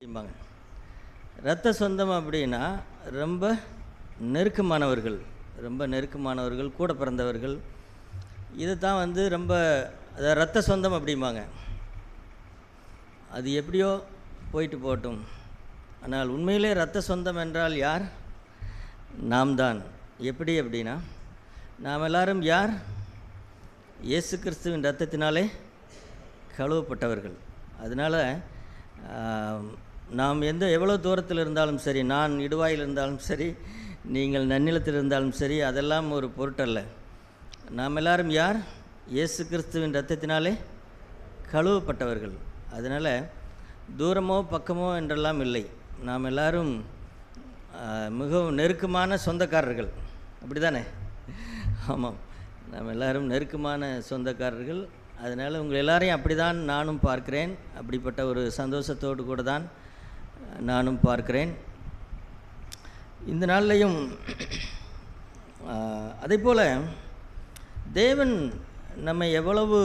அப்படிம்பாங்க. இரத்த சொந்தம் அப்படின்னா ரொம்ப நெருக்கமானவர்கள், ரொம்ப நெருக்கமானவர்கள், கூட பிறந்தவர்கள். இது தான் வந்து ரொம்ப அதை இரத்த சொந்தம் அப்படிம்பாங்க. அது எப்படியோ போயிட்டு போகட்டும். ஆனால் உண்மையிலே இரத்த சொந்தம் என்றால் யார்? நாம் தான். எப்படி அப்படின்னா, நாம் எல்லாரும் யார்? இயேசு கிறிஸ்துவின் இரத்தத்தினாலே கழுவப்பட்டவர்கள். அதனால் நாம் எவ்வளோ தூரத்தில் இருந்தாலும் சரி, நான் இடுவாயில் இருந்தாலும் சரி, நீங்கள் நன்னிலத்தில் இருந்தாலும் சரி, அதெல்லாம் ஒரு பொருட்டல்ல. நாம் எல்லாரும் யார்? இயேசு கிறிஸ்துவின் இரத்தத்தினாலே கழுவப்பட்டவர்கள். அதனால் தூரமோ பக்கமோ என்றெல்லாம் இல்லை. நாம் எல்லாரும் மிகவும் நெருக்கமான சொந்தக்காரர்கள். அப்படி தானே? ஆமாம், நாம் எல்லாரும் நெருக்கமான சொந்தக்காரர்கள். அதனால் உங்கள் எல்லாரையும் அப்படி தான் நானும் பார்க்கிறேன். அப்படிப்பட்ட ஒரு சந்தோஷத்தோடு கூட தான் நானும் பார்க்கிறேன். இந்த நாள்லையும் அதேபோல் தேவன் நம்மை எவ்வளவு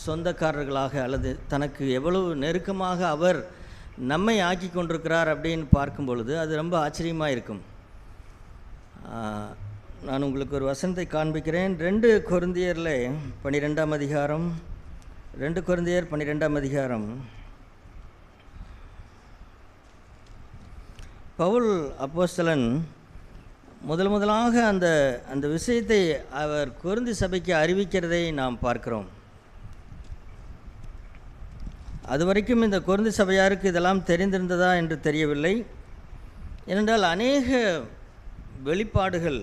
சொந்தக்காரர்களாக அல்லது தனக்கு எவ்வளவு நெருக்கமாக அவர் நம்மை ஆக்கி கொண்டிருக்கிறார் அப்படின்னு பார்க்கும் பொழுது அது ரொம்ப ஆச்சரியமாக இருக்கும். நான் உங்களுக்கு ஒரு வசனத்தை காண்பிக்கிறேன். 2 கொரிந்தியரில் 12ஆம் அதிகாரம், 2 கொரிந்தியர் 12ஆம் அதிகாரம். பவுல் அப்போஸ்தலன் முதலாக அந்த விஷயத்தை அவர் கொரிந்தி சபைக்கு அறிவிக்கிறதை நாம் பார்க்கிறோம். அதுவரைக்கும் இந்த கொரிந்தி சபையாருக்கு இதெல்லாம் தெரிந்திருந்ததா என்று தெரியவில்லை. ஏனென்றால் அநேக வெளிப்பாடுகள்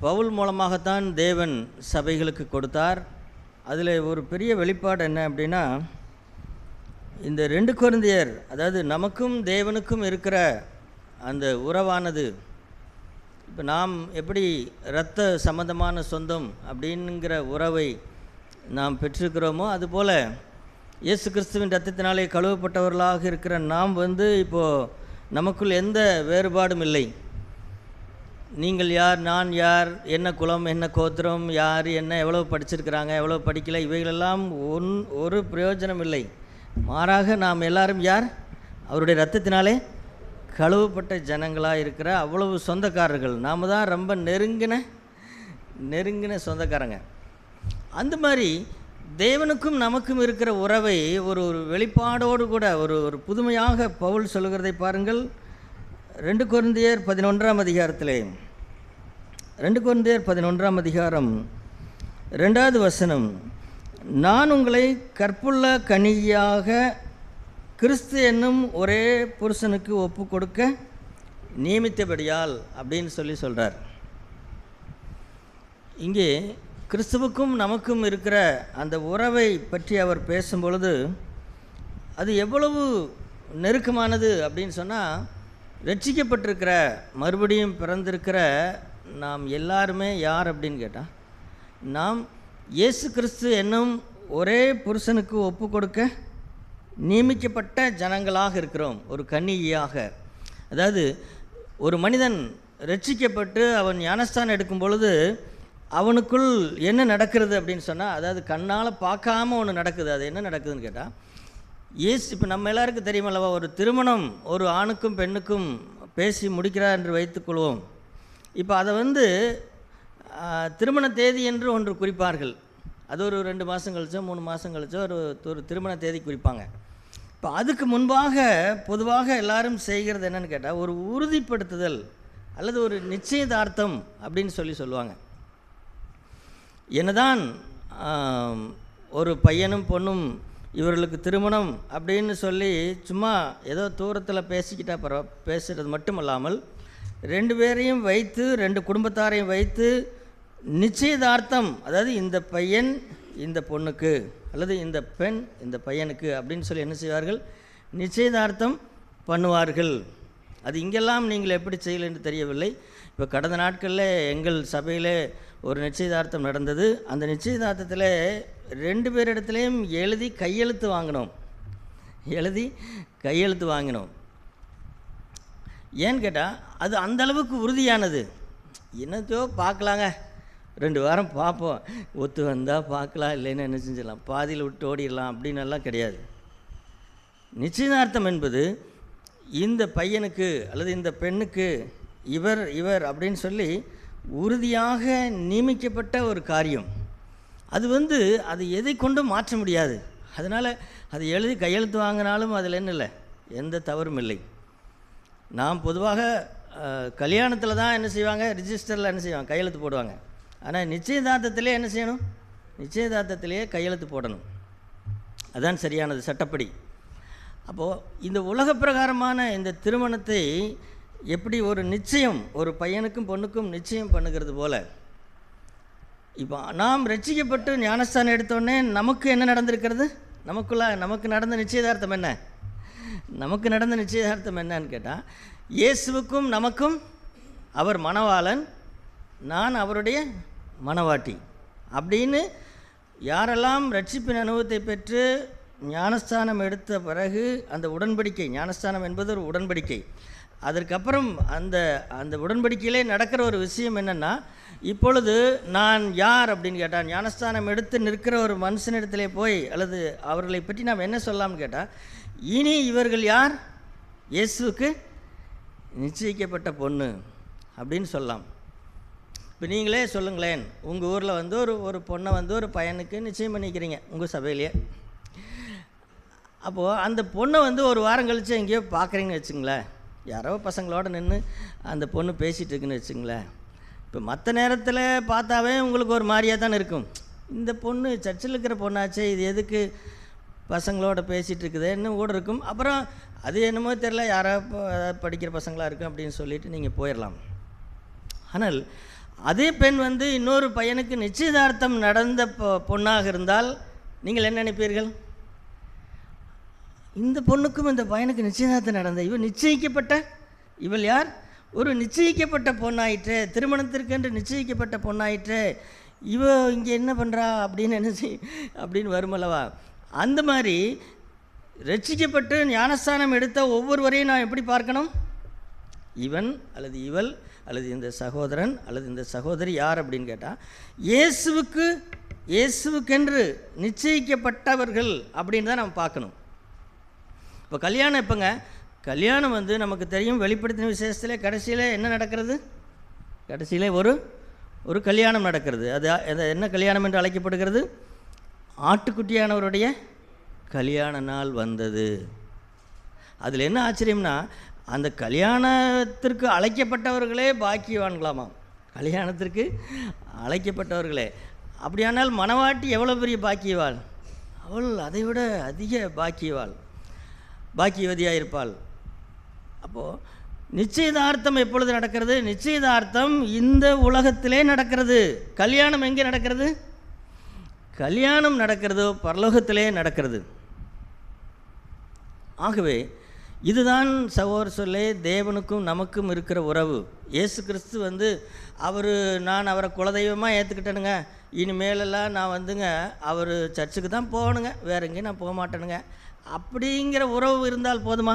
பவுல் மூலமாகத்தான் தேவன் சபைகளுக்கு கொடுத்தார். அதில் ஒரு பெரிய வெளிப்பாடு என்ன அப்படின்னா, இந்த 2 கொரிந்தியர், அதாவது நமக்கும் தேவனுக்கும் இருக்கிற அந்த உறவானது, இப்போ நாம் எப்படி இரத்த சம்பந்தமான சொந்தம் அப்படிங்கிற உறவை நாம் பெற்றிருக்கிறோமோ, அதுபோல் இயேசு கிறிஸ்துவின் இரத்தத்தினாலே கழுவப்பட்டவர்களாக இருக்கிற நாம் இப்போது நமக்குள் எந்த வேறுபாடும் இல்லை. நீங்கள் யார், நான் யார், என்ன குலம், என்ன கோத்திரம், யார் என்ன எவ்வளோ படிச்சிருக்கிறாங்க, எவ்வளோ படிக்கலை, இவைகளெல்லாம் ஒரு பிரயோஜனம் இல்லை. மாறாக நாம் எல்லாரும் யார்? அவருடைய இரத்தத்தினாலே கழுவப்பட்ட ஜனங்களாக இருக்கிற அவ்வளவு சொந்தக்காரர்கள். நாம் தான் ரொம்ப நெருங்கின சொந்தக்காரங்க. அந்த மாதிரி தேவனுக்கும் நமக்கும் இருக்கிற உறவை ஒரு வெளிப்பாடோடு கூட ஒரு புதுமையாக பவுல் சொல்லுகிறதை பாருங்கள். 2 கொரிந்தியர் 11ஆம் அதிகாரத்திலே, 2 கொரிந்தியர் 11ஆம் அதிகாரம் 2வது வசனம், நான் உங்களை கற்புள்ள கன்னிகையாக கிறிஸ்து என்னும் ஒரே புருஷனுக்கு ஒப்பு கொடுக்க நியமித்தபடியால் அப்படின்னு சொல்கிறார். இங்கே கிறிஸ்துவுக்கும் நமக்கும் இருக்கிற அந்த உறவை பற்றி அவர் பேசும்பொழுது அது எவ்வளவு நெருக்கமானது அப்படின்னு சொன்னால், ரட்சிக்கப்பட்டிருக்கிற மறுபடியும் பிறந்திருக்கிற நாம் எல்லாருமே யார் அப்படின்னு கேட்டால், நாம் இயேசு கிறிஸ்து என்னும் ஒரே புருஷனுக்கு ஒப்பு கொடுக்க நியமிக்கப்பட்ட ஜனங்களாக இருக்கிறோம், ஒரு கன்னிகையாக. அதாவது ஒரு மனிதன் ரட்சிக்கப்பட்டு அவன் ஞானஸ்தானம் எடுக்கும் பொழுது அவனுக்குள் என்ன நடக்கிறது அப்படின்னு சொன்னால், அதாவது கண்ணால் பார்க்காம ஒன்று நடக்குது. அது என்ன நடக்குதுன்னு கேட்டால், இப்போ நம்ம எல்லாருக்கும் தெரியுமல்லவா, ஒரு திருமணம் ஒரு ஆணுக்கும் பெண்ணுக்கும் பேசி முடிக்கிறார் என்று வைத்துக்கொள்வோம். இப்போ அதை திருமண தேதி என்று ஒன்று குறிப்பார்கள். அது ஒரு 2 மாதம் கழிச்சோ 3 மாதம் கழிச்சோ ஒரு திருமண தேதி குறிப்பாங்க. இப்போ அதுக்கு முன்பாக பொதுவாக எல்லாரும் செய்கிறது என்னென்னு கேட்டால், ஒரு உறுதிப்படுத்துதல் அல்லது ஒரு நிச்சயதார்த்தம் அப்படின்னு சொல்லுவாங்க. என்னதான் ஒரு பையனும் பொண்ணும் இவர்களுக்கு திருமணம் அப்படின்னு சொல்லி சும்மா ஏதோ தூரத்தில் பேசிக்கிட்டா பேசுகிறது மட்டுமல்லாமல் 2 பேரையும் வைத்து 2 குடும்பத்தாரையும் வைத்து நிச்சயதார்த்தம், அதாவது இந்த பையன் இந்த பொண்ணுக்கு அல்லது இந்த பெண் இந்த பையனுக்கு அப்படின்னு சொல்லி என்ன செய்வார்கள்? நிச்சயதார்த்தம் பண்ணுவார்கள். அது இங்கெல்லாம் நீங்கள் எப்படி செய்யலை என்று தெரியவில்லை. இப்போ கடந்த நாட்களில் எங்கள் சபையில் ஒரு நிச்சயதார்த்தம் நடந்தது. அந்த நிச்சயதார்த்தத்தில் 2 பேரிடத்துலையும் எழுதி கையெழுத்து வாங்கினோம். ஏன்னு கேட்டால் அது அந்தளவுக்கு உறுதியானது. என்னத்தையோ பார்க்கலாங்க, 2 வாரம் பார்ப்போம், ஒத்து வந்தால் பார்க்கலாம், இல்லைன்னு என்ன செஞ்சிடலாம், பாதியில் விட்டு ஓடிடலாம் அப்படின்னு எல்லாம் கிடையாது. நிச்சயதார்த்தம் என்பது இந்த பையனுக்கு அல்லது இந்த பெண்ணுக்கு இவர் இவர் அப்படின்னு சொல்லி உறுதியாக நியமிக்கப்பட்ட ஒரு காரியம். அது அது எதை கொண்டும் மாற்ற முடியாது. அதனால் அது எழுதி கையெழுத்து வாங்கினாலும் அதில் என்ன இல்லை, எந்த தவறும் இல்லை. நாம் பொதுவாக கல்யாணத்தில் தான் என்ன செய்வாங்க, ரிஜிஸ்டரில் என்ன செய்வாங்க, கையெழுத்து போடுவாங்க. ஆனால் நிச்சயதார்த்தத்திலே என்ன செய்யணும், நிச்சயதார்த்தத்திலேயே கையெழுத்து போடணும். அதுதான் சரியானது சட்டப்படி. அப்போது இந்த உலக பிரகாரமான இந்த திருமணத்தை எப்படி ஒரு நிச்சயம், ஒரு பையனுக்கும் பொண்ணுக்கும் நிச்சயம் பண்ணுகிறது போல், இப்போ நாம் ரட்சிக்கப்பட்டு ஞானஸ்தானம் எடுத்தோடனே நமக்கு என்ன நடந்திருக்கிறது, நமக்கு நடந்த நிச்சயதார்த்தம் என்ன, நமக்கு நடந்த நிச்சயதார்த்தம் என்னன்னு கேட்டால், இயேசுவுக்கும் நமக்கும் அவர் மணவாளன், நான் அவருடைய மணவாட்டி அப்படின்னு யாரெல்லாம் ரட்சிப்பின் அனுபவத்தை பெற்று ஞானஸ்தானம் எடுத்த பிறகு அந்த உடன்படிக்கை, ஞானஸ்தானம் என்பது ஒரு உடன்படிக்கை. அதற்கப்புறம் அந்த அந்த உடன்படிக்கையிலே நடக்கிற ஒரு விஷயம் என்னென்னா, இப்பொழுது நான் யார் அப்படின்னு கேட்டால், ஞானஸ்தானம் எடுத்து நிற்கிற ஒரு மனுஷனிடத்திலே போய் அல்லது அவர்களை பற்றி நாம் என்ன சொல்லலாம்னு கேட்டால், இனி இவர்கள் யார், இயேசுவுக்கு நிச்சயிக்கப்பட்ட பொண்ணு அப்படின்னு சொல்லலாம். இப்போ நீங்களே சொல்லுங்களேன், உங்கள் ஊரில் ஒரு பொண்ணை ஒரு பையனுக்கு நிச்சயம் பண்ணிக்கிறீங்க உங்கள் சபையிலேயே. அப்போது அந்த பொண்ணை ஒரு வாரம் கழித்து எங்கேயோ பார்க்குறீங்கன்னு வச்சுங்களேன், யாரோ பசங்களோட நின்று அந்த பொண்ணு பேசிகிட்டு இருக்குன்னு வச்சுங்களேன். இப்போ மற்ற நேரத்தில் பார்த்தாவே உங்களுக்கு ஒரு மாதிரியாக தானே இருக்கும். இந்த பொண்ணு சர்ச்சில் இருக்கிற பொண்ணாச்சே, இது எதுக்கு பசங்களோட பேசிகிட்டு இருக்குதுன்னு கூட இருக்கும். அப்புறம் அது என்னமோ தெரில, யாரோ படிக்கிற பசங்களாக இருக்கும் அப்படின்னு சொல்லிவிட்டு நீங்கள் போயிடலாம். ஆனால் அதே பெண் இன்னொரு பையனுக்கு நிச்சயதார்த்தம் நடந்த பொண்ணாக இருந்தால் நீங்கள் என்ன நினைப்பீர்கள்? இந்த பொண்ணுக்கும் இந்த பையனுக்கு நிச்சயதார்த்தம் நடந்த இவள் நிச்சயிக்கப்பட்ட, இவள் யார், ஒரு நிச்சயிக்கப்பட்ட பொண்ணாயிற்று, திருமணத்திற்கென்று நிச்சயிக்கப்பட்ட பொண்ணாயிற்று, இவ இங்கே என்ன பண்ணுறா அப்படின்னு வருமல்லவா. அந்த மாதிரி ரட்சிக்கப்பட்டு ஞானஸ்தானம் எடுத்த ஒவ்வொருவரையும் நான் எப்படி பார்க்கணும், இவன் அல்லது இவள் அல்லது இந்த சகோதரன் அல்லது இந்த சகோதரி யார் அப்படின்னு கேட்டால், இயேசுவுக்கென்று நிச்சயிக்கப்பட்டவர்கள் அப்படின்னு தான் நம்ம பார்க்கணும். இப்போ கல்யாணம் எப்போங்க, கல்யாணம் நமக்கு தெரியும், வெளிப்படுத்தின விசேஷத்தில் கடைசியில் என்ன நடக்கிறது, கடைசியில் ஒரு கல்யாணம் நடக்கிறது. அது என்ன கல்யாணம் என்று அழைக்கப்படுகிறது, ஆட்டுக்குட்டியானவருடைய கல்யாண நாள் வந்தது. அதில் என்ன ஆச்சரியம்னா, அந்த கல்யாணத்திற்கு அழைக்கப்பட்டவர்களே பாக்கியவான்களாமாம், கல்யாணத்திற்கு அழைக்கப்பட்டவர்களே. அப்படியானால் மணவாட்டி எவ்வளோ பெரிய பாக்கியவாள், அவள் அதைவிட அதிக பாக்கியவதியாக இருப்பாள். அப்போது நிச்சயதார்த்தம் எப்பொழுது நடக்கிறது, நிச்சயதார்த்தம் இந்த உலகத்திலே நடக்கிறது. கல்யாணம் எங்கே நடக்கிறது, கல்யாணம் நடக்கிறதோ பரலோகத்திலே நடக்கிறது. ஆகவே இதுதான் சகோதரர் சொல்லே தேவனுக்கும் நமக்கும் இருக்கிற உறவு. இயேசு கிறிஸ்து நான் அவரை குலதெய்வமாக ஏற்றுக்கிட்டேனுங்க, இனிமேலெல்லாம் நான் அவர் சர்ச்சுக்கு தான் போகணுங்க, வேறு எங்கேயும் நான் போக மாட்டேனுங்க அப்படிங்கிற உறவு இருந்தால் போதுமா?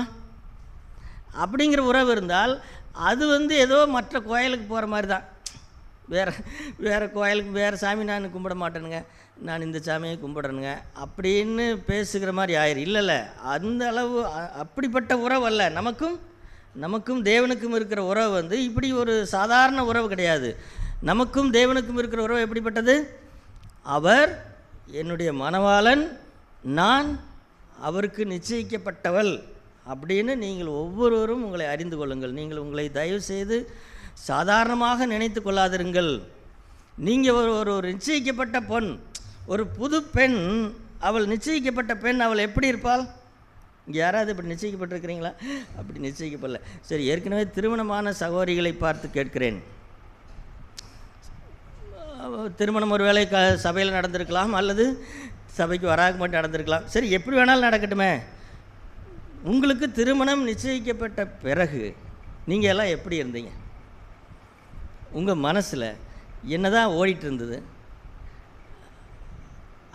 அப்படிங்கிற உறவு இருந்தால் அது ஏதோ மற்ற கோயிலுக்கு போகிற மாதிரி தான். வேறு கோயிலுக்கு வேறு சாமி நான் கும்பிட மாட்டேனுங்க, நான் இந்த சாமியை கும்பிட்றேனுங்க அப்படின்னு பேசுகிற மாதிரி ஆயிரும். இல்லைல்ல, அந்த அளவு அப்படிப்பட்ட உறவு அல்ல. நமக்கும் தேவனுக்கும் இருக்கிற உறவு இப்படி ஒரு சாதாரண உறவு கிடையாது. நமக்கும் தேவனுக்கும் இருக்கிற உறவு எப்படிப்பட்டது, அவர் என்னுடைய மணவாளன், நான் அவருக்கு நிச்சயிக்கப்பட்டவள் அப்படின்னு நீங்கள் ஒவ்வொருவரும் உங்களை அறிந்து கொள்ளுங்கள். நீங்கள் உங்களை தயவு செய்து சாதாரணமாக நினைத்து கொள்ளாதிருங்கள். நீங்கள் ஒரு நிச்சயிக்கப்பட்ட பொன், ஒரு புது பெண், அவள் நிச்சயிக்கப்பட்ட பெண், அவள் எப்படி இருப்பாள்? இங்கே யாராவது இப்படி நிச்சயிக்கப்பட்டிருக்கிறீங்களா? அப்படி நிச்சயிக்கப்படல. சரி, ஏற்கனவே திருமணமான சகோதரிகளை பார்த்து கேட்கிறேன். திருமணம் ஒரு வேளை சபையில் நடந்திருக்கலாம், அல்லது சபைக்கு வராக மட்டும் நடந்திருக்கலாம். சரி, எப்படி வேணாலும் நடக்கட்டுமே. உங்களுக்கு திருமணம் நிச்சயிக்கப்பட்ட பிறகு நீங்கள் எல்லாம் எப்படி இருந்தீங்க? உங்கள் மனசில் என்ன தான் ஓடிட்டு இருந்தது?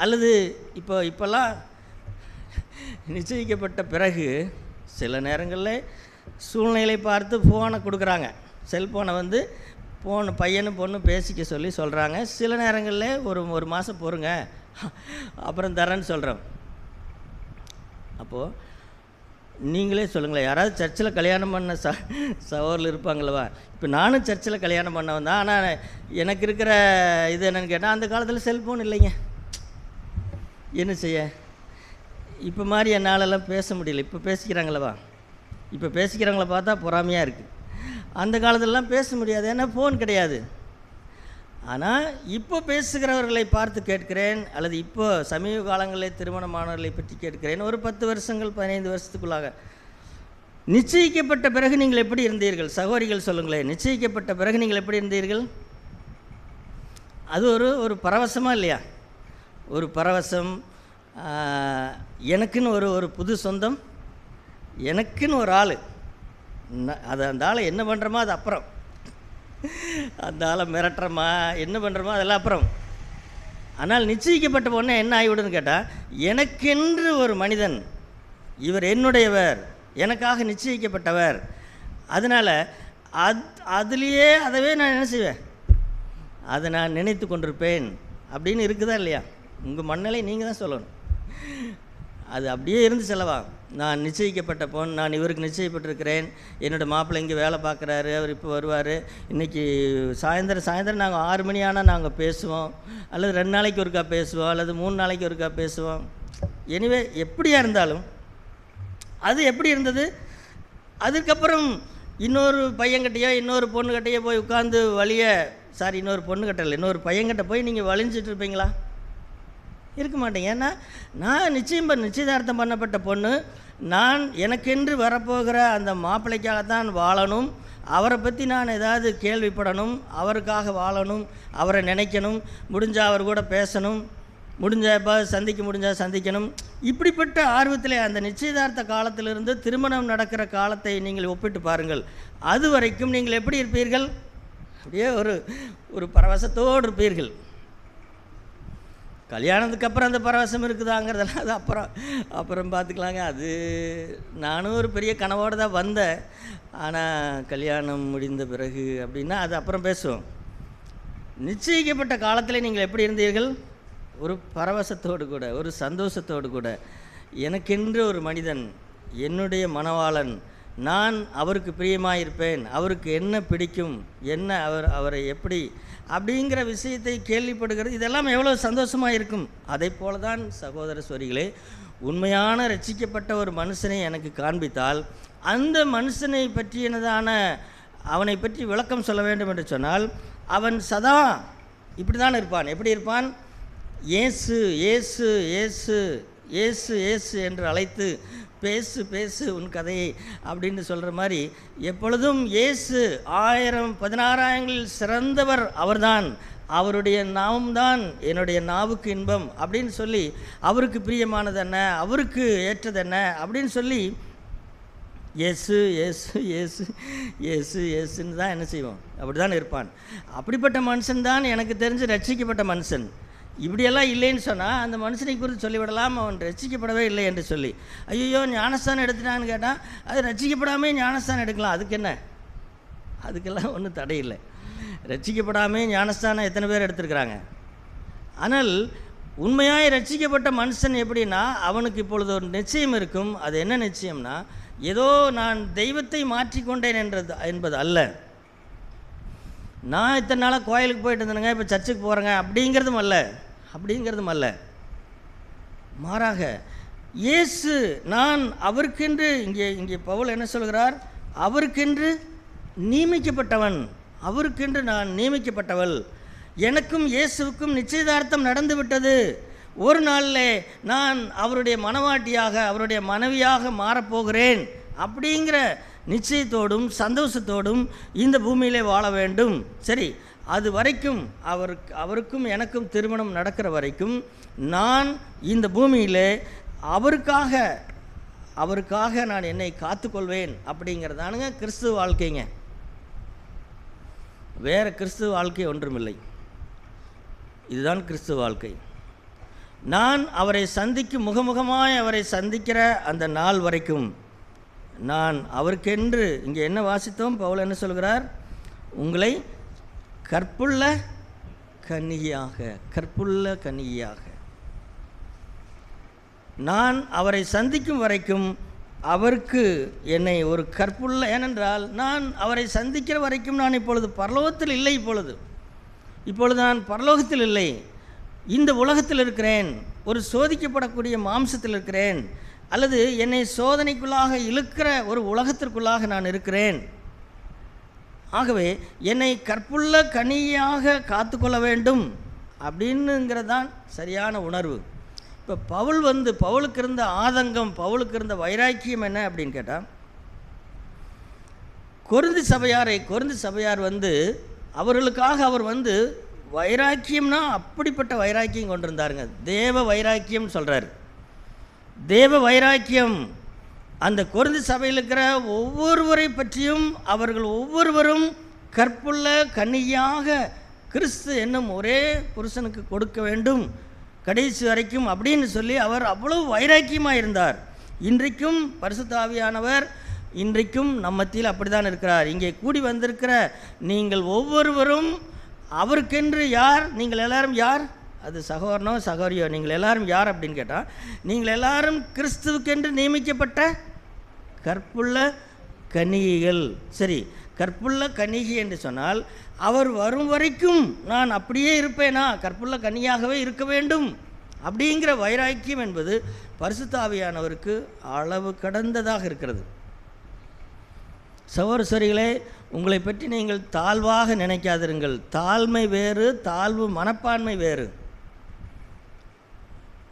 அல்லது இப்போல்லாம் நிச்சயிக்கப்பட்ட பிறகு சில நேரங்களில் சூழ்நிலை பார்த்து ஃபோனை கொடுக்குறாங்க, செல்ஃபோனை பையனும் பொண்ணும் பேசிக்க சொல்கிறாங்க. சில நேரங்களில் ஒரு மாதம் பொறுங்க அப்புறம் தரேன்னு சொல்கிறோம். அப்போது நீங்களே சொல்லுங்களேன், யாராவது சர்ச்சில் கல்யாணம் பண்ண சகோதரர்கள் இருப்பாங்களவா? இப்போ நானும் சர்ச்சில் கல்யாணம் பண்ணவன் தான். ஆனால் எனக்கு இருக்கிற இது என்னென்னு கேட்டால், அந்த காலத்தில் செல்ஃபோன் இல்லைங்க. என்ன செய்ய? இப்போ மாதிரி என்னாலெல்லாம் பேச முடியல. இப்போ பேசிக்கிறாங்களவா? இப்போ பேசிக்கிறவங்கள பார்த்தா பொறாமையாக இருக்குது. அந்த காலத்திலலாம் பேச முடியாது, ஏன்னா ஃபோன் கிடையாது. ஆனால் இப்போ பேசுகிறவர்களை பார்த்து கேட்கிறேன், அல்லது இப்போ சமீப காலங்களில் திருமணமானவர்களை பற்றி கேட்கிறேன். ஒரு 10 வருஷங்கள் 15 வருஷத்துக்குள்ளாக நிச்சயிக்கப்பட்ட பிறகு நீங்கள் எப்படி இருந்தீர்கள்? சகோதரிகள் சொல்லுங்களேன், நிச்சயிக்கப்பட்ட பிறகு நீங்கள் எப்படி இருந்தீர்கள்? அது ஒரு பரவசமாக இல்லையா? ஒரு பரவசம். எனக்குன்னு ஒரு புது சொந்தம், எனக்குன்னு ஒரு ஆள். அந்த ஆளை என்ன பண்ணுறோமோ அது அப்புறம், அந்த ஆளை மிரட்டுறோமா என்ன பண்ணுறோமோ அதெல்லாம் அப்புறம். ஆனால் நிச்சயிக்கப்பட்ட பொண்ணை என்ன ஆகிவிடுன்னு கேட்டால், எனக்கென்று ஒரு மனிதன், இவர் என்னுடையவர், எனக்காக நிச்சயிக்கப்பட்டவர். அதனால் அதுலேயே அதவே நான் என்ன செய்வேன், அதை நான் நினைத்து கொண்டிருப்பேன் அப்படின்னு இருக்குதா இல்லையா? உங்கள் மண்ணலை நீங்கள் தான் சொல்லணும். அது அப்படியே இருந்து செல்லவா? நான் நிச்சயிக்கப்பட்ட பொண், நான் இவருக்கு நிச்சயப்பட்டிருக்கிறேன், என்னோடய மாப்பிள்ளை இங்கே வேலை பார்க்குறாரு, அவர் இப்போ வருவார், இன்றைக்கி சாயந்தரம் நாங்கள் 6 மணி ஆனால் நாங்கள் பேசுவோம், அல்லது 2 நாளைக்கு ஒருக்கா பேசுவோம், அல்லது 3 நாளைக்கு ஒருக்கா பேசுவோம். எனிவே எப்படியா இருந்தாலும் அது எப்படி இருந்தது? அதுக்கப்புறம் இன்னொரு பையன்கிட்டையோ இன்னொரு பொண்ணுக்கிட்டையோ போய் உட்காந்து இன்னொரு பொண்ணுக்கிட்ட இல்லை, இன்னொரு பையன்கிட்ட போய் நீங்கள் வலிஞ்சிட்டு இருப்பீங்களா? இருக்க மாட்டேங்க. ஏன்னா நான் நிச்சயதார்த்தம் பண்ணப்பட்ட பொண்ணு, நான் எனக்கென்று வரப்போகிற அந்த மாப்பிள்ளைக்காகத்தான் வாழணும், அவரை பற்றி நான் ஏதாவது கேள்விப்படணும், அவருக்காக வாழணும், அவரை நினைக்கணும், முடிஞ்சால் அவர் கூட பேசணும், முடிஞ்சால் சந்திக்கணும். இப்படிப்பட்ட ஆர்வத்தில் அந்த நிச்சயதார்த்த காலத்திலிருந்து திருமணம் நடக்கிற காலத்தை நீங்கள் ஒப்பிட்டு பாருங்கள். அது வரைக்கும் நீங்கள் எப்படி இருப்பீர்கள்? அப்படியே ஒரு பரவசத்தோடு இருப்பீர்கள். கல்யாணத்துக்கு அப்புறம் அந்த பரவசம் இருக்குதாங்கிறதெல்லாம் அது அப்புறம் பார்த்துக்கலாங்க. அது நானும் ஒரு பெரிய கனவோடு தான் வந்தேன். ஆனால் கல்யாணம் முடிந்த பிறகு அப்படின்னா அது அப்புறம் பேசுவோம். நிச்சயிக்கப்பட்ட காலத்தில் நீங்கள் எப்படி இருந்தீர்கள்? ஒரு பரவசத்தோடு கூட, ஒரு சந்தோஷத்தோடு கூட, எனக்கென்று ஒரு மனிதன், என்னுடைய மணவாளன், நான் அவருக்கு பிரியமாக இருப்பேன், அவருக்கு என்ன பிடிக்கும், என்ன அவரை எப்படி அப்படிங்கிற விஷயத்தை கேள்விப்படுகிறது. இதெல்லாம் எவ்வளோ சந்தோஷமாக இருக்கும். அதை போல தான் சகோதர சகோதரிகளே, உண்மையான ரட்சிக்கப்பட்ட ஒரு மனுஷனை எனக்கு காண்பித்தால், அந்த மனுஷனை பற்றியனதான அவனை பற்றி விளக்கம் சொல்ல வேண்டும் என்று சொன்னால், அவன் சதா இப்படி தான் இருப்பான். எப்படி இருப்பான்? இயேசு இயேசு இயேசு இயேசு இயேசு என்று அழைத்து பேசு பேசு உன் கதையை அப்படின்னு சொல்கிற மாதிரி எப்பொழுதும் இயேசு 1000-16,000ங்களில் சிறந்தவர் அவர்தான், அவருடைய நாமம்தான் என்னுடைய நாவுக்கு இன்பம் அப்படின்னு சொல்லி, அவருக்கு பிரியமானது என்ன, அவருக்கு ஏற்றது என்ன அப்படின்னு சொல்லி இயேசு இயேசு இயேசு இயேசு இயேசுன்னு தான் என்ன செய்வோம், அப்படி தான் இருப்பான். அப்படிப்பட்ட மனுஷன்தான் எனக்கு தெரிஞ்சு ரட்சிக்கப்பட்ட மனுஷன். இப்படியெல்லாம் இல்லைன்னு சொன்னால் அந்த மனுஷனை குறித்து சொல்லிவிடலாம், அவன் ரட்சிக்கப்படவே இல்லை என்று சொல்லி. ஐயோ ஞானஸ்தானம் எடுத்துட்டான்னு கேட்டால் அது ரட்சிக்கப்படாமே ஞானஸ்தானம் எடுக்கலாம், அதுக்கு என்ன? அதுக்கெல்லாம் ஒன்றும் தடையில்லை. ரட்சிக்கப்படாமே ஞானஸ்தானம் எத்தனை பேர் எடுத்துருக்குறாங்க. ஆனால் உண்மையாய் ரட்சிக்கப்பட்ட மனுஷன் எப்படின்னா, அவனுக்கு இப்பொழுது ஒரு நிச்சயம் இருக்கும். அது என்ன நிச்சயம்னா, ஏதோ நான் தெய்வத்தை மாற்றிக்கொண்டேன் என்பது அல்ல. நான் இத்தனை நாளாக கோயிலுக்கு போயிட்டு இருந்தேனுங்க, இப்போ சர்ச்சுக்கு போகிறேங்க அப்படிங்கிறதும் அல்ல. மாறாக இயேசு நான் அவருக்கென்று, இங்கே பவுல் என்ன சொல்கிறார்? அவருக்கென்று நியமிக்கப்பட்டவன், அவருக்கென்று நான் நியமிக்கப்பட்டவள். எனக்கும் இயேசுவுக்கும் நிச்சயதார்த்தம் நடந்து விட்டது. ஒரு நாளில் நான் அவருடைய மனவாட்டியாக, அவருடைய மனைவியாக மாறப்போகிறேன் அப்படிங்கிற நிச்சயத்தோடும் சந்தோஷத்தோடும் இந்த பூமியிலே வாழ வேண்டும். சரி, அது வரைக்கும் அவருக்கும் எனக்கும் திருமணம் நடக்கிற வரைக்கும் நான் இந்த பூமியிலே அவருக்காக நான் என்னை காத்துக்கொள்வேன் அப்படிங்கிறதானுங்க கிறிஸ்துவ வாழ்க்கைங்க. வேறு கிறிஸ்துவ வாழ்க்கை ஒன்றுமில்லை. இதுதான் கிறிஸ்துவ வாழ்க்கை. நான் அவரை சந்திக்கும், முகமுகமாய் அவரை சந்திக்கிற அந்த நாள் வரைக்கும் நான் அவருக்கென்று, இங்கே என்ன வாசித்தோம்? பவுல் என்ன சொல்கிறார்? உங்களை கற்புள்ள கன்னிகையாக நான் அவரை சந்திக்கும் வரைக்கும் அவருக்கு என்னை ஒரு கற்புள்ள, ஏனென்றால் நான் அவரை சந்திக்கிற வரைக்கும் நான் இப்பொழுது பரலோகத்தில் இல்லை. இப்பொழுது நான் பரலோகத்தில் இல்லை, இந்த உலகத்தில் இருக்கிறேன், ஒரு சோதிக்கப்படக்கூடிய மாம்சத்தில் இருக்கிறேன், அல்லது என்னை சோதனைக்குள்ளாக இழுக்கிற ஒரு உலகத்திற்குள்ளாக நான் இருக்கிறேன். ஆகவே என்னை கற்புள்ள கனியாக காத்துக்கொள்ள வேண்டும் அப்படின்னுங்கிறதான் சரியான உணர்வு. இப்போ பவுலுக்கு இருந்த ஆதங்கம், பவுலுக்கு இருந்த வைராக்கியம் என்ன அப்படின்னு கேட்டால், கொரிந்து சபையார் அவர்களுக்காக அவர் வைராக்கியம்னா அப்படிப்பட்ட வைராக்கியம் கொண்டிருந்தாருங்க. தேவ வைராக்கியம் சொல்கிறார். தேவ வைராக்கியம் அந்த கொரிந்து சபையில் இருக்கிற ஒவ்வொருவரை பற்றியும் அவர்கள் ஒவ்வொருவரும் கற்புள்ள கன்னியாக கிறிஸ்து என்னும் ஒரே புருஷனுக்கு கொடுக்க வேண்டும் கடைசி வரைக்கும் அப்படின்னு சொல்லி அவர் அவ்வளவு வைராக்கியமாக இருந்தார். இன்றைக்கும் பரிசுத்த ஆவியானவர் இன்றைக்கும் நம்ம மத்தியில் அப்படி தான் இருக்கிறார். இங்கே கூடி வந்திருக்கிற நீங்கள் ஒவ்வொருவரும் அவருக்கென்று யார்? நீங்கள் எல்லாரும் யார்? அது சகோதரனோ சகோதரியோ, நீங்கள் எல்லாரும் யார் அப்படின்னு கேட்டால், நீங்கள் எல்லாரும் கிறிஸ்துவுக்கென்று நியமிக்கப்பட்ட கற்புள்ள கன்னிகைகள். சரி, கற்புள்ள கன்னிகை என்று சொன்னால் அவர் வரும் வரைக்கும் நான் அப்படியே இருப்பேனா, கற்புள்ள கன்னியாகவே இருக்க வேண்டும் அப்படிங்கிற வைராக்கியம் என்பது பரிசுத்த ஆவியானவருக்கு அளவு கடந்ததாக இருக்கிறது. சகோதரர்களே, உங்களை பற்றி நீங்கள் தாழ்வாக நினைக்காதிருங்கள். தாழ்மை வேறு, தாழ்வு மனப்பான்மை வேறு.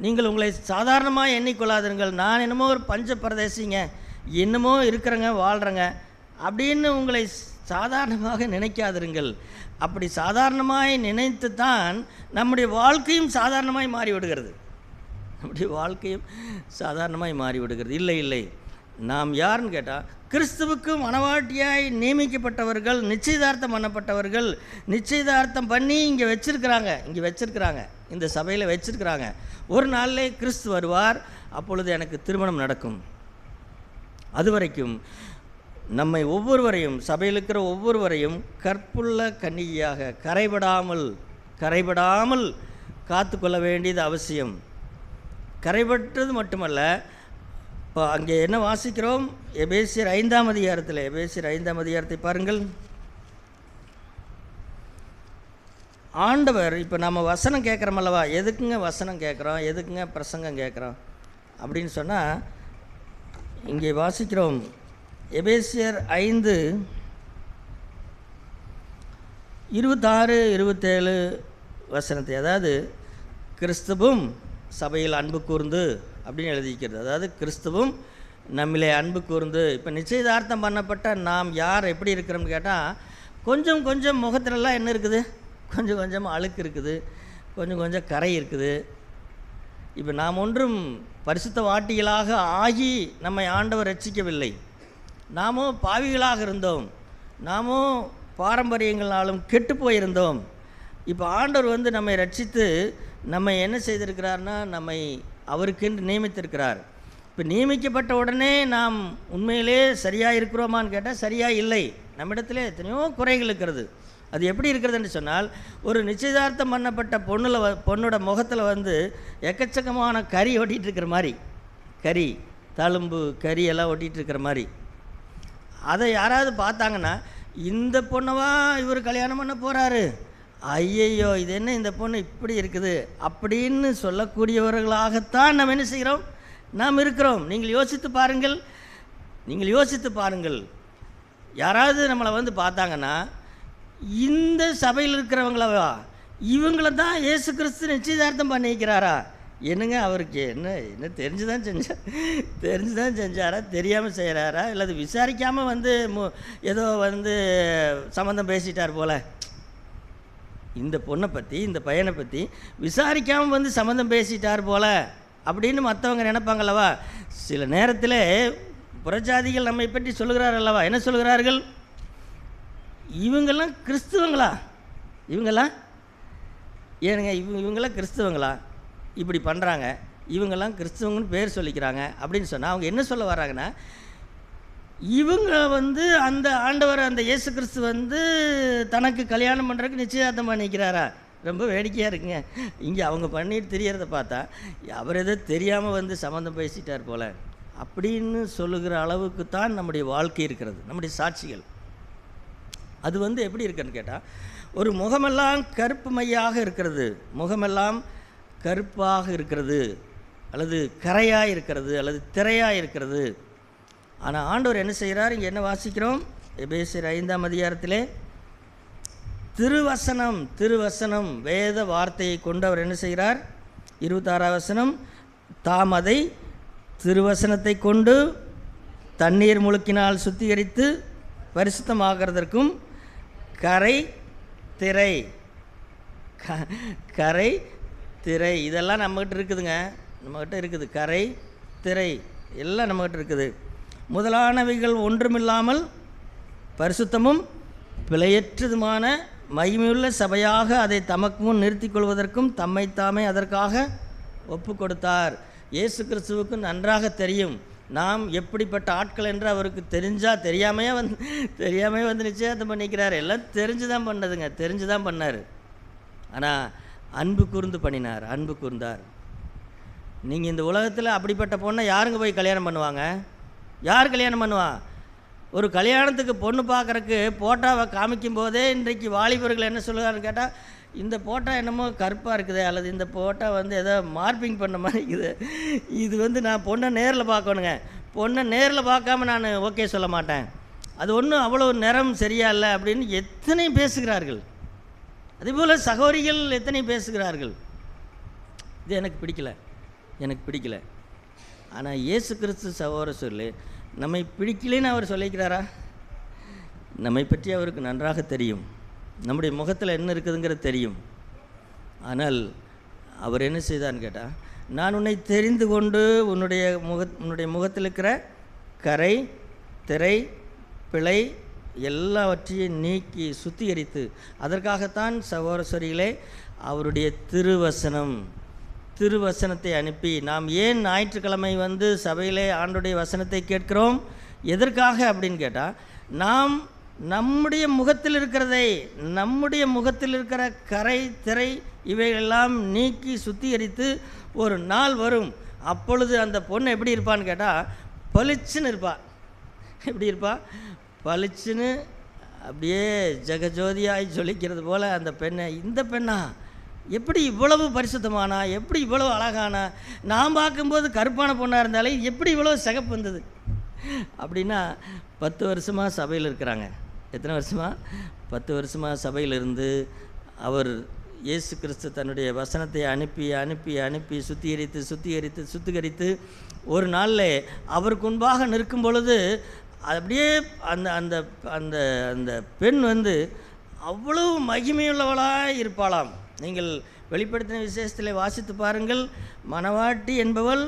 நீங்கள் உங்களை சாதாரணமாக எண்ணிக்கொள்ளாதிருங்கள். நான் என்னமோ ஒரு பஞ்ச பிரதேசிங்க, என்னமோ இருக்கிறேங்க, வாழ்கிறேங்க அப்படின்னு உங்களை சாதாரணமாக நினைக்காதிருங்கள். அப்படி சாதாரணமாய் நினைத்து தான் நம்முடைய வாழ்க்கையும் சாதாரணமாய் மாறிவிடுகிறது. இல்லை, நாம் யாருன்னு கேட்டால், கிறிஸ்துவுக்கு மனவாட்டியாய் நியமிக்கப்பட்டவர்கள், நிச்சயதார்த்தம் பண்ணப்பட்டவர்கள், நிச்சயதார்த்தம் பண்ணி இங்கே வச்சிருக்கிறாங்க, இந்த சபையில் வச்சிருக்கிறாங்க. ஒரு நாளிலே கிறிஸ்து வருவார், அப்பொழுது எனக்கு திருமணம் நடக்கும். அது வரைக்கும் நம்மை ஒவ்வொருவரையும், சபையில் இருக்கிற ஒவ்வொருவரையும் கற்புள்ள கன்னிகையாக கரைபடாமல் காத்து கொள்ள வேண்டியது அவசியம். கரைபட்டது மட்டுமல்ல, இப்போ அங்கே என்ன வாசிக்கிறோம்? எபேசியர் 5ஆம் அதிகாரத்தை பாருங்கள். ஆண்டவர், இப்போ நம்ம வசனம் கேட்குறோம் அல்லவா, எதுக்குங்க வசனம் கேட்குறோம், எதுக்குங்க பிரசங்கம் கேட்குறோம் அப்படின்னு சொன்னால், இங்கே வாசிக்கிறோம் எபேசியர் 5:26-27 வசனத்தை. அதாவது கிறிஸ்துவும் சபையில் அன்பு கூர்ந்து அப்படின்னு எழுதிக்கிறது. அதாவது கிறிஸ்துவும் நம்மிலே அன்பு கூர்ந்து. இப்போ நிச்சயதார்த்தம் பண்ணப்பட்ட நாம் யார் எப்படி இருக்கிறோம்னு கேட்டால், கொஞ்சம் முகத்திலலாம் என்ன இருக்குது? கொஞ்சம் அழுக்கு இருக்குது, கொஞ்சம் கரை இருக்குது. இப்போ நாம் ஒன்றும் பரிசுத்த வாட்டிகளாக ஆகி நம்மை ஆண்டவர் ரட்சிக்கவில்லை. நாமோ பாவிகளாக இருந்தோம், நாமோ பாரம்பரியங்களாலும் கெட்டு போயிருந்தோம். இப்போ ஆண்டவர் நம்மை ரட்சித்து நம்மை என்ன செய்திருக்கிறார்னா, நம்மை அவருக்கென்று நியமித்திருக்கிறார். இப்போ நியமிக்கப்பட்ட உடனே நாம் உண்மையிலே சரியாக இருக்கிறோமான்னு கேட்டால் சரியாக இல்லை. நம்மிடத்தில் எத்தனையோ குறைகள் இருக்கிறது. அது எப்படி இருக்கிறதுன்னு சொன்னால், ஒரு நிச்சயதார்த்தம் பண்ணப்பட்ட பொண்ணோட முகத்தில் எக்கச்சக்கமான கறி ஒட்டிகிட்டு இருக்கிற மாதிரி, தழும்பு கறி எல்லாம் ஒட்டிகிட்டு இருக்கிற மாதிரி. அதை யாராவது பார்த்தாங்கன்னா, இந்த பொண்ணவா இவர் கல்யாணம் பண்ண போகிறாரு, ஐயையோ இது என்ன இந்த பொண்ணு இப்படி இருக்குது அப்படின்னு சொல்லக்கூடியவர்களாகத்தான் நாம் என்ன செய்கிறோம்? நாம் இருக்கிறோம். நீங்கள் யோசித்து பாருங்கள். யாராவது நம்மளை பார்த்தாங்கன்னா, இந்த சபையில் இருக்கிறவங்களவா, இவங்கள தான் இயேசு கிறிஸ்து நிச்சயதார்த்தம் பண்ணிக்கிறாரா? என்னங்க அவருக்கு என்ன தெரிஞ்சுதான் செஞ்சாரா, தெரியாமல் செய்கிறாரா, இல்லை விசாரிக்காமல் ஏதோ சம்மந்தம் பேசிட்டார் போல். இந்த பொண்ணை பற்றி, இந்த பையனை பற்றி விசாரிக்காமல் சம்மந்தம் பேசிட்டார் போல் அப்படின்னு மற்றவங்க நினைப்பாங்களவா? சில நேரத்தில் புறஜாதிகள் நம்மை பற்றி சொல்லுகிறார் அல்லவா? என்ன சொல்கிறார்கள்? இவங்கெல்லாம் கிறிஸ்துவங்களா? இவங்கெல்லாம் கிறிஸ்துவங்களா? இப்படி பண்ணுறாங்க, இவங்கெல்லாம் கிறிஸ்துவங்கன்னு பேர் சொல்லிக்கிறாங்க அப்படின்னு சொன்னால் அவங்க என்ன சொல்ல வர்றாங்கன்னா, இவங்க அந்த ஆண்டவர், அந்த இயேசு கிறிஸ்து தனக்கு கல்யாணம் பண்ணுறதுக்கு நிச்சயதார்த்தம் பண்ணிக்கிறாரா? ரொம்ப வேடிக்கையாக இருக்குங்க. இங்கே அவங்க பண்ணிட்டு தெரியறத பார்த்தா அவர் எதோ தெரியாமல் சம்மந்தம் பேசிட்டார் போல். அப்படின்னு சொல்லுகிற அளவுக்கு தான் நம்முடைய வாழ்க்கை இருக்கிறது, நம்முடைய சாட்சிகள். அது எப்படி இருக்குன்னு கேட்டால், ஒரு முகமெல்லாம் கருப்பு மையாக இருக்கிறது, முகமெல்லாம் கருப்பாக இருக்கிறது, அல்லது கரையாக இருக்கிறது, அல்லது திரையாக இருக்கிறது. ஆனால் ஆண்டவர் என்ன செய்கிறார்? இங்கே என்ன வாசிக்கிறோம்? எபேசியர் 5ஆம் அதிகாரத்திலே திருவசனம் வேத வார்த்தையை கொண்டு அவர் என்ன செய்கிறார்? 26ஆம் வசனம், தாம் அதை திருவசனத்தை கொண்டு தண்ணீர் முழுக்கினால் சுத்திகரித்து பரிசுத்தமாகிறதற்கும் கரை திரை இதெல்லாம் நம்மகிட்ட இருக்குதுங்க, நம்மகிட்ட இருக்குது. கரை திரை எல்லாம் நம்மகிட்ட இருக்குது. முதலானவைகள் ஒன்றுமில்லாமல் பரிசுத்தமும் பிழையற்றதுமான மகிமையுள்ள சபையாக அதை தமக்கு முன் நிறுத்தி கொள்வதற்கும் தம்மைத்தாமே அதற்காக ஒப்பு கொடுத்தார். இயேசு கிறிஸ்துவுக்கு நன்றாக தெரியும் நாம் எப்படிப்பட்ட ஆட்கள் என்று. அவருக்கு தெரியாமையே வந்து நிச்சயத்தை பண்ணிக்கிறார். எல்லாம் தெரிஞ்சு தான் பண்ணதுங்க, தெரிஞ்சு தான் பண்ணார். ஆனால் அன்பு கூர்ந்து பண்ணினார், அன்பு கூர்ந்தார். நீங்கள் இந்த உலகத்தில் அப்படிப்பட்ட பொண்ணை யாருங்க போய் கல்யாணம் பண்ணுவாங்க? யார் கல்யாணம் பண்ணுவா? ஒரு கல்யாணத்துக்கு பொண்ணு பார்க்குறக்கு போட்டாவை காமிக்கும் போதே இன்றைக்கு வாலிபர்கள் என்ன சொல்லுவாருன்னு கேட்டால், இந்த போட்டா என்னமோ கருப்பாக இருக்குது, அல்லது இந்த போட்டா ஏதோ மார்பிங் பண்ண மாதிரி இருக்குது, இது நான் பொண்ணை நேரில் பார்க்கணுங்க, பொண்ணை நேரில் பார்க்காம நான் ஓகே சொல்ல மாட்டேன், அது ஒன்றும் அவ்வளோ நிறம் சரியா இல்லை அப்படின்னு எத்தனை பேசுகிறார்கள். அதேபோல் சகோதரிகள் எத்தனை பேசுகிறார்கள். இது எனக்கு பிடிக்கல. ஆனால் இயேசு கிறிஸ்து சகோதர சொல்லி நம்மை பிடிக்கலன்னு அவர் சொல்லிக்கிறாரா? நம்மை பற்றி அவருக்கு நன்றாக தெரியும், நம்முடைய முகத்தில் என்ன இருக்குதுங்கிறது தெரியும். ஆனால் அவர் என்ன செய்தான்னு கேட்டால், நான் உன்னை தெரிந்து கொண்டு உன்னுடைய முகத்தில் இருக்கிற கரை திரை பிழை எல்லாவற்றையும் நீக்கி சுத்திகரித்து, அதற்காகத்தான் சகோதரர்களே அவருடைய திருவசனத்தை அனுப்பி, நாம் ஏன் ஞாயிற்றுக்கிழமை சபையிலே ஆண்டுடைய வசனத்தை கேட்கிறோம்? எதற்காக அப்படின்னு கேட்டால், நாம் நம்முடைய முகத்தில் இருக்கிற கரை திரை இவைகளெல்லாம் நீக்கி சுத்திகரித்து ஒரு நாள் வரும், அப்பொழுது அந்த பொண்ணு எப்படி இருப்பான்னு கேட்டால் பளிச்சுன்னு இருப்பாள். எப்படி இருப்பா? பளிச்சுன்னு அப்படியே ஜெகஜோதியாய் ஜொலிக்கிறது போல் அந்த பெண்ணை, இந்த பெண்ணா எப்படி இவ்வளவு பரிசுத்தமானா, எப்படி இவ்வளவு அழகானா, நான் பார்க்கும்போது கருப்பான பொண்ணாக இருந்தாலே எப்படி இவ்வளவு சிகப்பு வந்தது அப்படின்னா, 10 வருஷமாக சபையில் இருக்கிறாங்க. எத்தனை வருஷமாக? 10 வருஷமாக சபையில் இருந்து அவர் இயேசு கிறிஸ்து தன்னுடைய வசனத்தை அனுப்பி சுத்திகரித்து ஒரு நாளில் அவருக்கு முன்பாக நிற்கும் பொழுது அப்படியே அந்த அந்த அந்த அந்த பெண் அவ்வளவு மகிமையுள்ளவளாக இருப்பாளாம். நீங்கள் வெளிப்படுத்தின விசேஷத்தில் வாசித்து பாருங்கள். மணவாட்டி என்பவள்,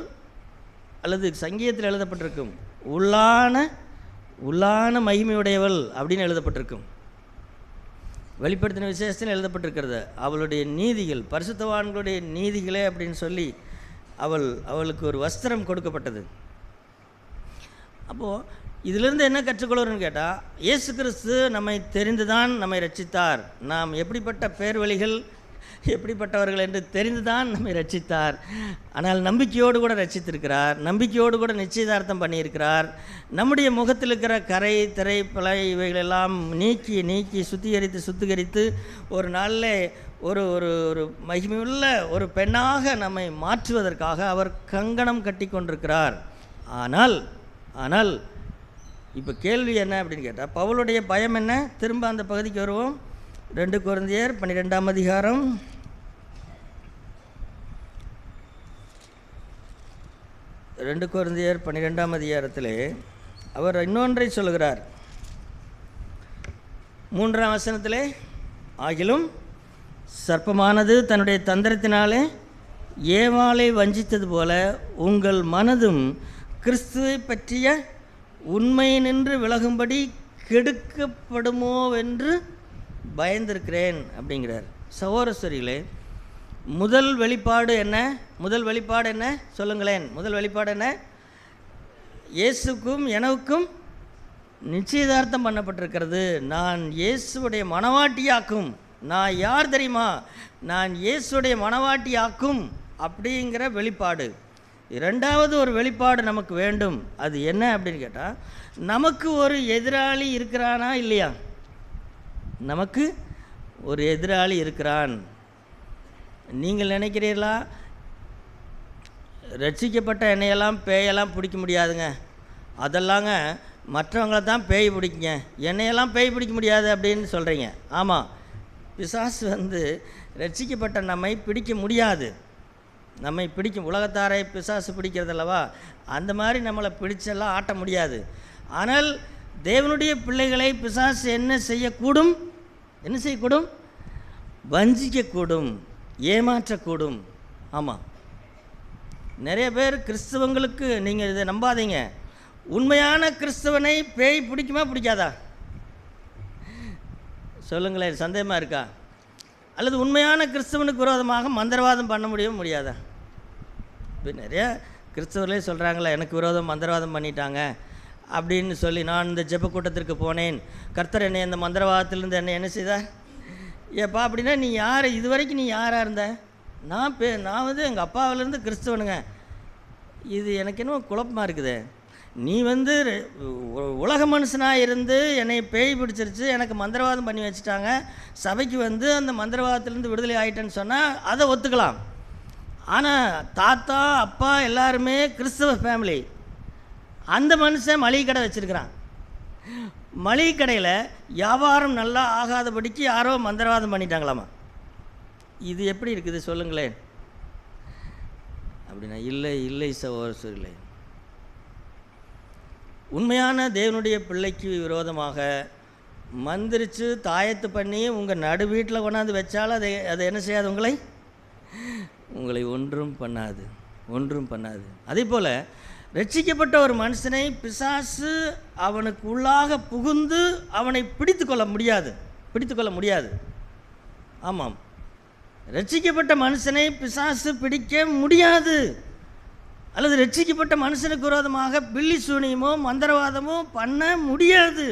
அல்லது சங்கீதத்தில் எழுதப்பட்டிருக்கும், உள்ளான மகிமையுடையவள் அப்படின்னு எழுதப்பட்டிருக்கும். வெளிப்படுத்தின விசேஷத்தில் எழுதப்பட்டிருக்கிறது அவளுடைய நீதிகள், பரிசுத்தவான்களுடைய நீதிகளே அப்படின்னு சொல்லி அவளுக்கு ஒரு வஸ்திரம் கொடுக்கப்பட்டது. அப்போது இதிலிருந்து என்ன கற்றுக்கொள்கிறோன்னு கேட்டால், இயேசு கிறிஸ்து நம்மை தெரிந்து தான் நம்மை ரட்சித்தார். நாம் எப்படிப்பட்ட பேர்வழிகள், எப்படிப்பட்டவர்கள் என்று தெரிந்துதான் நம்மை ரட்சித்தார். ஆனால் நம்பிக்கையோடு கூட ரட்சித்திருக்கிறார், நம்பிக்கையோடு கூட நிச்சயதார்த்தம் பண்ணியிருக்கிறார். நம்முடைய முகத்தில் இருக்கிற கரை திரை பிழை இவைகளெல்லாம் நீக்கி சுத்திகரித்து ஒரு நாளில் ஒரு ஒரு மகிமையுள்ள ஒரு பெண்ணாக நம்மை மாற்றுவதற்காக அவர் கங்கணம் கட்டி கொண்டிருக்கிறார். ஆனால் இப்போ கேள்வி என்ன அப்படின்னு கேட்டால், பவுலுடைய பயம் என்ன? திரும்ப அந்த பகுதிக்கு வருவோம். 2 கொரிந்தியர் 12ஆம் அதிகாரம் 2 கொரிந்தியர் 12ஆம் அதிகாரத்திலே அவர் இன்னொன்றை சொல்கிறார். 3ஆம் வசனத்திலே, ஆகிலும் சர்ப்பமானது தன்னுடைய தந்திரத்தினாலே ஏவாளை வஞ்சித்தது போல உங்கள் மனதும் கிறிஸ்துவை பற்றிய உண்மை நின்று விலகும்படி கெடுக்கப்படுமோவென்று பயந்திருக்கிறேன் அப்படிங்கிறார். சகோதரர்களே, முதல் வெளிப்பாடு என்ன சொல்லுங்களேன்? முதல் வெளிப்பாடு என்ன? இயேசுக்கும் எனக்கும் நிச்சயதார்த்தம் பண்ணப்பட்டிருக்கிறது. நான் இயேசுடைய மணவாட்டியாக்கும். நான் யார் தெரியுமா? நான் இயேசுடைய மணவாட்டியாக்கும் அப்படிங்கிற வெளிப்பாடு. இரண்டாவது ஒரு வெளிப்பாடு நமக்கு வேண்டும். அது என்ன அப்படின்னு கேட்டால், நமக்கு ஒரு எதிராளி இருக்கிறானா இல்லையா? நமக்கு ஒரு எதிராளி இருக்கிறான். நீங்கள் நினைக்கிறீர்களா, ரட்சிக்கப்பட்ட என்னையெல்லாம் பேயெல்லாம் பிடிக்க முடியாதுங்க, அதெல்லாங்க மற்றவங்கள தான் பேய் பிடிக்குங்க, என்னையெல்லாம் பேய் பிடிக்க முடியாது அப்படின்னு சொல்கிறீங்க. ஆமாம், பிசாசு ரட்சிக்கப்பட்ட நம்மை பிடிக்க முடியாது. நம்மை பிடிக்கும் உலகத்தாரை பிசாசு பிடிக்கிறதல்லவா, அந்த மாதிரி நம்மளை பிடிச்செல்லாம் ஆட்ட முடியாது. ஆனால் தேவனுடைய பிள்ளைகளை பிசாசு என்ன செய்யக்கூடும்? என்ன செய்யக்கூடும்? வஞ்சிக்கக்கூடும், ஏமாற்றக்கூடும். ஆமாம், நிறைய பேர் கிறிஸ்தவங்களுக்கு, நீங்கள் இதை நம்பாதீங்க, உண்மையான கிறிஸ்தவனை பேய் பிடிக்குமா பிடிக்காதா? சொல்லுங்களேன், சந்தேகமாக இருக்கா? அல்லது உண்மையான கிறிஸ்தவனுக்கு விரோதமாக மந்திரவாதம் பண்ண முடியாதா? இப்போ நிறைய கிறிஸ்தவர்களே சொல்கிறாங்களே, எனக்கு விரோதம் மந்திரவாதம் பண்ணிட்டாங்க அப்படின்னு சொல்லி, நான் இந்த ஜெப கூட்டத்திற்கு போனேன், கர்த்தர் என்னை அந்த மந்திரவாதத்திலேருந்து என்ன செய்தார்? ஏப்பா அப்படின்னா நீ யார்? இது வரைக்கும் நீ யாராக இருந்த? நான் எங்கள் அப்பாவிலேருந்து கிறிஸ்தவனுங்க. இது எனக்கு என்னமோ குழப்பமாக இருக்குது. நீ உலக மனுஷனாக இருந்து என்னை பேய் பிடிச்சிருச்சு, எனக்கு மந்திரவாதம் பண்ணி வச்சுட்டாங்க, சபைக்கு அந்த மந்திரவாதத்திலேருந்து விடுதலை ஆகிட்டேன்னு சொன்னால் அதை ஒத்துக்கலாம். ஆனால் தாத்தா அப்பா எல்லாருமே கிறிஸ்தவ ஃபேமிலி. அந்த மனுஷன் மளிகை கடை வச்சுருக்கிறான். மளிகை கடையில் வியாபாரம் நல்லா ஆகாதபடிக்கு யாரோ மந்திரவாதம் பண்ணிட்டாங்களாமா. இது எப்படி இருக்குது சொல்லுங்களேன்? அப்படின்னா இல்லை சகோதரர்களே, உண்மையான தேவனுடைய பிள்ளைக்கு விரோதமாக மந்திரிச்சு தாயத்து பண்ணி உங்கள் நடு வீட்டில் கொண்டாந்து வச்சாலும் அதை என்ன செய்யாது? உங்களை ஒன்றும் பண்ணாது. அதே போல் ரட்சிக்கப்பட்ட ஒரு மனுஷனை பிசாசு அவனுக்கு உள்ளாக புகுந்து அவனை பிடித்து கொள்ள முடியாது. ஆமாம், ரட்சிக்கப்பட்ட மனுஷனை பிசாசு பிடிக்க முடியாது. அல்லது ரட்சிக்கப்பட்ட மனுஷனுக்கு விரோதமாக பில்லி சூனியமோ மந்திரவாதமோ பண்ண முடியாது.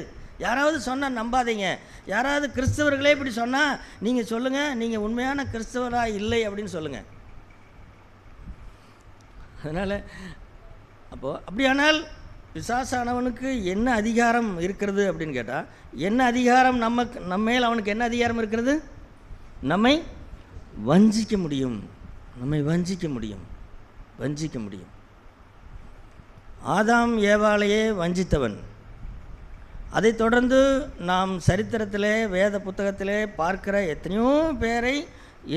யாராவது சொன்னால் நம்பாதீங்க. யாராவது கிறிஸ்தவர்களே இப்படி சொன்னால் நீங்கள் சொல்லுங்கள், நீங்கள் உண்மையான கிறிஸ்தவராக இல்லை அப்படின்னு சொல்லுங்கள். அதனால் அப்படியானால் பிசாசானவனுக்கு என்ன அதிகாரம் இருக்கிறது அப்படின்னு கேட்டால், என்ன அதிகாரம் நம்மேல் அவனுக்கு என்ன அதிகாரம் இருக்கிறது? நம்மை வஞ்சிக்க முடியும். ஆதாம் ஏவாளையே வஞ்சித்தவன். அதைத் தொடர்ந்து நாம் சரித்திரத்திலே வேத புத்தகத்திலே பார்க்கிற எத்தனையோ பேரை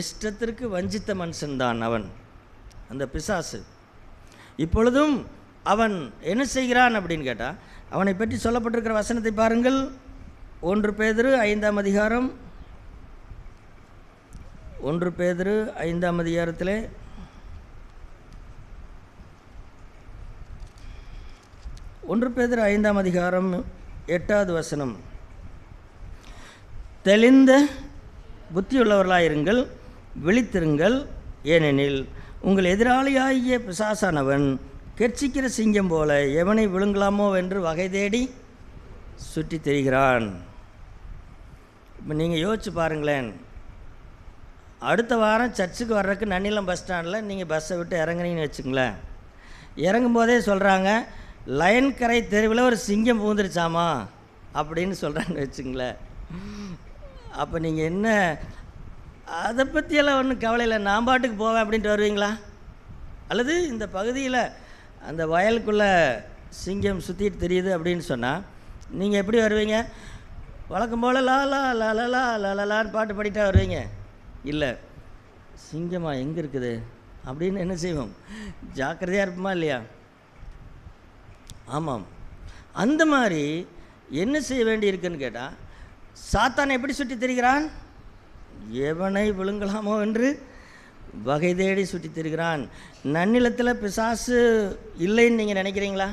இஷ்டத்திற்கு வஞ்சித்த மனுஷன்தான் அவன், அந்த பிசாசு. இப்பொழுதும் அவன் என்ன செய்கிறான் அப்படின்னு கேட்டால், அவனை பற்றி சொல்லப்பட்டிருக்கிற வசனத்தை பாருங்கள். 1 பேதுரு 5ஆம் அதிகாரம், 1 பேதுரு 5ஆம் அதிகாரத்திலே 1 பேதுரு 5ஆம் அதிகாரம் 8வது வசனம். தெளிந்த புத்தியுள்ளவர்களாயிருங்கள், விழித்திருங்கள், ஏனெனில் உங்கள் எதிராளியாகிய பிசாசானவன் கெர்ச்சிக்கிற சிங்கம் போல எவனை விழுங்கலாமோ என்று வகை தேடி சுற்றி திரிகிறான். இப்போ நீங்கள் யோசிச்சு பாருங்களேன், அடுத்த வாரம் சர்ச்சுக்கு வர்றதுக்கு நன்னிலம் பஸ் ஸ்டாண்டில் நீங்கள் பஸ்ஸை விட்டு இறங்குனீங்கன்னு வச்சுங்களேன், இறங்கும்போதே சொல்கிறாங்க, லயன் கரை தெருவில் ஒரு சிங்கம் பூந்துருச்சாமா அப்படின்னு சொல்கிறாங்கன்னு வச்சுங்களேன். அப்போ நீங்கள் என்ன, அதை பற்றியெல்லாம் ஒன்றும் கவலை இல்லை, நான் பாட்டுக்கு போவேன் அப்படின்ட்டு வருவீங்களா? அல்லது இந்த பகுதியில் அந்த வயலுக்குள்ளே சிங்கம் சுற்றிட்டு தெரியுது அப்படின்னு சொன்னால் நீங்கள் எப்படி வருவீங்க? வழக்கம் போல் லாலா லாலலா லாலலான்னு பாட்டு பாடிட்டா வருவீங்க? இல்லை, சிங்கமா எங்கே இருக்குது அப்படின்னு என்ன செய்வோம்? ஜாக்கிரதையாக இருப்போமா இல்லையா? ஆமாம், அந்த மாதிரி என்ன செய்ய வேண்டி இருக்குன்னு கேட்டால், சாத்தான் எப்படி சுற்றி திரிகிறான்? எவனை விழுங்கலாமோ என்று வகை தேடி சுற்றி திரிகிறான். நன்னிலத்தில் பிசாசு இல்லைன்னு நீங்கள் நினைக்கிறீங்களா?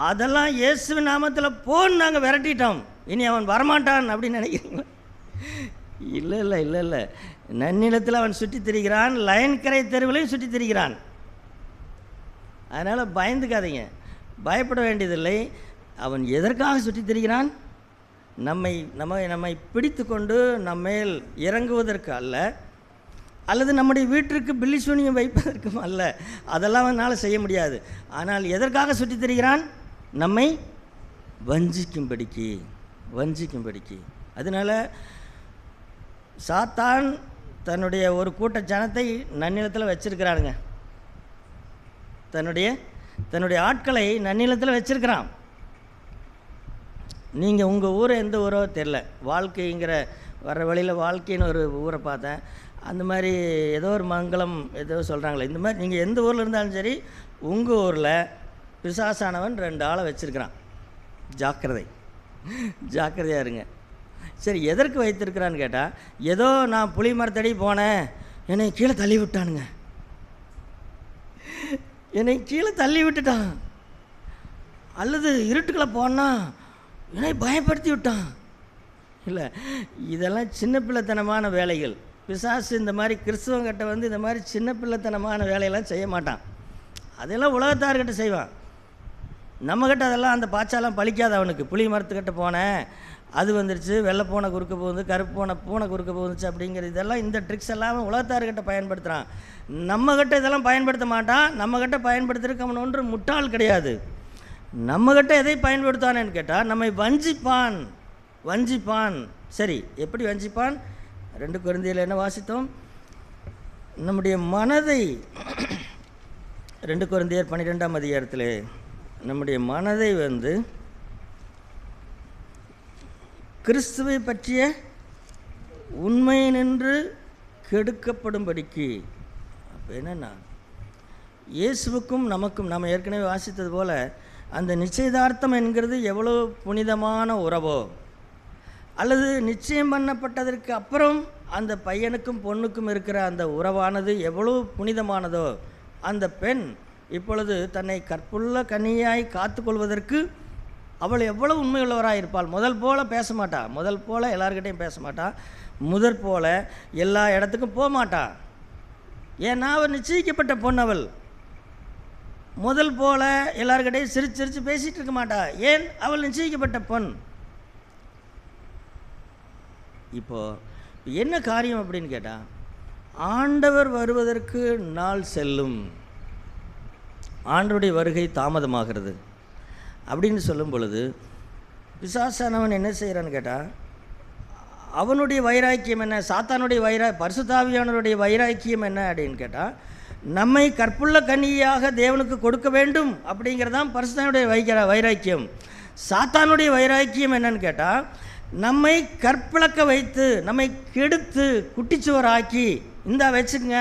அதெல்லாம் இயேசுவின் நாமத்தில் போன்னு நாங்கள் விரட்டிட்டோம், இனி அவன் வரமாட்டான் அப்படின்னு நினைக்கிறீங்களா? இல்லை. நன்னிலத்தில் அவன் சுற்றி திரிகிறான், லயன் கரை தெருவிலையும் சுற்றி திரிகிறான். அதனால் பயந்துக்காதீங்க, பயப்பட வேண்டியதில்லை. அவன் எதற்காக சுற்றி திரிகிறான்? நம்மை பிடித்து கொண்டு நம்மேல் இறங்குவதற்கு அல்ல, அல்லது நம்முடைய வீட்டிற்கு பில்லி சூனியம் வைப்பதற்கும் அல்ல. அதெல்லாம் அவனால் செய்ய முடியாது. ஆனால் எதற்காக சுற்றித் திரிகிறான்? நம்மை வஞ்சிக்கும்படிக்கு. அதனால் சாத்தான் தன்னுடைய ஒரு கூட்ட ஜனத்தை நன்னிலத்தில் வச்சிருக்கிறானுங்க. தன்னுடைய ஆட்களை நன்னிலத்தில் வச்சிருக்கிறான். நீங்கள் உங்கள் ஊரை எந்த ஊரோ தெரில, வாழ்க்கைங்கிற வர்ற வழியில் வாழ்க்கைன்னு ஒரு ஊரை பார்த்தேன். அந்த மாதிரி ஏதோ ஒரு மங்களம் ஏதோ சொல்கிறாங்களே, இந்த மாதிரி நீங்கள் எந்த ஊரில் இருந்தாலும் சரி, உங்கள் ஊரில் பிசாசானவன் 2 ஆளை வச்சுருக்கிறான். ஜாக்கிரதையாக இருங்க. சரி, எதற்கு வைத்திருக்கிறான்னு கேட்டால், ஏதோ நான் புளி மரத்தடி போனேன், என்னை கீழே தள்ளி விட்டுட்டான், அல்லது இருட்டுக்குள்ளே போனால் என்னை பயப்படுத்தி விட்டான். இல்லை, இதெல்லாம் சின்ன பிள்ளைத்தனமான வேலைகள். பிசாசு இந்த மாதிரி கிறிஸ்துவங்கிட்ட வந்து இந்த மாதிரி சின்ன பிள்ளைத்தனமான வேலையெல்லாம் செய்ய மாட்டான். அதெல்லாம் உலகத்தார்கிட்ட செய்வான். நம்மக்கிட்ட அதெல்லாம் அந்த பாய்ச்சாலாம் பழிக்காது. அவனுக்கு புளி மரத்துக்கிட்ட போனேன், அது வந்துருச்சு, வெள்ளை பூனை குறுக்க போகுது, கருப்பு பூனை குறுக்க போகுதுச்சு அப்படிங்கிறது, இதெல்லாம் இந்த ட்ரிக்ஸ் எல்லாம் உலகத்தார்கிட்ட பயன்படுத்துகிறான். நம்மக்கிட்ட இதெல்லாம் பயன்படுத்த மாட்டான். நம்மக்கிட்ட பயன்படுத்துறதுக்கு அவன் ஒன்று முட்டாள் கிடையாது. நம்மக்கிட்ட எதை பயன்படுத்தானேன்னு கேட்டால், நம்மை வஞ்சிப்பான். சரி, எப்படி வஞ்சிப்பான்? 2 கொரிந்தியரில் என்ன வாசித்தோம்? நம்முடைய மனதை 2 கொரிந்தியர் 12ஆம் அதிகாரத்தில் நம்முடைய மனதை வந்து கிறிஸ்துவை பற்றிய உண்மை நின்று கெடுக்கப்படும்படிக்கு. அப்போ என்னென்னா, இயேசுவுக்கும் நமக்கும் நாம் ஏற்கனவே வாசித்தது போல் அந்த நிச்சயதார்த்தம் என்கிறது எவ்வளோ புனிதமான உறவோ, அல்லது நிச்சயம் பண்ணப்பட்டதற்கு அப்புறம் அந்த பையனுக்கும் பொண்ணுக்கும் இருக்கிற அந்த உறவானது எவ்வளோ புனிதமானதோ, அந்த பெண் இப்பொழுது தன்னை கற்புள்ள கன்னியாய் காத்துக்கொள்வதற்கு அவள் எவ்வளவு உண்மையுள்ளவராக இருப்பாள். முதல் போல் பேச மாட்டா, முதல் போல் எல்லார்கிட்டையும் பேச மாட்டா, முதற் போல் எல்லா இடத்துக்கும் போக மாட்டா. ஏன்னா அவள் நிச்சயிக்கப்பட்ட பொண்ணு. அவள் முதல் போல் எல்லார்கிட்டையும் சிரிச்சு பேசிகிட்டு இருக்க மாட்டா. ஏன்? அவள் நிச்சயிக்கப்பட்ட பொண். இப்போது என்ன காரியம் அப்படின்னு கேட்டால், ஆண்டவர் வருவதற்கு நாள் செல்லும், ஆண்டவருடைய வருகை தாமதமாகிறது அப்படின்னு சொல்லும் பொழுது பிசாசானவன் என்ன செய்கிறான்னு கேட்டால், அவனுடைய வைராக்கியம் என்ன, சாத்தானுடைய பரிசுத்தாவியானவருடைய வைராக்கியம் என்ன அப்படின்னு கேட்டால், நம்மை கற்புள்ள கன்னியாக தேவனுக்கு கொடுக்க வேண்டும் அப்படிங்கிறதான் பரிசுத்தானுடைய வைராக்கியம். சாத்தானுடைய வைராக்கியம் என்னன்னு கேட்டால், நம்மை கற்பிழக்க வைத்து நம்மை கெடுத்து குட்டிச்சுவராக்கி இந்தா வச்சுக்கங்க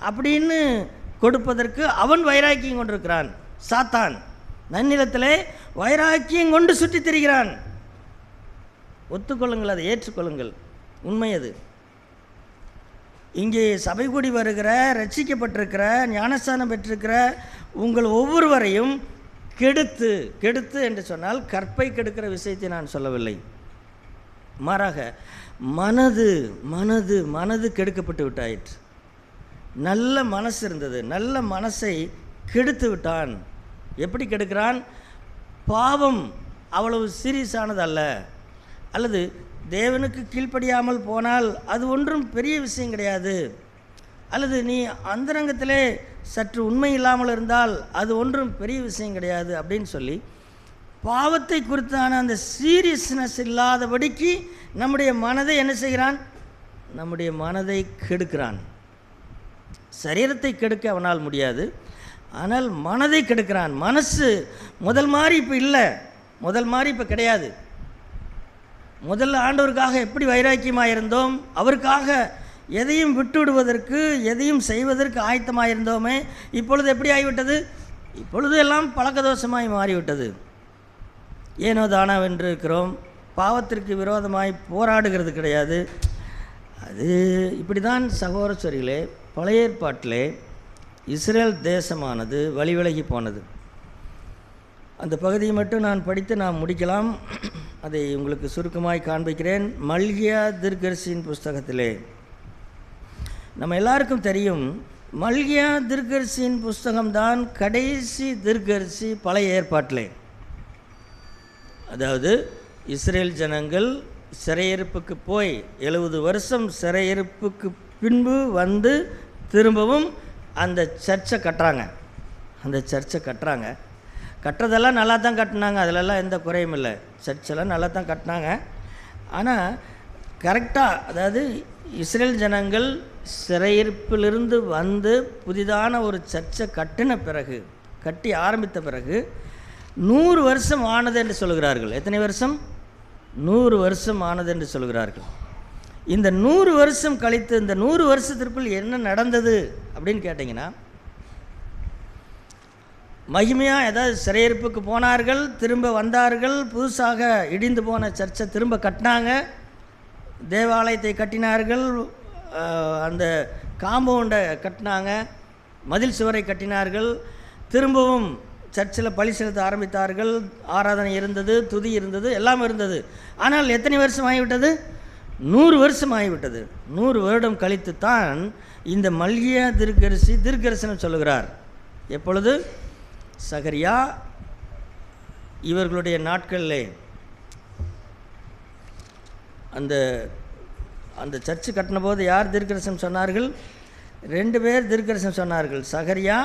அப்படின்னு கொடுப்பதற்கு அவன் வைராக்கியம் கொண்டிருக்கிறான். சாத்தான் நன்னிலத்திலே வைராக்கியம் கொண்டு சுற்றி திரிகிறான். ஒத்துக்கொள்ளுங்கள், அதை ஏற்றுக்கொள்ளுங்கள், உண்மை அது. இங்கே சபை கூடி வருகிற, ரட்சிக்கப்பட்டிருக்கிற, ஞானஸ்தானம் பெற்றிருக்கிற உங்கள் ஒவ்வொருவரையும் கெடுத்து என்று சொன்னால் கற்பை கெடுக்கிற விஷயத்தை நான் சொல்லவில்லை. மாறாக மனது கெடுக்கப்பட்டு விட்டாயிற்று. நல்ல மனசு இருந்தது, நல்ல மனசை கெடுத்து விட்டான். எப்படி கெடுக்கிறான்? பாவம் அவ்வளவு சீரியஸானது அல்ல, அல்லது தேவனுக்கு கீழ்ப்படியாமல் போனால் அது ஒன்றும் பெரிய விஷயம் கிடையாது, அல்லது நீ அந்தரங்கத்திலே சற்று உண்மை இல்லாமல் இருந்தால் அது ஒன்றும் பெரிய விஷயம் கிடையாது அப்படின்னு சொல்லி பாவத்தை குறித்தான அந்த சீரியஸ்னஸ் இல்லாதபடிக்கு நம்முடைய மனதை என்ன செய்கிறான்? நம்முடைய மனதை கெடுக்கிறான். சரீரத்தை கெடுக்க அவனால் முடியாது, ஆனால் மனதை கெடுக்கிறான். மனசு முதல் மாதிரி இப்போ இல்லை, முதல் மாதிரி இப்போ கிடையாது. முதல்ல ஆண்டவருக்காக எப்படி வைராக்கியமாக இருந்தோம், அவருக்காக எதையும் விட்டுவிடுவதற்கு எதையும் செய்வதற்கு ஆயத்தமாக இருந்தோமே, இப்பொழுது எப்படி ஆகிவிட்டது? இப்பொழுது எல்லாம் பழக்கதோஷமாய் மாறிவிட்டது. ஏனோ தானாவென்று இருக்கிறோம், பாவத்திற்கு விரோதமாய் போராடுகிறது கிடையாது. அது இப்படி தான் சகோதரர்களே. பழைய ஏற்பாட்டிலே இஸ்ரேல் தேசமானது வழிவிலகி போனது. அந்த பகுதியை மட்டும் நான் படித்து நான் முடிக்கலாம், அதை உங்களுக்கு சுருக்கமாய் காண்பிக்கிறேன். மல்கியா தீர்க்கதரிசியின் புஸ்தகத்திலே நம்ம எல்லாருக்கும் தெரியும், மல்கியா தீர்க்கதரிசியின் புஸ்தகம்தான் கடைசி தீர்க்கதரிசி பழைய ஏற்பாட்டிலே. அதாவது இஸ்ரேல் ஜனங்கள் சிறையிருப்புக்கு போய் 70 வருஷம் சிறையிருப்புக்கு பின்பு வந்து திரும்பவும் அந்த சர்ச்சை கட்டுறாங்க. கட்டுறதெல்லாம் நல்லா தான் கட்டினாங்க, அதிலெல்லாம் எந்த குறையும் இல்லை. சர்ச்செல்லாம் நல்லா தான் கட்டினாங்க. ஆனால் கரெக்டாக, அதாவது இஸ்ரேல் ஜனங்கள் சிறையிருப்பிலிருந்து வந்து புதிதான ஒரு சர்ச்சை கட்டி ஆரம்பித்த பிறகு 100 வருஷம் ஆனது என்று சொல்கிறார்கள். எத்தனை வருஷம்? 100 வருஷம் ஆனது என்று சொல்கிறார்கள். இந்த 100 வருஷம் கழித்து இந்த 100 வருஷத்திற்குள் என்ன நடந்தது அப்படின்னு கேட்டிங்கன்னா, மகிமையாக ஏதாவது சிறையிருப்புக்கு போனார்கள், திரும்ப வந்தார்கள், புதுசாக இடிந்து போன சர்ச்சை திரும்ப கட்டினாங்க, தேவாலயத்தை கட்டினார்கள், அந்த காம்பவுண்டை கட்டினாங்க, மதில் சுவரை கட்டினார்கள், திரும்பவும் சர்ச்சில் பலி செலுத்த ஆரம்பித்தார்கள், ஆராதனை இருந்தது, துதி இருந்தது, எல்லாம் இருந்தது. ஆனால் எத்தனை வருஷம் ஆகிவிட்டது? 100 வருஷம் ஆகிவிட்டது. 100 வருடம் கழித்து தான் இந்த மல்கியா தீர்க்கதரிசனம் சொல்லுகிறார். எப்பொழுது? சகரியா இவர்களுடைய நாட்களிலே அந்த சர்ச்சு கட்டின போது யார் தீர்க்கதரிசனம் சொன்னார்கள்? 2 பேர் தீர்க்கதரிசனம் சொன்னார்கள், சகரியா,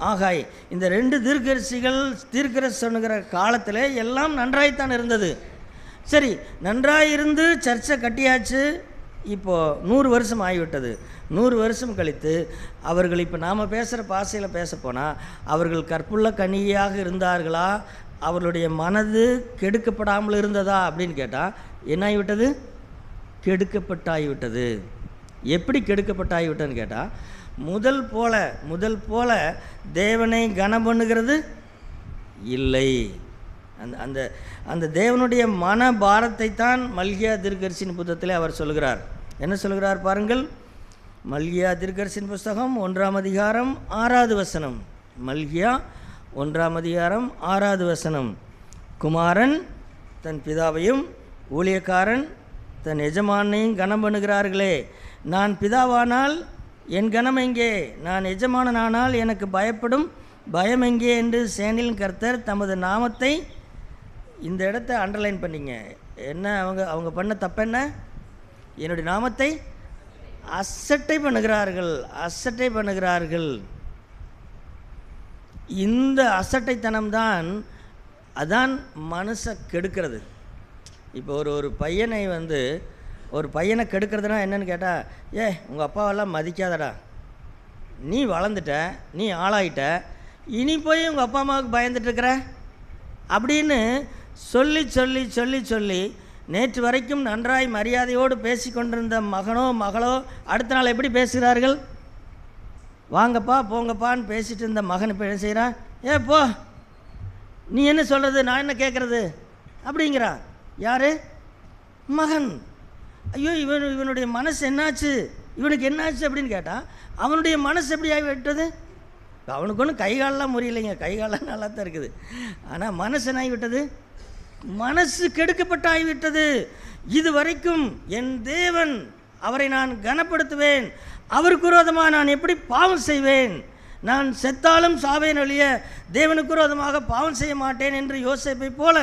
ஆகாய். இந்த 2 தீர்க்கதரிசனம் சொன்னுகிற காலத்தில் எல்லாம் நன்றாய்த்தான் இருந்தது. சரி, நன்றாயிருந்து சர்ச்சை கட்டியாச்சு. இப்போது 100 வருஷம் ஆகிவிட்டது. 100 வருஷம் கழித்து அவர்கள் இப்போ நாம் பேசுகிற பாஷையில் பேச போனால், அவர்கள் கற்புள்ள கன்னிகையாக இருந்தார்களா, அவர்களுடைய மனது கெடுக்கப்படாமல் இருந்ததா அப்படின்னு கேட்டால் என்ன ஆகிவிட்டது? கெடுக்கப்பட்டாகிவிட்டது. எப்படி கெடுக்கப்பட்டாகிவிட்டதுன்னு கேட்டால், முதல் போல தேவனை கனம் பண்ணுகிறது இல்லை. அந்த தேவனுடைய மன பாரத்தை தான் மல்கியா தீர்க்கதரிசியின் புத்தகத்திலே அவர் சொல்கிறார். என்ன சொல்கிறார் பாருங்கள். மல்கியா தீர்க்கதரிசியின் புஸ்தகம் 1ஆம் அதிகாரம் 6வது வசனம். மல்கியா 1ஆம் அதிகாரம் 6வது வசனம். குமாரன் தன் பிதாவையும் ஊழியக்காரன் தன் எஜமானையும் கனம் பண்ணுகிறார்களே, நான் பிதாவானால் என் கனம் எங்கே? நான் எஜமானனானால் எனக்கு பயப்படும் பயம் எங்கே என்று சேனையின் கர்த்தர் தமது நாமத்தை, இந்த இடத்த அண்டர்லைன் பண்ணிங்க. என்ன அவங்க பண்ண தப்பென்ன? என்னுடைய நாமத்தை அசட்டை பண்ணுகிறார்கள். இந்த அசட்டைத்தனம்தான் அதான் மனசை கெடுக்கிறது. இப்போ ஒரு பையனை கெடுக்கிறதுனா என்னன்னு கேட்டால், உங்கள் அப்பாவெல்லாம் மதிக்காதடா, நீ வளர்ந்துட்ட, நீ ஆளாயிட்ட, இனி போய் உங்கள் அப்பா அம்மாவுக்கு பயந்துட்டுருக்கிற அப்படின்னு சொல்லி நேற்று வரைக்கும் நன்றாய் மரியாதையோடு பேசி கொண்டிருந்த மகனோ மகளோ அடுத்த நாள் எப்படி பேசுகிறார்கள்? வாங்கப்பா போங்கப்பான்னு பேசிட்டு இருந்த மகன் இப்போ என்ன செய்கிறான்? போ, நீ என்ன சொல்கிறது, நான் என்ன கேட்குறது அப்படிங்கிறான். யார்? மகன். ஐயோ, இவனுடைய மனசு என்னாச்சு, இவனுக்கு என்னாச்சு அப்படின்னு கேட்டால் அவனுடைய மனசு எப்படி ஆகிவிட்டது? அவனுக்கு ஒன்றும் கைகாலெலாம் முறியலைங்க, கைகாலெலாம் நல்லா தான் இருக்குது. ஆனால் மனசு என்ன ஆகிவிட்டது? மனசு கெடுக்கப்பட்டு ஆகிவிட்டது. இது வரைக்கும் என் தேவன், அவரை நான் கனப்படுத்துவேன், அவருக்கு விரோதமாக நான் எப்படி பாவம் செய்வேன், நான் செத்தாலும் சாவேன் ஒழிய தேவனுக்கு விரோதமாக பாவம் செய்ய மாட்டேன் என்று யோசேப்பை போல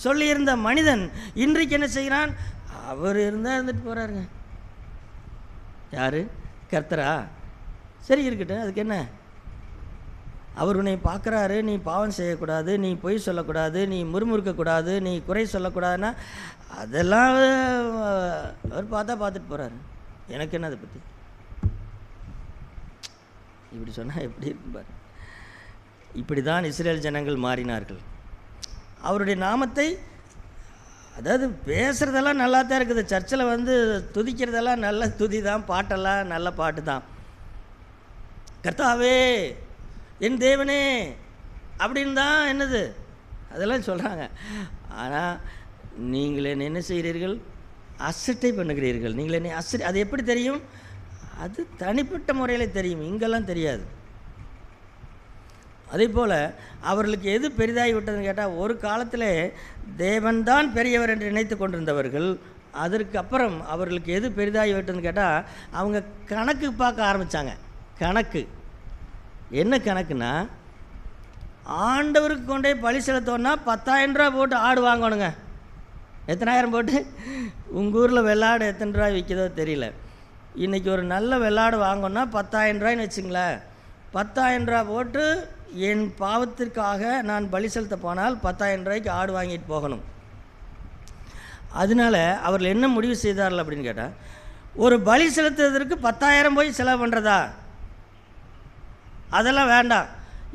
சொல்லியிருந்த மனிதன் இன்றைக்கு என்ன செய்கிறான்? அவர் இருந்தால் இருந்துட்டு போகிறாருங்க. யார்? கர்த்தரா? சரி, இருக்கட்டும், அதுக்கு என்ன? அவர் உன்னை பார்க்குறாரு, நீ பாவம் செய்யக்கூடாது, நீ பொய் சொல்லக்கூடாது, நீ முறுமுறுக்கக்கூடாது, நீ குறை சொல்லக்கூடாதுன்னா அதெல்லாம் அவர் பார்த்துட்டு போகிறாரு. எனக்கு என்ன அதை பற்றி? இப்படி சொன்னால் எப்படி இருக்குப்பார். இப்படி தான் இஸ்ரேல் ஜனங்கள் மாறினார்கள். அவருடைய நாமத்தை, அதாவது பேசுகிறதெல்லாம் நல்லா தான் இருக்குது, சர்ச்சில் துதிக்கிறதெல்லாம் நல்ல துதி தான், பாட்டெல்லாம் நல்ல பாட்டு தான். கர்த்தாவே, என் தேவனே அப்படின்னு தான் என்னது அதெல்லாம் சொல்கிறாங்க. ஆனால் நீங்கள் என்ன செய்கிறீர்கள்? அசட்டை பண்ணுகிறீர்கள். நீங்கள் என்ன அது எப்படி தெரியும்? அது தனிப்பட்ட முறையில் தெரியும், இங்கெல்லாம் தெரியாது. அதே போல் அவர்களுக்கு எது பெரிதாகி விட்டதுன்னு கேட்டால், ஒரு காலத்தில் தேவன்தான் பெரியவர் என்று நினைத்து கொண்டிருந்தவர்கள், அதற்கு அப்புறம் அவர்களுக்கு எது பெரிதாகி விட்டதுன்னு கேட்டால், அவங்க கணக்கு பார்க்க ஆரம்பித்தாங்க. கணக்கு என்ன கணக்குன்னா, ஆண்டவருக்கு கொண்டே பலி செலுத்தோன்னா 10,000 ரூபா போட்டு ஆடு வாங்கணுங்க. எத்தனாயிரம் போட்டு? உங்கள் ஊரில் வெள்ளாடு எத்தனை ரூபாய் விற்கிதோ தெரியல. இன்றைக்கி ஒரு நல்ல வெள்ளாடு வாங்கணுன்னா 10,000 ரூபாய்ன்னு வச்சுங்களேன். 10,000 ரூபா போட்டு என் பாவத்திற்காக நான் பலி செலுத்த போனால் 10,000 ரூபாய்க்கு ஆடு வாங்கிட்டு போகணும். அதனால் அவர்கள் என்ன முடிவு செய்தார்கள் அப்படின்னு கேட்டால், ஒரு பலி செலுத்துவதற்கு 10,000 போய் செலவு பண்ணுறதா? அதெல்லாம் வேண்டாம்.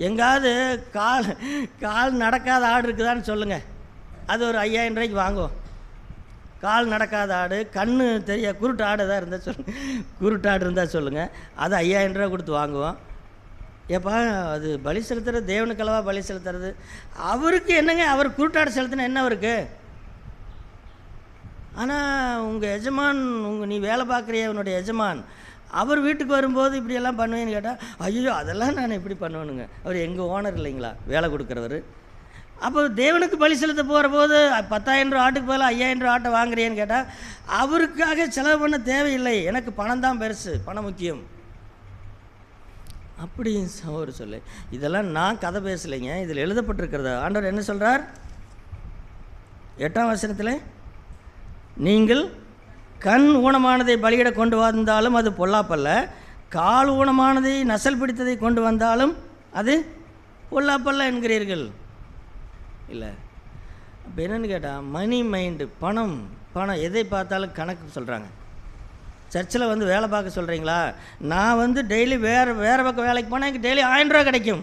எங்காவது கால் நடக்காத ஆடு இருக்குதான்னு சொல்லுங்கள், அது ஒரு 5,000 ரூபாய்க்கு வாங்குவோம். கால் நடக்காத ஆடு, கண்ணு தெரிய குருட்டு ஆடு தான் இருந்தால் சொல்லுங்கள், குருட்டு ஆடு இருந்தால் சொல்லுங்கள், அது 5,000 ரூபா கொடுத்து வாங்குவோம். ஏப்பா அது பலி செலுத்துறது தேவனுக்கு அளவா பலி செலுத்துறது? அவருக்கு என்னங்க, அவர் குருட்டாடு செலுத்தினா என்ன அவருக்கு? ஆனால் உங்கள் எஜமான், நீ வேலை பார்க்குறிய உன்னுடைய எஜமான், அவர் வீட்டுக்கு வரும்போது இப்படியெல்லாம் பண்ணுவேன்னு கேட்டால், ஐயோ அதெல்லாம் நான் இப்படி பண்ணுவேனுங்க. அவர் எங்கள் ஓனர் இல்லைங்களா, வேலை கொடுக்குறவர். அப்போ தேவனுக்கு பலி செலுத்த போகிற போது 10,000 ரூபா ஆட்டுக்கு பதிலாக 5,000 ரூபா ஆட்டை வாங்குறேன்னு கேட்டால், அவருக்காக செலவு பண்ண தேவையில்லை, எனக்கு பணம் தான் பெருசு, பணம் முக்கியம் அப்படி ஒரு சொல்லு. இதெல்லாம் நான் கதை பேசலைங்க, இதில் எழுதப்பட்டிருக்கிறத ஆண்டவர் என்ன சொல்கிறார்? 8ஆம் வசனத்தில், நீங்கள் கண் ஊனமானதை பலியிட கொண்டு வந்தாலும் அது பொல்லாப்பல்ல, கால் ஊனமானதை நசல் பிடித்ததை கொண்டு வந்தாலும் அது பொல்லாப்பல்ல என்கிறீர்கள். இல்லை, அப்போ என்னென்னு கேட்டால், மணி மைண்டு, பணம் எதை பார்த்தாலும் கணக்கு சொல்கிறாங்க. சர்ச்சில் வந்து வேலை பார்க்க சொல்கிறீங்களா? நான் வந்து டெய்லி வேறு பக்கம் வேலைக்கு போனால் எனக்கு டெய்லி 1000 ரூபா கிடைக்கும்,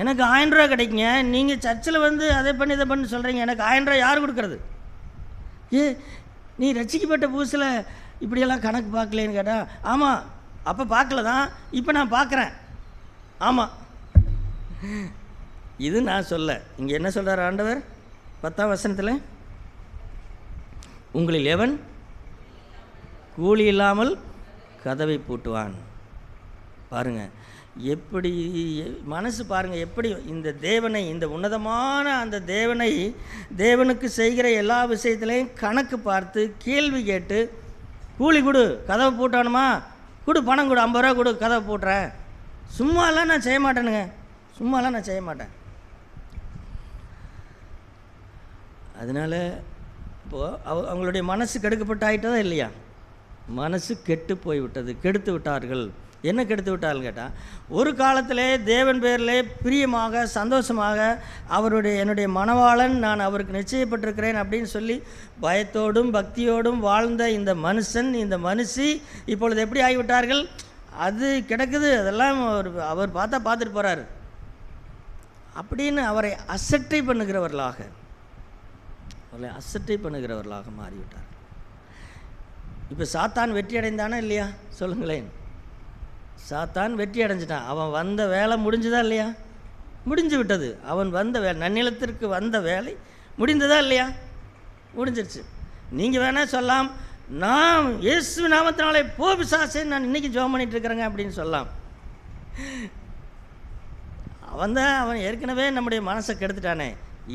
எனக்கு 1000 ரூபா கிடைக்குங்க. நீங்கள் சர்ச்சில் வந்து அதை பண்ணி இதை பண்ணி சொல்கிறீங்க, எனக்கு 1000 ரூபா யார் கொடுக்குறது? நீ ரட்சிக்கப்பட்ட புதுசில் இப்படியெல்லாம் கணக்கு பார்க்கலேன்னு கேட்டால், ஆமாம் அப்போ பார்க்கல தான், இப்போ நான் பார்க்குறேன். ஆமாம், இது நான் சொல்ல. இங்கே என்ன சொல்கிறார் ஆண்டவர் 10ஆம் வசனத்தில்? உங்களில் எவன் கூலி இல்லாமல் கதவை பூட்டுவான்? பாருங்கள் எப்படி மனசு, பாருங்கள் எப்படி இந்த தேவனை, இந்த உன்னதமான அந்த தேவனை, தேவனுக்கு செய்கிற எல்லா விஷயத்துலையும் கணக்கு பார்த்து கேள்வி கேட்டு, கூலி கொடு, கதவை பூட்டணுமா, கொடு, பணம் கொடு, 50 ரூபா கொடு, கதவை பூட்டுறேன். சும்மாலாம் நான் செய்ய மாட்டேனுங்க, சும்மாலாம் நான் செய்ய மாட்டேன். அதனால் இப்போது அவங்களுடைய மனசு கெடுக்கப்பட்டு ஆகிட்டதா இல்லையா? மனசு கெட்டு போய்விட்டது, கெடுத்து விட்டார்கள். என்ன கெடுத்து விட்டார்கள் கேட்டால், ஒரு காலத்திலே தேவன் பேரிலே பிரியமாக சந்தோஷமாக என்னுடைய மணவாளன், நான் அவருக்கு நிச்சயப்பட்டிருக்கிறேன் அப்படின்னு சொல்லி பயத்தோடும் பக்தியோடும் வாழ்ந்த இந்த மனுஷன், இந்த மனுஷி இப்பொழுது எப்படி ஆகிவிட்டார்கள்? அது கிடக்குது, அதெல்லாம் அவர் பார்த்துட்டு போகிறார் அப்படின்னு அவரை அசட்டை பண்ணுகிறவர்களாக மாறிவிட்டார். இப்போ சாத்தான் வெற்றி அடைந்தானா இல்லையா? சொல்லுங்களேன். சாத்தான் வெற்றி அடைஞ்சிட்டான். அவன் வந்த வேலை முடிஞ்சுதா இல்லையா? முடிஞ்சு விட்டது. அவன் வந்த வேலை, நன்னிலத்திற்கு வந்த வேலை முடிந்ததா இல்லையா? முடிஞ்சிருச்சு. நீங்கள் வேணால் சொல்லலாம், நான் இயேசு நாமத்தினாலே போ பிசாசே, நான் இன்றைக்கி ஜெபம் பண்ணிகிட்டு இருக்கிறேங்க அப்படின்னு சொல்லலாம். அவன் ஏற்கனவே நம்முடைய மனசை கெடுத்துட்டானே,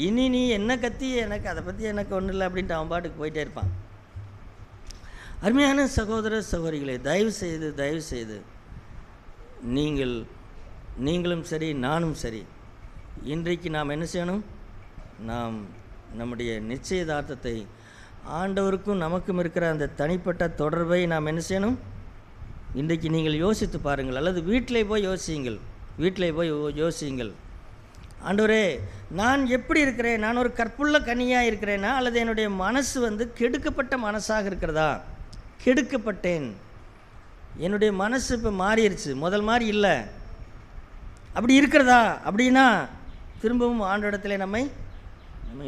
இனி நீ என்ன கத்தி, எனக்கு அதை பற்றி எனக்கு ஒன்றும் இல்லை அப்படின்ட்டு அவன் பாட்டுக்கு போயிட்டே இருப்பான். அருமையான சகோதர சகோதரிகளே, தயவு செய்து நீங்களும் சரி நானும் சரி, இன்றைக்கு நாம் என்ன செய்யணும்? நாம் நம்முடைய நிச்சயதார்த்தத்தை, ஆண்டவருக்கும் நமக்கும் இருக்கிற அந்த தனிப்பட்ட தொடர்பை நாம் என்ன செய்யணும்? இன்றைக்கு நீங்கள் யோசித்து பாருங்கள், அல்லது வீட்டிலே போய் யோசியுங்கள். ஆண்டவரே, நான் எப்படி இருக்கிறேன்? நான் ஒரு கற்புள்ள கன்னியாக இருக்கிறேனா, அல்லது என்னுடைய மனசு வந்து கெடுக்கப்பட்ட மனசாக இருக்கிறதா? கெடுக்கப்பட்டேன், என்னுடைய மனசு இப்போ மாறிடுச்சு, முதல் மாதிரி இல்லை, அப்படி இருக்கிறதா? அப்படின்னா திரும்பவும் ஆண்டவரிடத்தில் நம்மை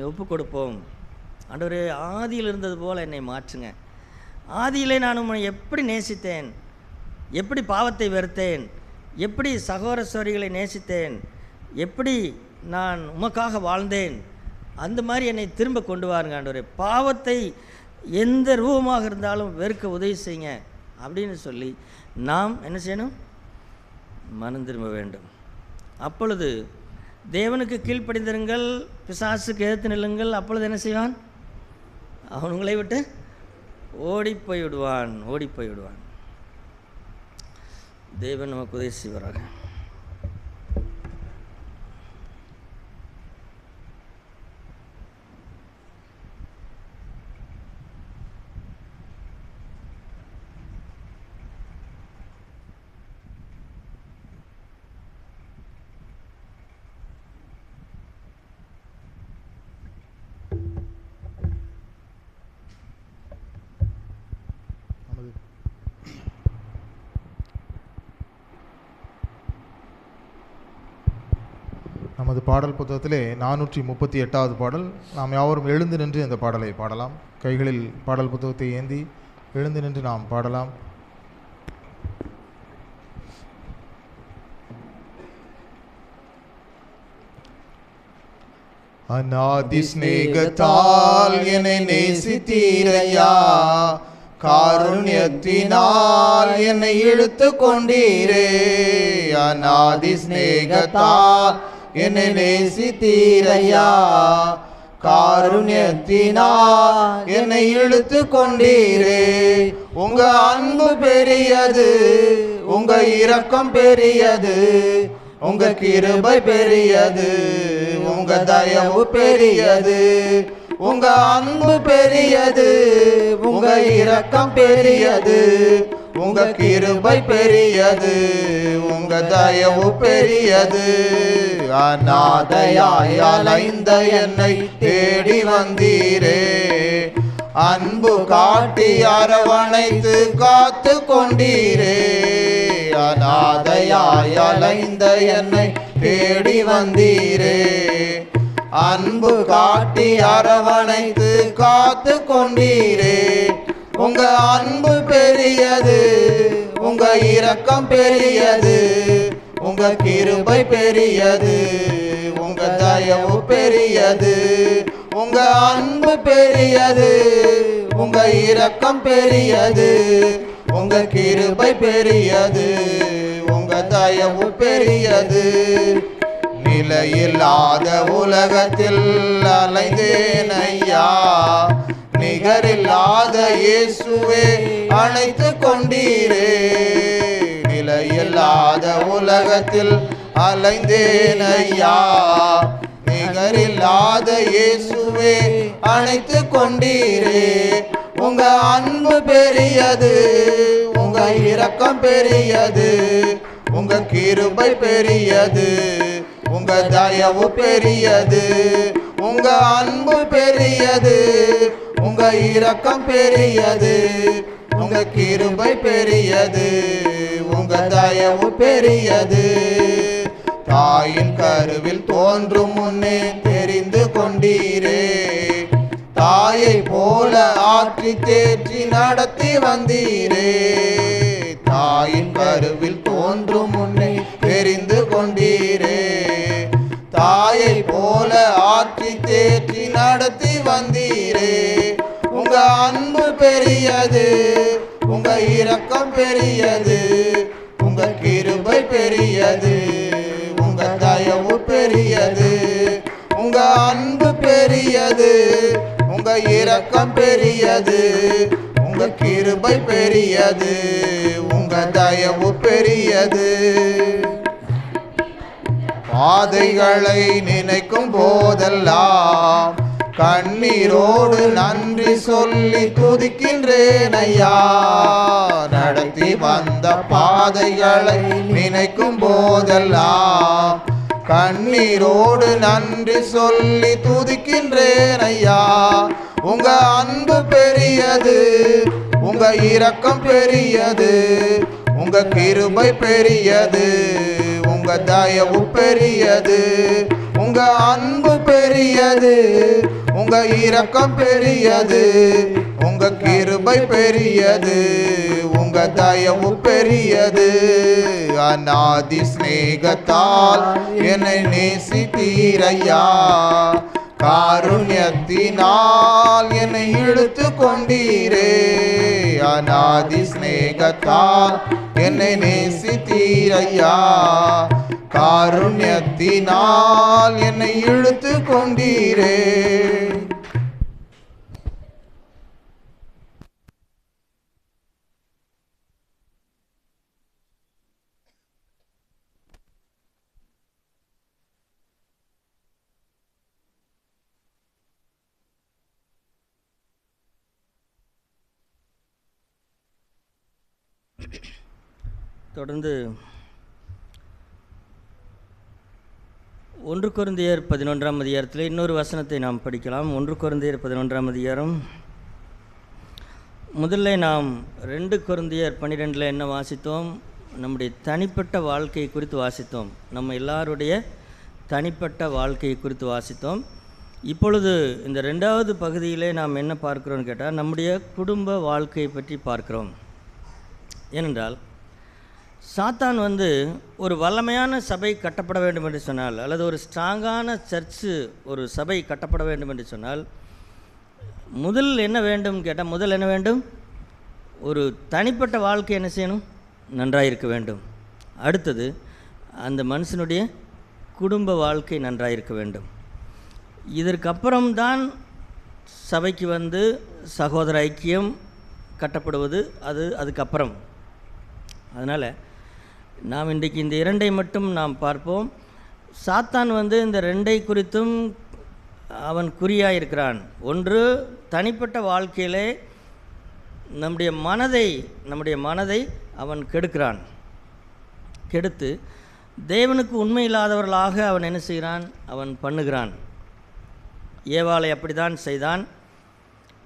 ஒப்பு கொடுப்போம். ஆண்டவரே, ஆதியில் இருந்தது போல் என்னை மாற்றுங்க. ஆதியிலே நான் உன்னை எப்படி நேசித்தேன், எப்படி பாவத்தை வெறுத்தேன், எப்படி சகோதர சகோதரிகளை நேசித்தேன், எப்படி நான் உமக்காக வாழ்ந்தேன், அந்த மாதிரி என்னை திரும்ப கொண்டு வாருங்க ஆண்டவரே. பாவத்தை எந்த ரூபமாக இருந்தாலும் வெறுக்க உதவி செய்யுங்க அப்படின்னு சொல்லி நாம் என்ன செய்யணும்? மனம் திரும்ப வேண்டும். அப்பொழுது தேவனுக்கு கீழ்ப்படிந்திருங்கள், பிசாசுக்கு எதிர்த்து நில்லுங்கள். அப்பொழுது என்ன செய்வான்? அவன் உங்களை விட்டு ஓடி போய்விடுவான். தேவன் நமக்கு உதவி செய்வாராக. நமது பாடல் புத்தகத்திலே 438வது பாடல். நாம் யாவரும் எழுந்து நின்று இந்த பாடலை பாடலாம். கைகளில் பாடல் புத்தகத்தை ஏந்தி எழுந்து நின்று நாம் பாடலாம். அநாதி ஸ்நேகத்தால் என்னை நேசித்தீரையா, காருண்யத்தினால் என்னை இழுத்து கொண்டீரே. அநாதி ஸ்நேகத்தால் என்னை நேசித்தீரையா, காருண்யத்தினால் என்னை இழுத்து கொண்டீரே. உங்க அன்பு பெரியது, உங்க இரக்கம் பெரியது, உங்க கிருபை பெரியது, உங்க தயவு பெரியது. உங்க அன்பு பெரியது, உங்க இரக்கம் பெரியது, உங்க கிருபை பெரியது, உங்க தயவு பெரியது. அநாதையாய் அலைந்த என்னை தேடி வந்தீரே, அன்பு காட்டி அரவணைத்து காத்து கொண்டீரே. அநாதையாய் அலைந்த என்னை தேடி வந்தீரே, அன்பு காட்டி அரவணைத்து காத்து கொண்டீரே. உங்க அன்பு பெரியது, உங்க இரக்கம் பெரியது, உங்க கிருபை பெரியது, உங்க தயவு பெரியது. உங்க அன்பு பெரியது, உங்க இரக்கம் பெரியது, உங்க கிருபை பெரியது, உங்க தயவு பெரியது. நிலையில்லாத உலகத்தில் அலைந்தேன் ஐயா, நிகரில்லாத இயேசுவே அழைத்து கொண்டீரே. நிலையில்லாத உலகத்தில் அலைந்தேன் ஐயா, நிகரில்லாத இயேசுவே அழைத்து கொண்டீரே. உங்க அன்பு பெரியது, உங்க இரக்கம் பெரியது, உங்க கிருபை பெரியது, உங்க தயவு பெரியது. உங்க அன்பு பெரியது, உங்க இரக்கம் பெரியது, உங்க கிருபை பெரியது, உங்க தயவு பெரியது. தாயின் கருவில் தோன்றும் முன்னே தெரிந்து கொண்டீரே, தாயை போல ஆற்றி தேற்றி நடத்தி வந்தீரே. தாயின் கருவில் தோன்றும் முன்னே தெரிந்து கொண்டீரே, தாயை போல ஆற்றி தேற்றி நடத்தி வந்தீரே. உங்க அன்பு பெரியது, உங்க இரக்கம் பெரியது, உங்க கிருபை பெரியது, உங்க தயவு பெரியது. உங்க அன்பு பெரியது, உங்க இரக்கம் பெரியது, உங்க கிருபை பெரியது, உங்க தயவு பெரியது. பாதைகளை நினைக்கும் போதெல்லாம் கண்ணீரோடு நன்றி சொல்லி துதிக்கின்றேன் ஐயா. நடத்தி வந்த பாதைகளை நினைக்கும் போதெல்லாம் கண்ணீரோடு நன்றி சொல்லி துதிக்கின்றேன் ஐயா. உங்க அன்பு பெரியது, உங்க இரக்கம் பெரியது, உங்க கிருபை பெரியது, உங்க தயவு பெரியது. உங்க அன்பு பெரியது, உங்க இரக்கம் பெரியது, உங்க கிருபை பெரியது, உங்க தயவு பெரியது. அநாதி ஸ்நேகத்தால் என்னை நேசித்தீரையா, காருண்யத்தினால் என்னை இழுத்து கொண்டீரே. அநாதி ஸ்நேகத்தால் என்னை நேசித்தீரையா, காருண்யத்தினால் என்னை இழுத்து கொண்டீரே. தொடர்ந்து 1 கொரிந்தியர் 11ஆம் அதிகாரத்தில் இன்னொரு வசனத்தை நாம் படிக்கலாம். 1 கொரிந்தியர் 11ஆம் அதிகாரம். முதல்ல நாம் 2 கொரிந்தியர் 12 என்ன வாசித்தோம்? நம்முடைய தனிப்பட்ட வாழ்க்கை குறித்து வாசித்தோம். நம்ம எல்லாருடைய தனிப்பட்ட வாழ்க்கையை குறித்து வாசித்தோம். இப்பொழுது இந்த 2வது பகுதியிலே நாம் என்ன பார்க்கிறோம்னு கேட்டால், நம்முடைய குடும்ப வாழ்க்கையை பற்றி பார்க்கிறோம். ஏனென்றால் சாத்தான் ஒரு வல்லமையான சபை கட்டப்பட வேண்டும் என்று சொன்னால், அல்லது ஒரு ஸ்ட்ராங்கான சர்ச்சு, ஒரு சபை கட்டப்பட வேண்டும் என்று சொன்னால், முதல் என்ன வேண்டும் கேட்டால், முதல் என்ன வேண்டும்? ஒரு தனிப்பட்ட வாழ்க்கை என்ன செய்யணும்? நன்றாக இருக்க வேண்டும். அடுத்தது அந்த மனுஷனுடைய குடும்ப வாழ்க்கை நன்றாக இருக்க வேண்டும். இதற்கப்புறம்தான் சபைக்கு சகோதர ஐக்கியம் கட்டப்படுவது, அதுக்கப்புறம். அதனால் நாம் இன்றைக்கு இந்த 2ஐ மட்டும் நாம் பார்ப்போம். சாத்தான் இந்த 2ஐ குறித்தும் அவன் குறியாக இருக்கிறான். ஒன்று, தனிப்பட்ட வாழ்க்கையிலே நம்முடைய மனதை அவன் கெடுக்கிறான். கெடுத்து தேவனுக்கு உண்மை இல்லாதவர்களாக அவன் என்ன செய்கிறான்? அவன் பண்ணுகிறான். ஏவாளை அப்படித்தான் செய்தான்.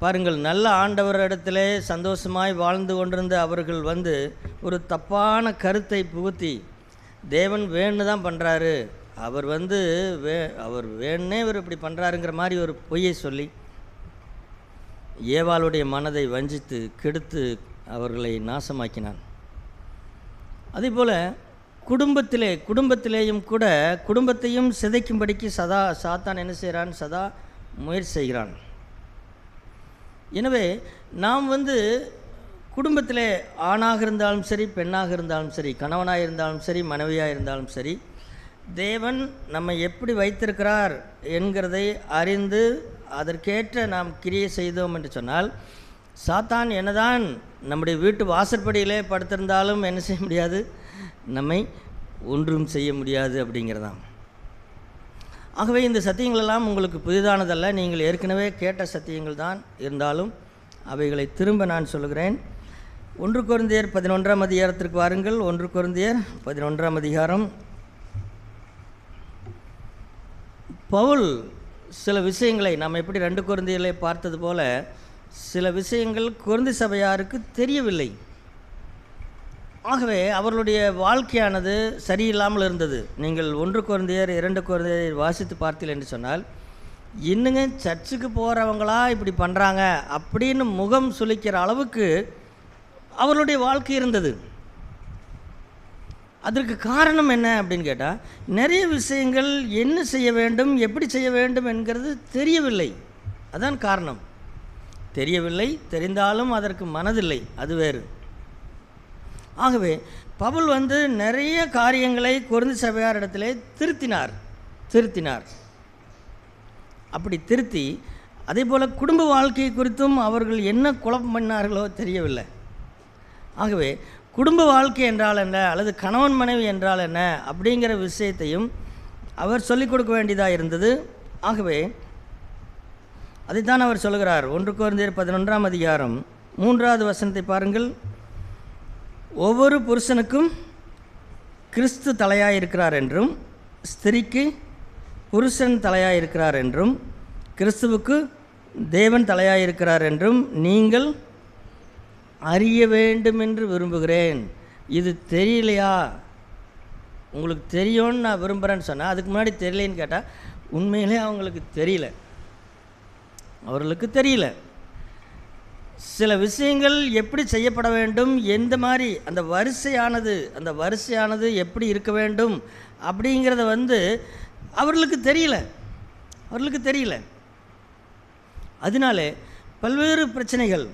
பாருங்கள், நல்ல ஆண்டவரிடத்திலே சந்தோஷமாய் வாழ்ந்து கொண்டிருந்த அவர்கள் ஒரு தப்பான கருத்தை புகுத்தி, தேவன் வேணுன்னு தான் பண்ணுறாரு, அவர் அவர் வேணுன்னே இவர் இப்படி பண்ணுறாருங்கிற மாதிரி ஒரு பொய்யை சொல்லி ஏவாளுடைய மனதை வஞ்சித்து கெடுத்து அவர்களை நாசமாக்கினான். அதேபோல் குடும்பத்திலேயும் கூட குடும்பத்தையும் சிதைக்கும்படிக்கு சாத்தான் என்ன செய்கிறான்? சதா முயற்சி செய்கிறான். எனவே நாம் குடும்பத்திலே ஆணாக இருந்தாலும் சரி, பெண்ணாக இருந்தாலும் சரி, கணவனாக இருந்தாலும் சரி, மனைவியாக இருந்தாலும் சரி, தேவன் நம்மை எப்படி வைத்திருக்கிறார் என்கிறதை அறிந்து அதற்கேற்ற நாம் கிரியை செய்தோம் என்று சொன்னால், சாத்தான் என்னதான் நம்முடைய வீட்டு வாசற்படியிலே படுத்திருந்தாலும் என்ன செய்ய முடியாது? நம்மை ஒன்றும் செய்ய முடியாது அப்படிங்கிறதான். ஆகவே இந்த சத்தியங்களெல்லாம் உங்களுக்கு புதிதானதல்ல, நீங்கள் ஏற்கனவே கேட்ட சத்தியங்கள் தான். இருந்தாலும் அவைகளை திரும்ப நான் சொல்கிறேன். 1 கொரிந்தியர் 11ஆம் அதிகாரத்திற்கு வாருங்கள். 1 கொரிந்தியர் 11ஆம் அதிகாரம். பவுல் சில விஷயங்களை நாம் எப்படி 2 கொரிந்தியர்களை பார்த்தது போல சில விஷயங்கள் கொரிந்தி சபையாருக்கு தெரியவில்லை. ஆகவே அவர்களுடைய வாழ்க்கையானது சரியில்லாமல் இருந்தது. நீங்கள் 1 கொரிந்தியர் 2 கொரிந்தியர் வாசித்து பார்த்தீர்கள் என்று சொன்னால், இன்னுங்க சர்ச்சுக்கு போகிறவங்களா இப்படி பண்ணுறாங்க அப்படின்னு முகம் சுளிக்கிற அளவுக்கு அவர்களுடைய வாழ்க்கை இருந்தது. அதற்கு காரணம் என்ன அப்படின்னு கேட்டால், நிறைய விஷயங்கள் என்ன செய்ய வேண்டும், எப்படி செய்ய வேண்டும் என்கிறது தெரியவில்லை. அதான் காரணம். தெரியவில்லை, தெரிந்தாலும் அதற்கு மனதில்லை, அது வேறு. ஆகவே பவுல் நிறைய காரியங்களை கொரிந்தி சபையார் இடத்திலே திருத்தினார். அப்படி திருத்தி, அதே போல் குடும்ப வாழ்க்கை குறித்தும் அவர்கள் என்ன குழப்பம் பண்ணார்களோ தெரியவில்லை. ஆகவே குடும்ப வாழ்க்கை என்றால் என்ன, அல்லது கணவன் மனைவி என்றால் என்ன அப்படிங்கிற விஷயத்தையும் அவர் சொல்லிக் கொடுக்க வேண்டியதாக இருந்தது. ஆகவே அதைத்தான் அவர் சொல்கிறார். 1 கொரிந்தியர் 11ஆம் அதிகாரம் 3வது வசனத்தை பாருங்கள். ஒவ்வொரு புருஷனுக்கும் கிறிஸ்து தலையாக இருக்கிறார் என்றும், ஸ்திரீக்கு புருஷன் தலையாக இருக்கிறார் என்றும், கிறிஸ்துவுக்கு தேவன் தலையாக இருக்கிறார் என்றும் நீங்கள் அறிய வேண்டும் என்று விரும்புகிறேன். இது தெரியலையா? உங்களுக்கு தெரியும்னு நான் விரும்புகிறேன்னு சொன்னேன். அதுக்கு முன்னாடி தெரியலேன்னு கேட்டால், உண்மையிலே அவங்களுக்கு தெரியல. சில விஷயங்கள் எப்படி செய்யப்பட வேண்டும், எந்த மாதிரி அந்த வரிசையானது எப்படி இருக்க வேண்டும் அப்படிங்கிறத அவர்களுக்கு தெரியல. அதனாலே பல்வேறு பிரச்சனைகள்.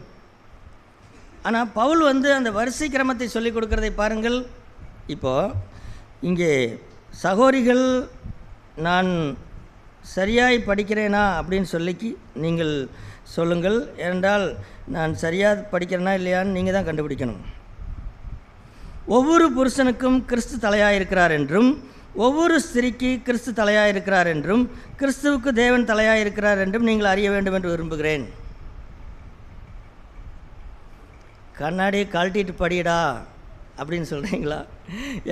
ஆனால் பவுல் அந்த வரிசை கிரமத்தை சொல்லிக் கொடுக்கறதை பாருங்கள். இப்போது இங்கே சகோதரிகள், நான் சரியாய் படிக்கிறேனா அப்படின்னு சொல்லி நீங்கள் சொல்லுங்கள். ஏனென்றால் நான் சரியாக படிக்கிறேனா இல்லையான்னு நீங்கள் தான் கண்டுபிடிக்கணும். ஒவ்வொரு புருஷனுக்கும் கிறிஸ்து தலையாக இருக்கிறார் என்றும், ஒவ்வொரு ஸ்திரீக்கு கிறிஸ்து தலையாக இருக்கிறார் என்றும், கிறிஸ்துவுக்கு தேவன் தலையாக இருக்கிறார் என்றும் நீங்கள் அறிய வேண்டும் என்று விரும்புகிறேன். கண்ணாடியை கழட்டிட்டு படிடா அப்படின்னு சொல்கிறீங்களா?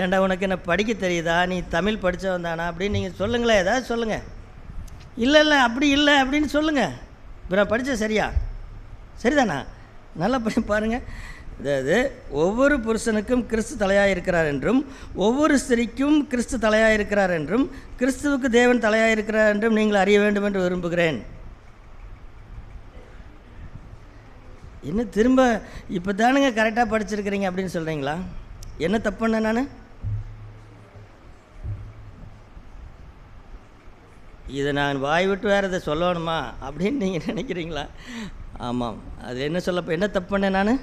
ஏன்டா உனக்கு என்ன படிக்க தெரியுதா, நீ தமிழ் படித்தவன் தானா அப்படின்னு நீங்கள் சொல்லுங்களேன். ஏதாவது சொல்லுங்கள். இல்லை அப்படி இல்லை அப்படின்னு சொல்லுங்கள். இப்போ நான் படித்தேன் சரிதானா? நல்லா படி பாருங்கள். அதாவது ஒவ்வொரு புருஷனுக்கும் கிறிஸ்து தலையாக இருக்கிறார் என்றும் ஒவ்வொரு ஸ்திரிக்கும் கிறிஸ்து தலையாக இருக்கிறார் என்றும் கிறிஸ்துவுக்கு தேவன் தலையாக இருக்கிறார் என்றும் நீங்கள் அறிய வேண்டும் என்று விரும்புகிறேன். இன்னும் திரும்ப இப்போ தானுங்க கரெக்டாக படிச்சிருக்கிறீங்க அப்படின்னு சொல்கிறீங்களா? என்ன தப்புண்ண நான்? இதை நான் வாய் விட்டு வேறு இதை சொல்லணுமா அப்படின்னு நீங்கள் நினைக்கிறீங்களா? ஆமாம், அது என்ன தப்பு பண்ணேன் நான்?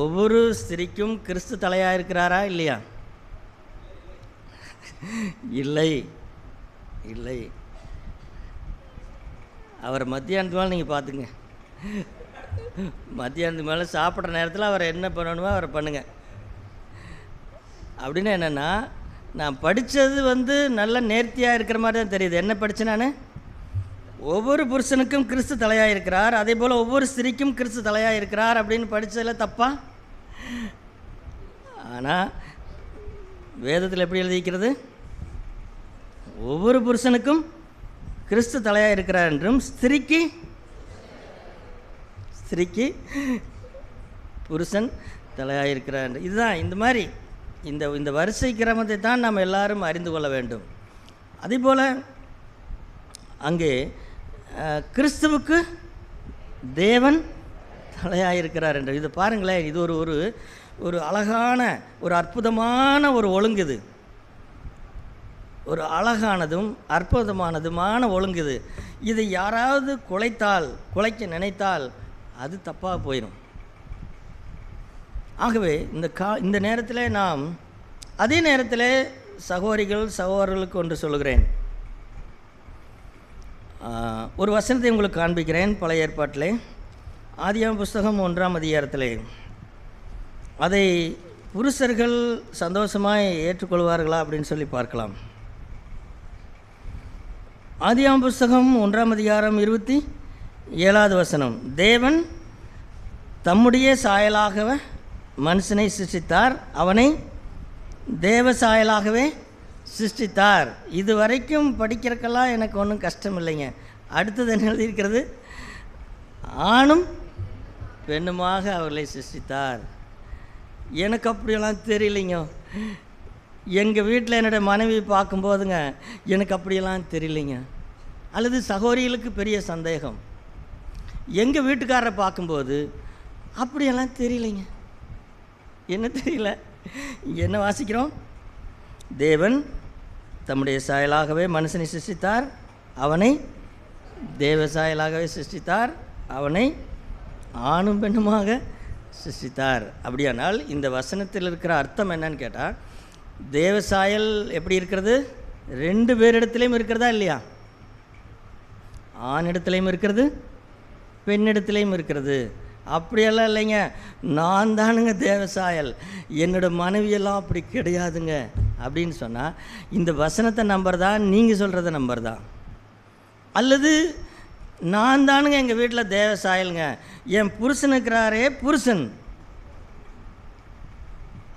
ஒவ்வொரு ஸ்திரிக்கும் கிறிஸ்து தலையாக இருக்கிறாரா இல்லையா? இல்லை இல்லை. அவரை மத்தியானத்து மேலே நீங்கள் பார்த்துங்க. மத்தியானத்துக்கு மேலே சாப்பிட்ற நேரத்தில் அவரை என்ன பண்ணணுமோ அவரை பண்ணுங்க. அப்படின்னு என்னென்னா, நான் படித்தது நல்ல நேர்த்தியாக இருக்கிற மாதிரி தான் தெரியுது. என்ன படித்தேன் நான்? ஒவ்வொரு புருஷனுக்கும் கிறிஸ்து தலையாக இருக்கிறார், அதே போல் ஒவ்வொரு ஸ்திரிக்கும் கிறிஸ்து தலையாக இருக்கிறார் அப்படின்னு படித்ததில் தப்பா? ஆனால் வேதத்தில் எப்படி எழுதிக்கிறது? ஒவ்வொரு புருஷனுக்கும் கிறிஸ்து தலையாக இருக்கிறார் என்றும் ஸ்திரிக்கு புருஷன் தலையாக இருக்கிறார் என்று. இதுதான் இந்த மாதிரி இந்த வரிசை கிரமத்தை தான் நாம் எல்லாரும் அறிந்து கொள்ள வேண்டும். அதே போல் அங்கே கிறிஸ்துவுக்கு தேவன் தலையாக இருக்கிறார் என்று. இதை பாருங்களேன், இது ஒரு அழகான ஒரு அற்புதமான ஒரு ஒழுங்கு. இது ஒரு அழகானதும் அற்புதமானதுமான ஒழுங்கு. இதை யாராவது குலைக்க நினைத்தால் அது தப்பாக போயிடும். ஆகவே இந்த நேரத்தில் நாம் அதே நேரத்தில் சகோதரர்களுக்கு ஒன்று சொல்லுகிறேன். ஒரு வசனத்தை உங்களுக்கு காண்பிக்கிறேன். பழைய ஏற்பாட்டிலே ஆதியாகமம் புஸ்தகம் 1ஆம் அதிகாரத்திலே அதை புருஷர்கள் சந்தோஷமாய் ஏற்றுக்கொள்வார்களா அப்படின்னு சொல்லி பார்க்கலாம். ஆதியாகமம் புஸ்தகம் 1ஆம் அதிகாரம் 27வது வசனம். தேவன் தம்முடைய சாயலாக மனுஷனை சிருஷ்டித்தார், அவனை தேவ சாயலாகவே சிருஷ்டித்தார். இது வரைக்கும் படிக்கிறக்கெல்லாம் எனக்கு ஒன்றும் கஷ்டம் இல்லைங்க. அடுத்தது என்ன எழுதியிருக்கிறது? ஆணும் பெண்ணுமாக அவர்களை சிருஷ்டித்தார். எனக்கு அப்படியெல்லாம் தெரியலைங்க. எங்கள் வீட்டில் என்னோடய மனைவி பார்க்கும்போதுங்க எனக்கு அப்படியெல்லாம் தெரியலைங்க. அல்லது சகோதரிகளுக்கு பெரிய சந்தேகம். எங்கள் வீட்டுக்காரரை பார்க்கும்போது அப்படியெல்லாம் தெரியலைங்க. என்ன தெரியல? என்ன வாசிக்கிறோம்? தேவன் தம்முடைய சாயலாகவே மனுஷனை சிருஷ்டித்தார், அவனை தேவ சாயலாகவே சிருஷ்டித்தார், அவனை ஆணும் பெண்ணுமாக சிருஷ்டித்தார். அப்படியானால் இந்த வசனத்தில் இருக்கிற அர்த்தம் என்னன்னு கேட்டால், தேவ சாயல் எப்படி இருக்கிறது? 2 பேரிடத்துலையும் இருக்கிறதா இல்லையா? ஆணிடத்துலையும் இருக்கிறது, பெண்ணிடத்துலையும் இருக்கிறது. அப்படியெல்லாம் இல்லைங்க, நான் தானுங்க தேவசாயல், என்னோடய மனைவியெல்லாம் அப்படி கிடையாதுங்க அப்படின்னு சொன்னால் இந்த வசனத்தை நம்புறதா நீங்கள் சொல்கிறத நம்புறதா? அல்லது நான் தானுங்க எங்கள் வீட்டில் தேவசாயலுங்க, என் புருஷன் இருக்கிறாரே புருஷன்,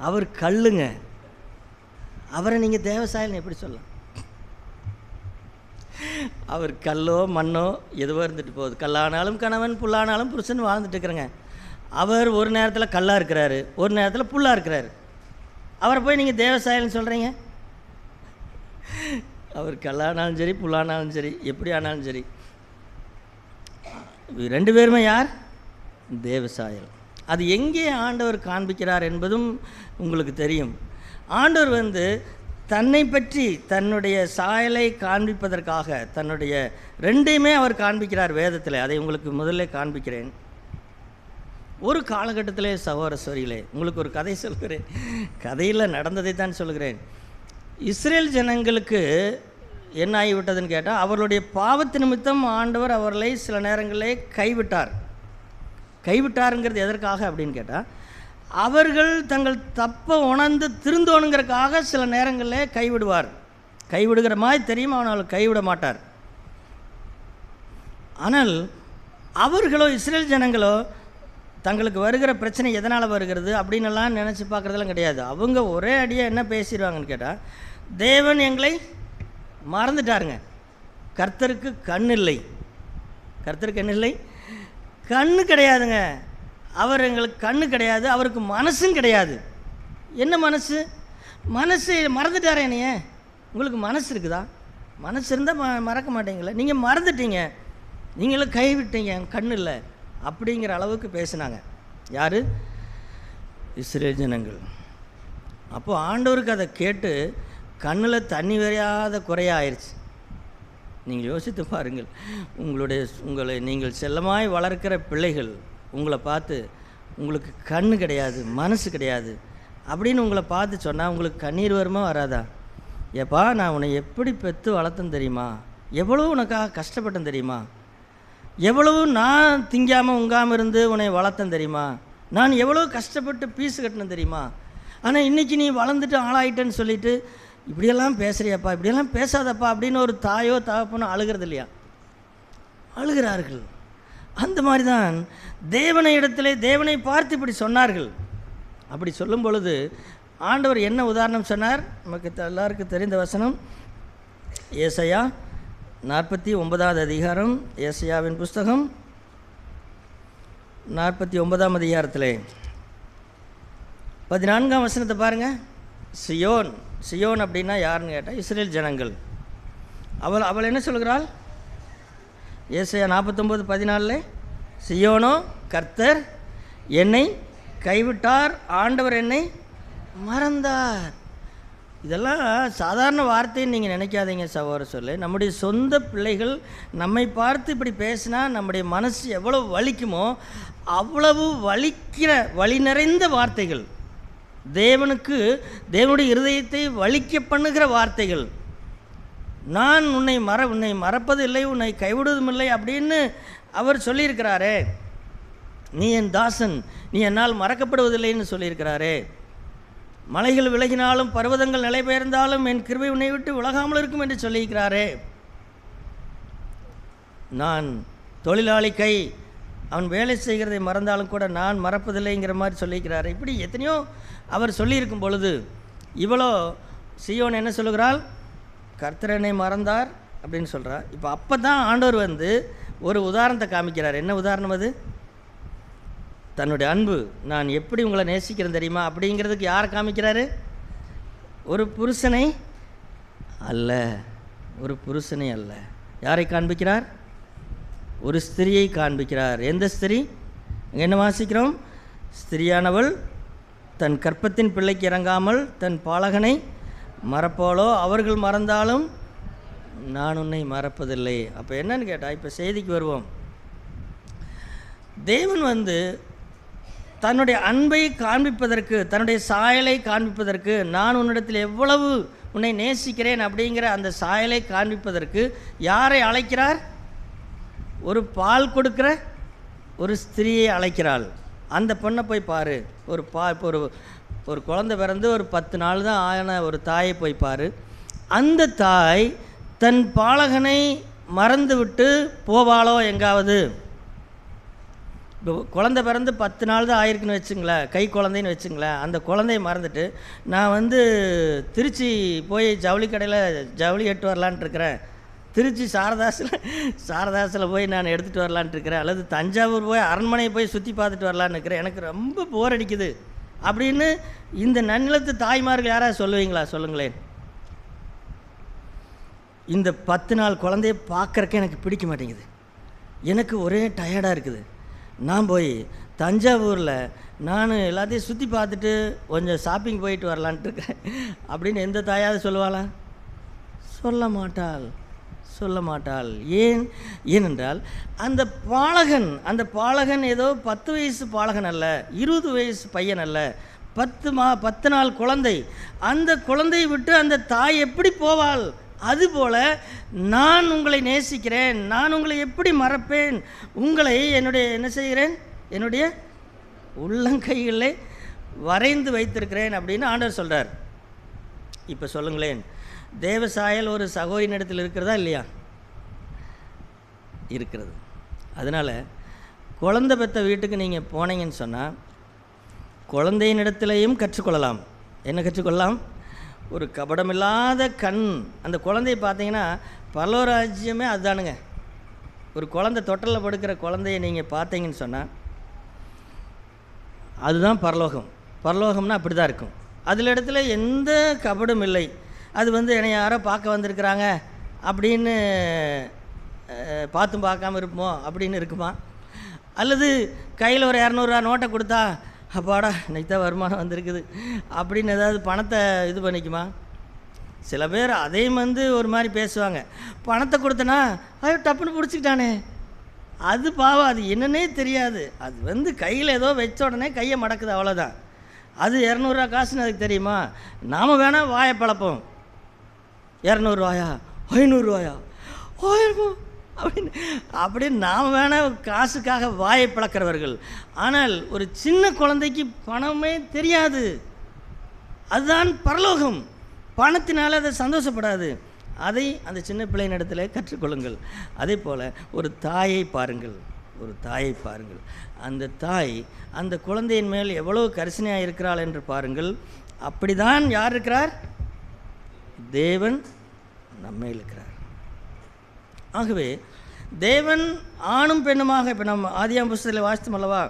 அவர் கல்லுங்க, அவரை நீங்கள் தேவசாயல்னு எப்படி சொல்லலாம்? அவர் கல்லோ மண்ணோ எதுவோ இருந்துட்டு போகுது. கல்லானாலும் கணவன், புல்லானாலும் புருஷன் வாழ்ந்துட்டு இருக்கிறேங்க. அவர் ஒரு நேரத்தில் கல்லாக இருக்கிறாரு, ஒரு நேரத்தில் புல்லாக இருக்கிறாரு. அவரை போய் நீங்கள் தேவசாயல்னு சொல்கிறீங்க? அவர் கல்லானாலும் சரி, புல்லானாலும் சரி, எப்படி ஆனாலும் சரி, 2 பேருமே யார்? தேவசாயல். அது எங்கே ஆண்டவர் காண்பிக்கிறார் என்பதும் உங்களுக்கு தெரியும். ஆண்டவர் தன்னை பற்றி தன்னுடைய சாயலை காண்பிப்பதற்காக தன்னுடைய 2யுமே அவர் காண்பிக்கிறார் வேதத்தில். அதை உங்களுக்கு முதல்ல காண்பிக்கிறேன். ஒரு காலகட்டத்திலே சகோதரர்களே, உங்களுக்கு ஒரு கதை சொல்கிறேன். கதையில் நடந்ததை தான் சொல்கிறேன். இஸ்ரேல் ஜனங்களுக்கு என்ன ஆகிவிட்டதுன்னு கேட்டால், அவர்களுடைய பாவத்து நிமித்தம் ஆண்டவர் அவர்களை சில நேரங்களிலே கைவிட்டாருங்கிறது எதற்காக அப்படின்னு கேட்டால், அவர்கள் தங்கள் தப்பை உணர்ந்து திருந்தோணுங்கிறதுக்காக சில நேரங்களில் கைவிடுகிற மாதிரி தெரியும், அவனால் கைவிட மாட்டார். ஆனால் அவர்களோ, இஸ்ரேல் ஜனங்களோ, தங்களுக்கு வருகிற பிரச்சனை எதனால் வருகிறது அப்படின்னெல்லாம் நினச்சி பார்க்குறதெல்லாம் கிடையாது. அவங்க ஒரே அடியாக என்ன பேசிடுவாங்கன்னு கேட்டால், தேவன் எங்களை மறந்துட்டாருங்க, கர்த்தருக்கு கண் இல்லை. கர்த்தருக்கு என்ன இல்லை? கண்ணு கிடையாதுங்க. அவர் எங்களுக்கு கண்ணு கிடையாது, அவருக்கு மனசும் கிடையாது. என்ன மனசு? மனசு மறந்துட்டாரே என்னைய. உங்களுக்கு மனசு இருக்குதா? மனசு இருந்தால் மறக்க மாட்டீங்களே. நீங்கள் மறந்துட்டீங்க, நீங்களும் கைவிட்டீங்க, கண்ணு இல்லை அப்படிங்கிற அளவுக்கு பேசினாங்க. யார்? இஸ்ரேல் ஜனங்கள். அப்போது ஆண்டவருக்கு அதை கேட்டு கண்ணில் தண்ணி வரையாத குறையாயிருச்சு. நீங்கள் யோசித்து பாருங்கள், உங்களை நீங்கள் செல்லமாய் வளர்க்கிற பிள்ளைகள் உங்களை பார்த்து உங்களுக்கு கண்ணு கிடையாது, மனசு கிடையாது அப்படின்னு உங்களை பார்த்து சொன்னால் உங்களுக்கு கண்ணீர் வருமா வராதா? ஏப்பா, நான் உன்னை எப்படி பெற்று வளர்த்தேன் தெரியுமா? எவ்வளோ உனக்காக கஷ்டப்பட்டேன் தெரியுமா? எவ்வளவு நான் திங்காமல் உங்காமல் இருந்து உன்னை வளர்த்தேன் தெரியுமா? நான் எவ்வளோ கஷ்டப்பட்டு பீஸு கட்டினேன் தெரியுமா? ஆனால் இன்றைக்கி நீ வளர்ந்துட்டு ஆளாயிட்டேன்னு சொல்லிவிட்டு இப்படியெல்லாம் பேசுகிறியாப்பா, இப்படியெல்லாம் பேசாதப்பா அப்படின்னு ஒரு தாயோ தகப்பனோ அழுகிறது இல்லையா? அழுகிறார்கள். அந்த மாதிரி தான் தேவனை இடத்திலே தேவனை பார்த்து இப்படி சொன்னார்கள். அப்படி சொல்லும் பொழுது ஆண்டவர் என்ன உதாரணம் சொன்னார்? நமக்கு எல்லாருக்கும் தெரிந்த வசனம், ஏசாயா 49வது அதிகாரம், ஏசாயாவின் புஸ்தகம் 49ஆம் அதிகாரத்திலே 14ஆம் வசனத்தை பாருங்கள். சியோன், சியோன் அப்படின்னா யாருன்னு கேட்டால் இஸ்ரேல் ஜனங்கள். அவள் என்ன சொல்கிறாள்? ஏசாயா 49:14, சியோனோ, கர்த்தர் என்னை கைவிட்டார், ஆண்டவர் என்னை மறந்தார். இதெல்லாம் சாதாரண வார்த்தைன்னு நீங்கள் நினைக்காதீங்க சகோதர சொல்லு. நம்முடைய சொந்த பிள்ளைகள் நம்மை பார்த்து இப்படி பேசினா நம்முடைய மனசு எவ்வளவு வலிக்குமோ அவ்வளவு வலிக்கிற வலி நிறைந்த வார்த்தைகள், தேவனுடைய இருதயத்தை வலிக்க பண்ணுகிற வார்த்தைகள். நான் உன்னை மறப்பதில்லை, உன்னை கைவிடுவதும் இல்லை அப்படின்னு அவர் சொல்லியிருக்கிறாரே. நீ என் தாசன், நீ என்னால் மறக்கப்படுவதில்லைன்னு சொல்லியிருக்கிறாரே. மலைகள் விலகினாலும் பர்வதங்கள் நிலை பெயர்ந்தாலும் என் கிருபை உன்னை விட்டு விலகாமல் இருக்கும் என்று சொல்லியிருக்கிறாரே. நான் தொழிலாளி கை, அவன் வேலை செய்கிறதை மறந்தாலும் கூட நான் மறப்பதில்லைங்கிற மாதிரி சொல்லியிருக்கிறார். இப்படி எத்தனையோ அவர் சொல்லியிருக்கும் பொழுது இவ்வளோ சியோன் என்ன சொல்லுகிறாள்? கர்த்தரனை மறந்தார் அப்படின்னு சொல்கிறார். அப்போ தான் ஆண்டவர் ஒரு உதாரணத்தை காமிக்கிறார். என்ன உதாரணம் அது? தன்னுடைய அன்பு, நான் எப்படி உங்களை நேசிக்கிறேன் தெரியுமா அப்படிங்கிறதுக்கு யாரை காமிக்கிறாரு? ஒரு புருஷனை அல்ல, ஒரு புருஷனை அல்ல. யாரை காண்பிக்கிறார்? ஒரு ஸ்திரியை காண்பிக்கிறார். எந்த ஸ்திரீ? என்ன வாசிக்கிறோம்? ஸ்திரியானவள் தன் கற்பத்தின் பிள்ளைக்கு இறங்காமல் தன் பாலகனை மறப்பாளோ? அவர்கள் மறந்தாலும் நான் உன்னை மறப்பதில்லை. அப்போ என்னன்னு கேட்டால், இப்போ செய்திக்கு வருவோம். தேவன் தன்னுடைய அன்பை காண்பிப்பதற்கு, தன்னுடைய சாயலை காண்பிப்பதற்கு, நான் உன்னிடத்தில் எவ்வளவு உன்னை நேசிக்கிறேன் அப்படிங்கிற அந்த சாயலை காண்பிப்பதற்கு யாரை அழைக்கிறார்? ஒரு பால் கொடுக்கிற ஒரு ஸ்திரியை அழைக்கிறாள். அந்த பொண்ணை போய் பாரு. ஒரு குழந்தை பிறந்து ஒரு 10 நாள் தான் ஆன ஒரு தாயை போய் பாரு. அந்த தாய் தன் பாலகனை மறந்து விட்டு போவாளோ எங்காவது? இப்போ குழந்தை பிறந்து 10 நாள் தான் ஆயிருக்குன்னு வச்சுங்களேன், கை குழந்தைன்னு வச்சுங்களேன். அந்த குழந்தைய மறந்துட்டு நான் திருச்சி போய் ஜவுளி கடையில் ஜவுளி எட்டு வரலான்ட்டு இருக்கிறேன், திருச்சி சாரதாஸில் போய் நான் எடுத்துகிட்டு வரலான்ட்டு இருக்கிறேன், அல்லது தஞ்சாவூர் போய் அரண்மனையை போய் சுற்றி பார்த்துட்டு வரலான்னு இருக்கிறேன், எனக்கு ரொம்ப போர் அடிக்குது அப்படின்னு இந்த நன்னிலத்து தாய்மார்கள் யாராவது சொல்லுவீங்களா? சொல்லுங்களேன். இந்த 10 நாள் குழந்தைய பார்க்குறக்கே எனக்கு பிடிக்க மாட்டேங்குது, எனக்கு ஒரே டயர்டாக இருக்குது, நான் போய் தஞ்சாவூரில் நான் எல்லாத்தையும் சுற்றி பார்த்துட்டு கொஞ்சம் ஷாப்பிங் போயிட்டு வரலான்ட்டு இருக்கேன் அப்படின்னு எந்த தாயாவது சொல்லுவாளா? சொல்ல மாட்டாள். ஏனென்றால் அந்த பாலகன் ஏதோ 10 வயசு பாலகன் அல்ல, 20 வயசு பையன் அல்ல, 10 நாள் குழந்தை. அந்த குழந்தையை விட்டு அந்த தாய் எப்படி போவாள்? அதுபோல் நான் உங்களை நேசிக்கிறேன், நான் உங்களை எப்படி மறப்பேன்? உங்களை என்ன செய்கிறேன்? என்னுடைய உள்ளங்கைகளை வரைந்து வைத்திருக்கிறேன் அப்படின்னு ஆண்டவர் சொல்கிறார். இப்போ சொல்லுங்களேன், தேவசாயல் ஒரு சகோதரினிடத்தில் இருக்கிறதா இல்லையா? இருக்கிறது. அதனால் குழந்தை பெற்ற வீட்டுக்கு நீங்கள் போனீங்கன்னு சொன்னால் குழந்தையினிடத்திலையும் கற்றுக்கொள்ளலாம். என்ன கற்றுக்கொள்ளலாம்? ஒரு கபடமில்லாத கண். அந்த குழந்தைய பார்த்தீங்கன்னா பரலோராஜ்யமே அதுதானுங்க. ஒரு குழந்தை தொட்டலில் படுக்கிற குழந்தைய நீங்கள் பார்த்தீங்கன்னு சொன்னால் அதுதான் பரலோகம். பரலோகம்னா அப்படி தான் இருக்கும். அதில் இடத்துல எந்த கபடும் இல்லை. அது வந்து என்னை யாரோ பார்க்க வந்திருக்கிறாங்க அப்படின்னு பார்த்தும் பார்க்காம இருப்போம் அப்படின்னு இருக்குமா? அல்லது கையில் ஒரு 200 ரூபா நோட்டை கொடுத்தா அப்பாடா இன்னைக்கு தான் வருமானம் வந்திருக்குது அப்படின்னு ஏதாவது பணத்தை இது பண்ணிக்குமா? சில பேர் அதையும் வந்து ஒரு மாதிரி பேசுவாங்க. பணத்தை கொடுத்தனா ஐயோ டப்புன்னு பிடிச்சிக்கிட்டானே, அது பாவம், அது என்னன்னே தெரியாது. அது வந்து கையில் ஏதோ வச்ச உடனே கையை மடக்குது, அவ்வளோதான். அது 200 ரூபா காசுன்னு அதுக்கு தெரியுமா? நாம் வேணால் வாயை பழப்போம். 200 ரூபாயா, 500 ரூபாயா, 1000 அப்படின்னு நாம் வேணால் காசுக்காக வாயை பழக்கிறவர்கள். ஆனால் ஒரு சின்ன குழந்தைக்கு பணமே தெரியாது. அதுதான் பரலோகம். பணத்தினால் அதை சந்தோஷப்படாது. அதை அந்த சின்ன பிள்ளையின் இடத்துல கற்றுக்கொள்ளுங்கள். அதே போல் ஒரு தாயை பாருங்கள், ஒரு தாயை பாருங்கள். அந்த தாய் அந்த குழந்தையின் மேல் எவ்வளவு கரிசனையாக இருக்கிறாள் என்று பாருங்கள். அப்படி தான் யார் இருக்கிறார்? தேவன் நம்மேல் இருக்கிறார். ஆகவே தேவன் ஆணும் பெண்ணுமாக, இப்போ நம்ம ஆதியாகம புஸ்தகத்தில் வாசித்தோம் அல்லவா,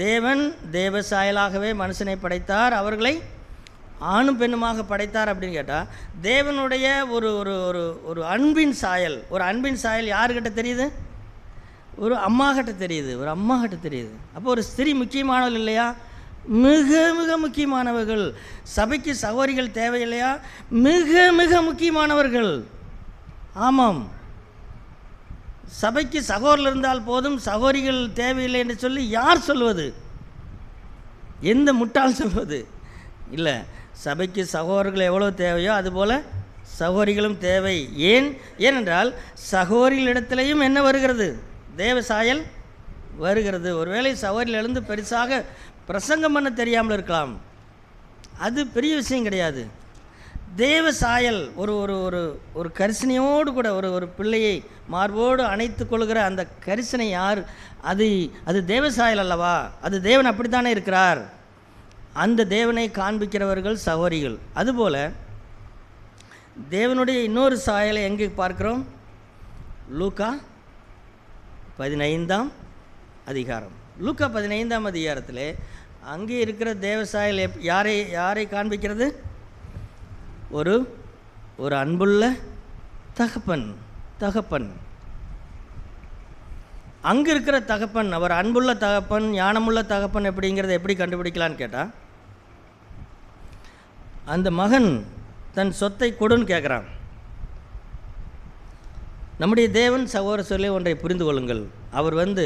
தேவன் தேவ சாயலாகவே மனுஷனை படைத்தார், அவர்களை ஆணும் பெண்ணுமாக படைத்தார் அப்படின்னு கேட்டால், தேவனுடைய ஒரு ஒரு ஒரு ஒரு அன்பின் சாயல், ஒரு அன்பின் சாயல் யாருக்கிட்ட தெரியுது? ஒரு அம்மா கிட்ட தெரியுது, ஒரு அம்மா கிட்ட தெரியுது. அப்போ ஒரு ஸ்திரீ முக்கியமானவர்கள் இல்லையா? மிக மிக முக்கியமானவர்கள். சபைக்கு சகோதரிகள் தேவையில்லையா? மிக மிக முக்கியமானவர்கள். ஆமாம், சபைக்கு சகோதரர் இருந்தால் போதும், சகோதரிகள் தேவையில்லை என்று சொல்லி யார் சொல்வது? எந்த முட்டாள் சொல்வது? இல்லை, சபைக்கு சகோதரர்கள் எவ்வளோ தேவையோ அதுபோல் சகோதரிகளும் தேவை. ஏனென்றால் சகோதரிகளிடத்திலையும் என்ன வருகிறது? தேவ சாயல் வருகிறது. ஒருவேளை சகோதரிகள் எழுந்து பெருசாக பிரசங்கம் பண்ண தெரியாமல் இருக்கலாம், அது பெரிய விஷயம் கிடையாது. தேவ சாயல் ஒரு ஒரு ஒரு ஒரு கரிசனையோடு கூட ஒரு பிள்ளையை மார்போடு அணைத்து கொள்கிற அந்த கரிசனை யார்? அது தேவ சாயல் அல்லவா? அது தேவன் அப்படித்தானே இருக்கிறார். அந்த தேவனை காண்பிக்கிறவர்கள் சகோதரிகள். அதுபோல் தேவனுடைய இன்னொரு சாயலை எங்கே பார்க்கிறோம்? லூக்கா 15ஆம் அதிகாரம். லூக்கா 15ஆம் அதிகாரத்தில் அங்கே இருக்கிற தேவ சாயல் யாரை காண்பிக்கிறது? ஒரு அன்புள்ள தகப்பன். அங்கே இருக்கிற தகப்பன், அவர் அன்புள்ள தகப்பன், ஞானமுள்ள தகப்பன். எப்படிங்கிறத எப்படி கண்டுபிடிக்கலான்னு கேட்டால், அந்த மகன் தன் சொத்தை கொடுன்னு கேட்குறான். நம்முடைய தேவன் சகோதர சொல்லி ஒன்றை புரிந்து கொள்ளுங்கள். அவர் வந்து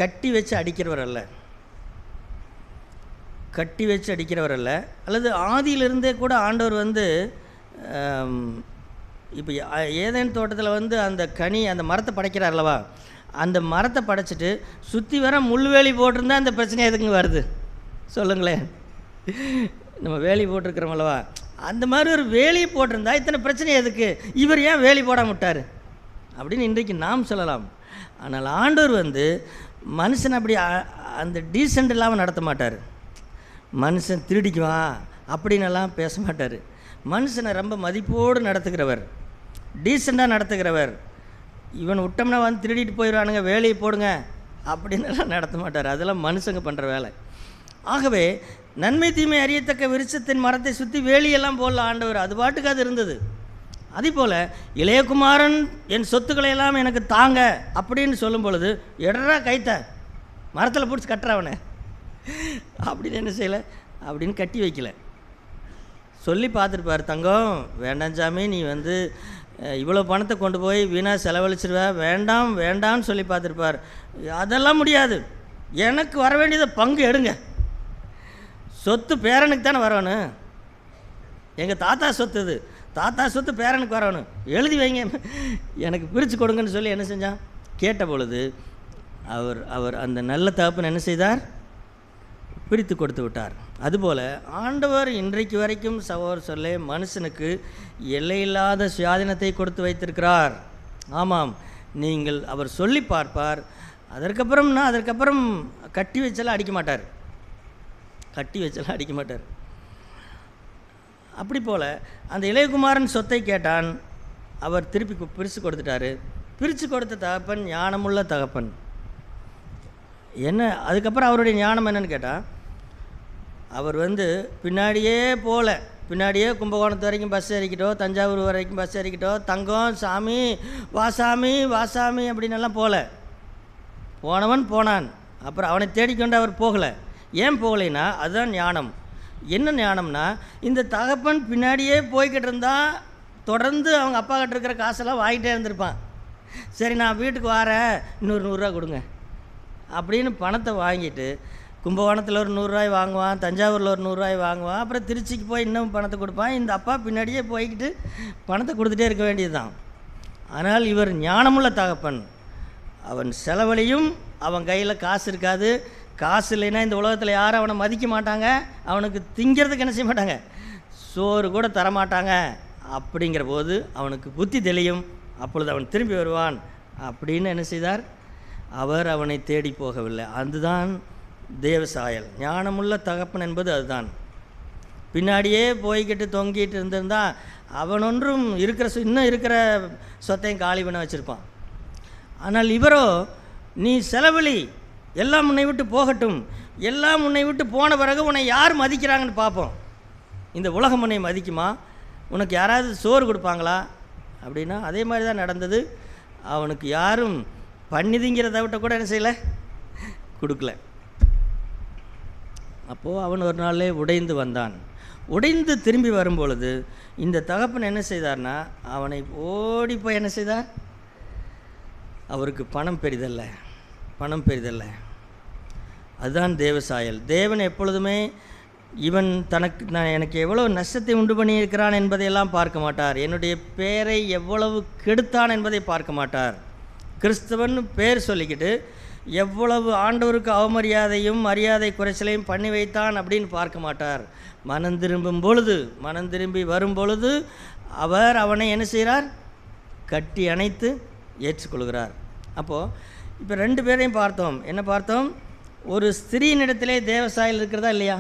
கட்டி வச்சு அடிக்கிறவர் அல்ல, கட்டி வச்சு அடிக்கிறவர் அல்ல. அல்லது ஆதியிலிருந்தே கூட ஆண்டவர் வந்து இப்போ ஏதேன் தோட்டத்தில் வந்து அந்த அந்த மரத்தை படைக்கிறார் அல்லவா, அந்த மரத்தை படைச்சிட்டு சுற்றி வர முள்வேலி போட்டிருந்தா அந்த பிரச்சனை எதுக்குங்க வருது சொல்லுங்களேன்? நம்ம வேலி போட்டிருக்கிறோம் அல்லவா, அந்த மாதிரி ஒரு வேலியை போட்டிருந்தா இத்தனை பிரச்சனை எதுக்கு? இவர் ஏன் வேலி போடாம விட்டார் அப்படின்னு இன்றைக்கு நாம் சொல்லலாம். ஆனால் ஆண்டவர் வந்து மனுஷன் அப்படி அந்த டீசெண்ட் இல்லாமல் நடத்த மாட்டார். மனுஷன் திருடிக்குவான் அப்படின்னெல்லாம் பேச மாட்டார். மனுஷனை ரொம்ப மதிப்போடு நடத்துகிறவர், டீசெண்டாக நடத்துகிறவர். இவன் விட்டோம்னா வந்து திருடிட்டு போயிடுவானுங்க, வேலையை போடுங்க அப்படின்னெல்லாம் நடத்த மாட்டார். அதெல்லாம் மனுஷங்க பண்ணுற வேலை. ஆகவே நன்மை தீமை அறியத்தக்க விருட்சத்தின் மரத்தை சுற்றி வேலியெல்லாம் போடல ஆண்டவர், அது பாட்டுக்கு அது இருந்தது. அதேபோல் இளையகுமாரன் என் சொத்துக்களை எல்லாம் எனக்கு தாங்க அப்படின்னு சொல்லும் பொழுது, எடரா கைத்த மரத்தில் பிடிச்சி கட்டுறவனை அப்படின்னு என்ன செய்யலை, அப்படின்னு கட்டி வைக்கல. சொல்லி பார்த்துருப்பார், தங்கம் வேண்டாம் சாமி, நீ வந்து இவ்வளோ பணத்தை கொண்டு போய் வீணாக செலவழிச்சிருவ, வேண்டாம் வேண்டாம்னு சொல்லி பார்த்துருப்பார். அதெல்லாம் முடியாது, எனக்கு வர வேண்டியதை பங்கு எடுங்க. சொத்து பேரனுக்கு தானே வரணும், எங்கள் தாத்தா சொத்து இது, தாத்தா சொத்து பேரனுக்கு வரணும், எழுதி வைங்க, எனக்கு பிரித்து கொடுங்கன்னு சொல்லி என்ன செஞ்சான்? கேட்ட பொழுது அவர் அந்த நல்ல தகப்பன் என்ன செய்தார்? பிரித்து கொடுத்து விட்டார். அதுபோல் ஆண்டவர் இன்றைக்கு வரைக்கும் சகோதர சொல்ல மனுஷனுக்கு எல்லையில்லாத சுயாதீனத்தை கொடுத்து வைத்திருக்கிறார். ஆமாம், நீங்கள் அவர் சொல்லி பார்ப்பார். அதற்கப்புறம் கட்டி வச்செல்லாம் அடிக்க மாட்டார், அப்படி போல் அந்த இளையகுமாரன் சொத்தை கேட்டான், அவர் திருப்பி பிரித்து கொடுத்துட்டாரு. பிரித்து கொடுத்த தகப்பன் ஞானமுள்ள தகப்பன். என்ன அதுக்கப்புறம் அவருடைய ஞானம் என்னன்னு கேட்டால், அவர் பின்னாடியே போகல, பின்னாடியே கும்பகோணத்து வரைக்கும் பஸ் ஏறிக்கிட்டோ, தஞ்சாவூர் வரைக்கும் பஸ் ஏறிக்கிட்டோ, தங்கம் சாமி வாசாமி வாசாமி அப்படின்னெல்லாம் போகல. போனவன் போனான், அப்புறம் அவனை தேடிக்கொண்டு அவர் போகலை. ஏன் போகலைன்னா அதுதான் ஞானம். என்ன ஞானம்னா, இந்த தகப்பன் பின்னாடியே போய்கிட்டு இருந்தால் தொடர்ந்து அவங்க அப்பா கிட்ட இருக்கிற காசெல்லாம் வாங்கிட்டே இருந்திருப்பான். சரி நான் வீட்டுக்கு வரேன், இன்னொரு 100 ரூபா கொடுங்க அப்படின்னு பணத்தை வாங்கிட்டு கும்பகோணத்தில் ஒரு 100 ரூபாய் வாங்குவான், தஞ்சாவூரில் ஒரு 100 ரூபாய் வாங்குவான், அப்புறம் திருச்சிக்கு போய் இன்னும் பணத்தை கொடுப்பான். இந்த அப்பா பின்னாடியே போய்கிட்டு பணத்தை கொடுத்துட்டே இருக்க வேண்டியது தான். ஆனால் இவர் ஞானமுள்ள தகப்பன். அவன் செலவழியும், அவன் கையில் காசு இருக்காது. காசு இல்லைன்னா இந்த உலகத்தில் யாரும் அவனை மதிக்க மாட்டாங்க, அவனுக்கு திங்கிறதுக்கு என்ன செய்ய மாட்டாங்க, சோறு கூட தரமாட்டாங்க. அப்படிங்கிற போது அவனுக்கு புத்தி தெளியும், அப்பொழுது அவன் திரும்பி வருவான் அப்படின்னு என்ன செய்தார், அவர் அவனை தேடி போகவில்லை. அதுதான் தேவசாயல். ஞானமுள்ள தகப்பன் என்பது அதுதான். பின்னாடியே போய்கிட்டு தொங்கிட்டு இருந்திருந்தால் அவன் ஒன்றும் இன்னும் இருக்கிற சொத்தையும் காலி பண்ண வச்சுருப்பான். ஆனால் இவரோ, நீ செலவழி, எல்லாம் உன்னை விட்டு போகட்டும், எல்லாம் உன்னை விட்டு போன பிறகு உன்னை யார் மதிக்கிறாங்கன்னு பார்ப்போம். இந்த உலகம் உன்னை மதிக்குமா, உனக்கு யாராவது சோறு கொடுப்பாங்களா அப்படின்னா அதே மாதிரி தான் நடந்தது. அவனுக்கு யாரும் பண்ணிதிங்கிறத விட்ட கூட என்ன செய்யலை, கொடுக்கல. அப்போது அவன் ஒரு நாளே உடைந்து வந்தான். உடைந்து திரும்பி வரும்பொழுது இந்த தகப்பன் என்ன செய்தார்னா, அவனை ஓடி போய் என்ன செய்தார், அவருக்கு பணம் பெரிதல்ல, பணம் பெரிதல்ல. அதுதான் தேவசாயல். தேவன் எப்பொழுதுமே இவன் எனக்கு எவ்வளவு நஷ்டத்தை உண்டு பண்ணியிருக்கிறான் என்பதையெல்லாம் பார்க்க மாட்டார். என்னுடைய பேரை எவ்வளவு கெடுத்தான் என்பதை பார்க்க மாட்டார். கிறிஸ்தவன் பேர் சொல்லிக்கிட்டு எவ்வளவு ஆண்டவருக்கு அவமரியாதையும் மரியாதை குறைச்சலையும் பண்ணி வைத்தான் அப்படின்னு பார்க்க மாட்டார். மனம் திரும்பி வரும் பொழுது அவர் அவனை என்ன செய்கிறார், கட்டி அணைத்து ஏற்றுக்கொள்கிறார். அப்போது இப்போ 2 பேரையும் பார்த்தோம். என்ன பார்த்தோம், ஒரு ஸ்திரீனிடத்திலே தேவசாயல் இருக்கிறதா இல்லையா,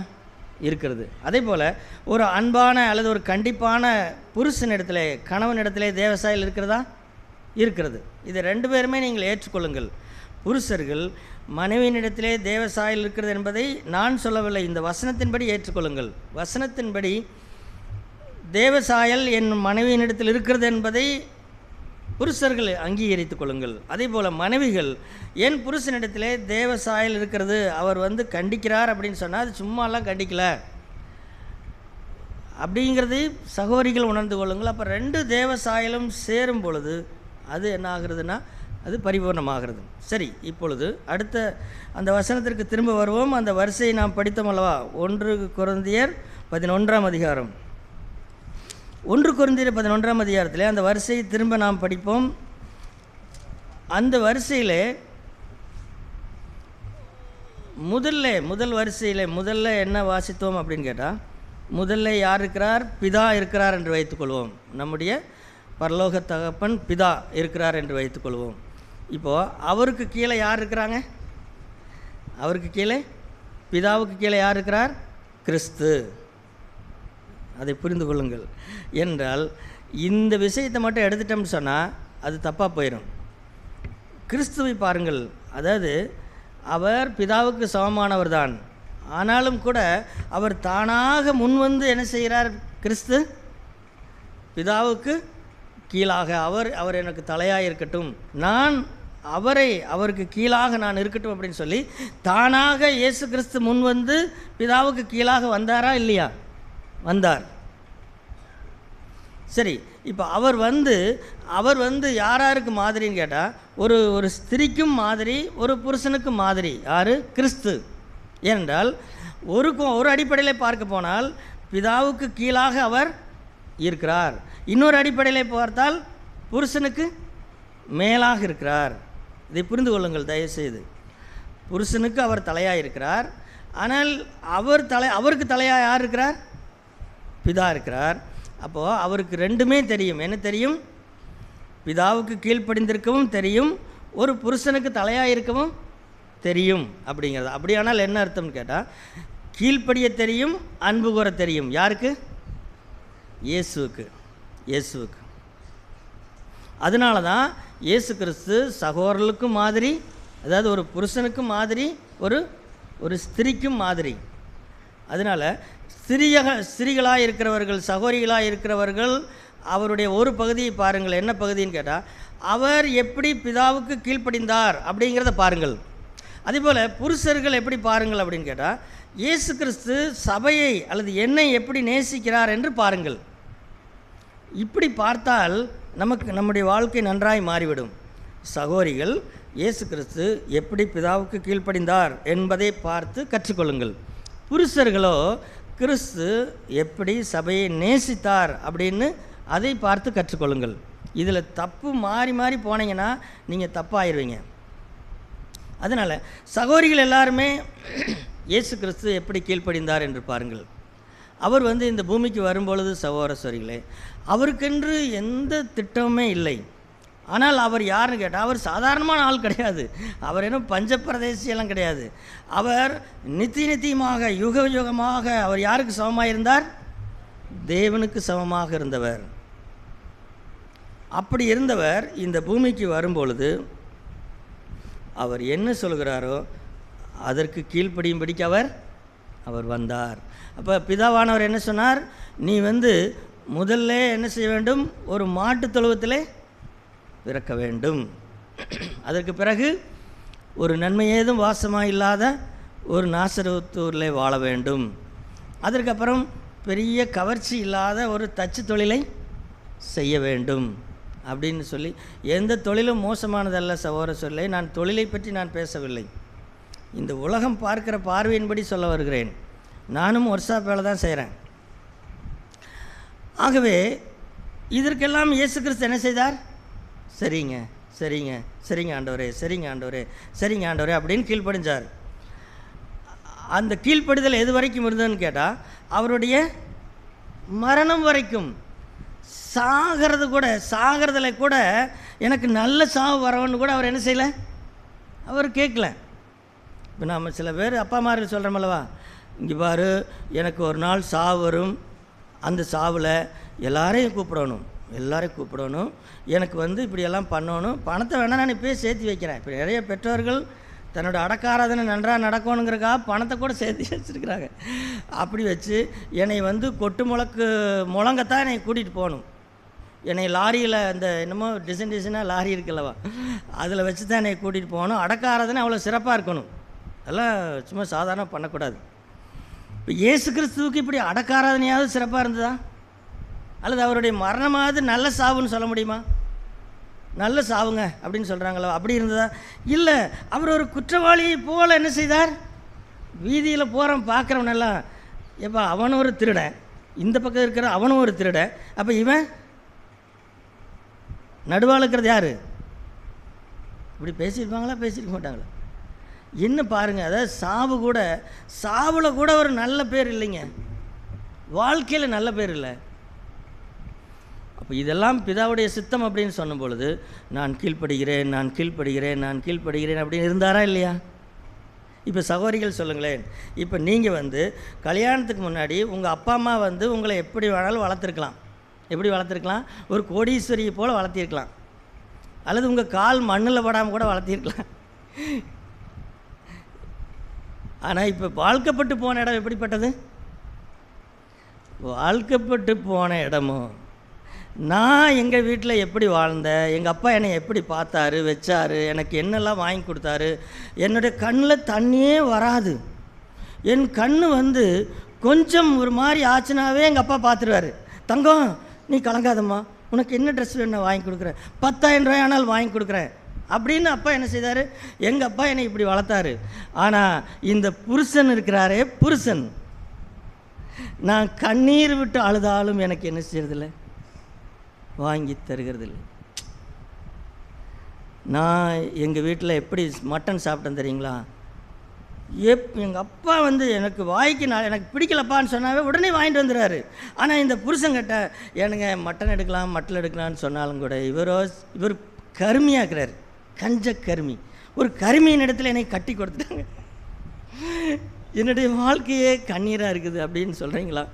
இருக்கிறது. அதே போல் ஒரு அன்பான அல்லது ஒரு கண்டிப்பான புருஷனிடத்திலே கணவனிடத்திலே தேவசாயல் இருக்கிறதா, இருக்கிறது. இது 2 பேருமே நீங்கள் ஏற்றுக்கொள்ளுங்கள். புருஷர்கள் மனைவியினிடத்திலே தேவசாயல் இருக்கிறது என்பதை நான் சொல்லவில்லை, இந்த வசனத்தின்படி ஏற்றுக்கொள்ளுங்கள். வசனத்தின்படி தேவசாயல் என் மனைவியினிடத்தில் இருக்கிறது என்பதை புருஷர்கள் அங்கீகரித்துக் கொள்ளுங்கள். அதே போல் மனைவிகள் என் புருஷனிடத்திலே தேவசாயல் இருக்கிறது, அவர் கண்டிக்கிறார் அப்படின்னு சொன்னால் அது சும்மாலாம் கண்டிக்கலை அப்படிங்கிறது சகோதரிகள் உணர்ந்து கொள்ளுங்கள். அப்போ 2 தேவசாயலும் சேரும் பொழுது அது என்ன ஆகுறதுன்னா அது பரிபூர்ணமாகிறது. சரி, இப்பொழுது அடுத்த அந்த வசனத்திற்கு திரும்ப வருவோம். அந்த வரிசையை நாம் படித்தோம் அல்லவா, 1 கொரிந்தியர் 11ஆம் அதிகாரம். 1 கொரிந்தியர் 11ஆம் அதிகாரத்தில் அந்த வரிசையை திரும்ப நாம் படிப்போம். அந்த வரிசையில் முதல் வரிசையில் முதல்ல என்ன வாசித்தோம் அப்படின்னு கேட்டால், முதல்ல யார் இருக்கிறார், பிதா இருக்கிறார் என்று வைத்துக்கொள்வோம். நம்முடைய பரலோக தகப்பன் பிதா இருக்கிறார் என்று வைத்துக்கொள்வோம். இப்போது அவருக்கு கீழே யார் இருக்கிறாங்க, அவருக்கு கீழே பிதாவுக்கு கீழே யார் இருக்கிறார், கிறிஸ்து. அதை புரிந்து கொள்ளுங்கள். என்றால் இந்த விஷயத்தை மட்டும் எடுத்துட்டோம்னு சொன்னால் அது தப்பாக போயிடும். கிறிஸ்துவை பாருங்கள், அதாவது அவர் பிதாவுக்கு சமமானவர் தான், ஆனாலும் கூட அவர் தானாக முன்வந்து என்ன செய்கிறார், கிறிஸ்து பிதாவுக்கு கீழாக அவர் எனக்கு தலையாக இருக்கட்டும், நான் அவருக்கு கீழாக நான் இருக்கட்டும் அப்படின்னு சொல்லி தானாக இயேசு கிறிஸ்து முன்வந்து பிதாவுக்கு கீழாக வந்தாரா இல்லையா, வந்தார். சரி, இப்போ அவர் யாராருக்கு மாதிரின்னு கேட்டால் ஒரு ஸ்திரிக்கும் மாதிரி, ஒரு புருஷனுக்கும் மாதிரி. யார், கிறிஸ்து. ஏனென்றால் ஒரு அடிப்படையில் பார்க்க போனால் பிதாவுக்கு கீழாக அவர் இருக்கிறார், இன்னொரு அடிப்படையில் பார்த்தால் புருஷனுக்கு மேலாக இருக்கிறார். இதை புரிந்து கொள்ளுங்கள் தயவுசெய்து. புருஷனுக்கு அவர் தலையாக இருக்கிறார், ஆனால் அவருக்கு தலையாக யார் இருக்கிறார், பிதா இருக்கிறார். அப்போது அவருக்கு 2மே தெரியும். என்ன தெரியும், பிதாவுக்கு கீழ்ப்படிந்திருக்கவும் தெரியும், ஒரு புருஷனுக்கு தலையாக இருக்கவும் தெரியும் அப்படிங்கிறது. அப்படியானால் என்ன அர்த்தம்னு கேட்டால், கீழ்ப்படிய தெரியும், அன்பு கூற தெரியும். யாருக்கு, இயேசுவுக்கு. அதனால தான் இயேசு கிறிஸ்து சகோதரர்களுக்கும் மாதிரி, அதாவது ஒரு புருஷனுக்கும் மாதிரி, ஒரு ஸ்திரிக்கும் மாதிரி. அதனால் ஸ்திரீகளாக இருக்கிறவர்கள், சகோதரிகளாக இருக்கிறவர்கள் அவருடைய ஒரு பகுதியை பாருங்கள். என்ன பகுதின்னு கேட்டால், அவர் எப்படி பிதாவுக்கு கீழ்ப்படிந்தார் அப்படிங்கிறத பாருங்கள். அதேபோல் புருஷர்கள் எப்படி பாருங்கள் அப்படின்னு கேட்டால், இயேசு கிறிஸ்து சபையை அல்லது என்னை எப்படி நேசிக்கிறார் என்று பாருங்கள். இப்படி பார்த்தால் நம்முடைய வாழ்க்கை நன்றாய் மாறிவிடும். சகோதரிகள் இயேசு கிறிஸ்து எப்படி பிதாவுக்கு கீழ்ப்படிந்தார் என்பதை பார்த்து கற்றுக்கொள்ளுங்கள். புருஷர்களோ கிறிஸ்து எப்படி சபையை நேசித்தார் அப்படின்னு அதை பார்த்து கற்றுக்கொள்ளுங்கள். இதில் தப்பு மாறி மாறி போனீங்கன்னா நீங்கள் தப்பாயிருவீங்க. அதனால் சகோதரிகள் எல்லாருமே இயேசு கிறிஸ்து எப்படி கீழ்ப்படிந்தார் என்று பாருங்கள். அவர் இந்த பூமிக்கு வரும்பொழுது சகோதரர்களே, அவருக்கென்று எந்த திட்டமுமே இல்லை. ஆனால் அவர் யாருன்னு கேட்டால், அவர் சாதாரணமான ஆள் கிடையாது. அவர் என்ன பஞ்சப்பிரதேசியெல்லாம் கிடையாது. அவர் நித்தியமாக யுக யுகமாக அவர் யாருக்கு சமமாக இருந்தார்? தேவனுக்கு சமமாக இருந்தவர். அப்படி இருந்தவர் இந்த பூமிக்கு வரும்பொழுது அவர் என்ன சொல்கிறாரோ அதற்கு கீழ்ப்படியும்படிக்கு அவர் வந்தார். அப்போ பிதாவானவர் என்ன சொன்னார்? நீ முதல்ல என்ன செய்ய வேண்டும்? ஒரு மாட்டு தொழுவத்திலே பிறக்க வேண்டும். அதற்கு பிறகு ஒரு நன்மை ஏதும் வாசமாக இல்லாத ஒரு நாசரேத்தூரிலே வாழ வேண்டும். அதற்கப்புறம் பெரிய கவர்ச்சி இல்லாத ஒரு தச்சு தொழிலை செய்ய வேண்டும் அப்படின்னு சொல்லி, எந்த தொழிலும் மோசமானதல்ல சகோதரர்களே. நான் தொழிலை பற்றி நான் பேசவில்லை. இந்த உலகம் பார்க்கிற பார்வையின்படி சொல்ல வருகிறேன். நானும் ஒர்க்ஷாப் வேலை தான் செய்கிறேன். ஆகவே இதற்கெல்லாம் இயேசு கிறிஸ்து என்ன செய்தார்? சரிங்க சரிங்க சரிங்க ஆண்டவரே, சரிங்க ஆண்டவரே, சரிங்க ஆண்டவரே அப்படின்னு கீழ்ப்படிஞ்சார். அந்த கீழ்ப்படிதல் எது வரைக்கும் இருந்ததுன்னு கேட்டால், அவருடைய மரணம் வரைக்கும். சாகிறதுல கூட எனக்கு நல்ல சாவு வரவன்னு கூட அவர் என்ன செய்யலை? அவர் கேட்கல. இப்போ நம்ம சில பேர் அப்பா அம்மார்கள் சொல்கிறோமல்லவா, இங்கே பாரு எனக்கு ஒரு நாள் சாவு வரும், அந்த சாவில் எல்லாரையும் கூப்பிடணும், எனக்கு இப்படியெல்லாம் பண்ணணும், பணத்தை வேணால் நான் இப்போயே சேர்த்து வைக்கிறேன். இப்போ நிறைய பெற்றோர்கள் தன்னோட அடக்காராதனை நன்றாக நடக்கணுங்கிறக்காக பணத்தை கூட சேர்த்து வச்சுருக்கிறாங்க. அப்படி வச்சு என்னை கொட்டு முழங்கத்தான் என்னை கூட்டிகிட்டு போகணும். என்னை லாரியில் இந்த என்னமோ டிசைனாக லாரி இருக்குல்லவா, அதில் வச்சு தான் என்னை கூட்டிகிட்டு போகணும். அடக்காராதனை அவ்வளோ சிறப்பாக இருக்கணும். அதெல்லாம் சும்மா சாதாரண பண்ணக்கூடாது. இப்போ இயேசு கிறிஸ்துவுக்கு இப்படி அடக்காராதனையாவது சிறப்பாக இருந்ததா? அல்லது அவருடைய மரணமாவது நல்ல சாவுன்னு சொல்ல முடியுமா? நல்ல சாவுங்க அப்படின்னு சொல்கிறாங்களோ, அப்படி இருந்ததா? இல்லை, அவர் ஒரு குற்றவாளியை போல் என்ன செய்தார்? வீதியில் போகிறவன் பார்க்குறவனெல்லாம், எப்போ அவனும் ஒரு திருடன், இந்த பக்கம் இருக்கிற அவனும் ஒரு திருடன், அப்போ இவன் நடுவாள் இருக்கிறது யார்? இப்படி பேசியிருப்பாங்களா, பேசியிருக்க மாட்டாங்களா? என்ன பாருங்கள், அதாவது சாவில் கூட ஒரு நல்ல பேர் இல்லைங்க, வாழ்க்கையில் நல்ல பேர் இல்லை. அப்போ இதெல்லாம் பிதாவுடைய சித்தம் அப்படின்னு சொன்ன பொழுது, நான் கீழ்ப்படுகிறேன் அப்படின்னு இருந்தாரா இல்லையா? இப்போ சகோதரிகள் சொல்லுங்களேன், இப்போ நீங்கள் கல்யாணத்துக்கு முன்னாடி உங்கள் அப்பா அம்மா உங்களை எப்படி வேணாலும் வளர்த்துருக்கலாம். எப்படி வளர்த்துருக்கலாம்? ஒரு கோடீஸ்வரியை போல் வளர்த்திருக்கலாம், அல்லது உங்கள் கால் மண்ணில் படாமல் கூட வளர்த்திருக்கலாம். ஆனால் இப்போ வாழ்க்கப்பட்டு போன இடம் எப்படிப்பட்டது? வாழ்க்கப்பட்டு போன இடமும், நான் எங்கள் வீட்டில் எப்படி வாழ்ந்தேன், எங்கள் அப்பா என்னை எப்படி பார்த்தாரு வச்சார், எனக்கு என்னெல்லாம் வாங்கி கொடுத்தாரு, என்னுடைய கண்ணில் தண்ணியே வராது. என் கண் கொஞ்சம் ஒரு மாதிரி ஆச்சுனாவே எங்கள் அப்பா பார்த்துருவார். தங்கம் நீ கலங்காதம்மா, உனக்கு என்ன ட்ரெஸ் வேணும் வாங்கி கொடுக்குறேன், 10,000 ரூபாயானால் வாங்கி கொடுக்குறேன் அப்படின்னு அப்பா என்ன செய்தார்? எங்கள் அப்பா என்னை இப்படி வளர்த்தாரு. ஆனால் இந்த புருஷன் இருக்கிறாரே, புருஷன் நான் கண்ணீர் விட்டு அழுதாலும் எனக்கு என்ன செய்யறதில்லை? வாங்கி தருகிறதில்லை. நான் எங்கள் வீட்டில் எப்படி மட்டன் சாப்பிட்டேன் தெரியுங்களா? எங்கள் அப்பா எனக்கு வாய்க்கு எனக்கு பிடிக்கலப்பான்னு சொன்னாவே உடனே வாங்கிட்டு வந்துடுறாரு. ஆனால் இந்த புருஷங்கிட்ட எனக்கு மட்டன் எடுக்கலாம்னு சொன்னாலும் கூட இவர் கருமியாக இருக்கிறார், கஞ்ச கருமி. ஒரு கருமியின் இடத்துல என்னை கட்டி கொடுத்துட்டாங்க. என்னுடைய வாழ்க்கையே கண்ணீராக இருக்குது அப்படின்னு சொல்கிறீங்களா?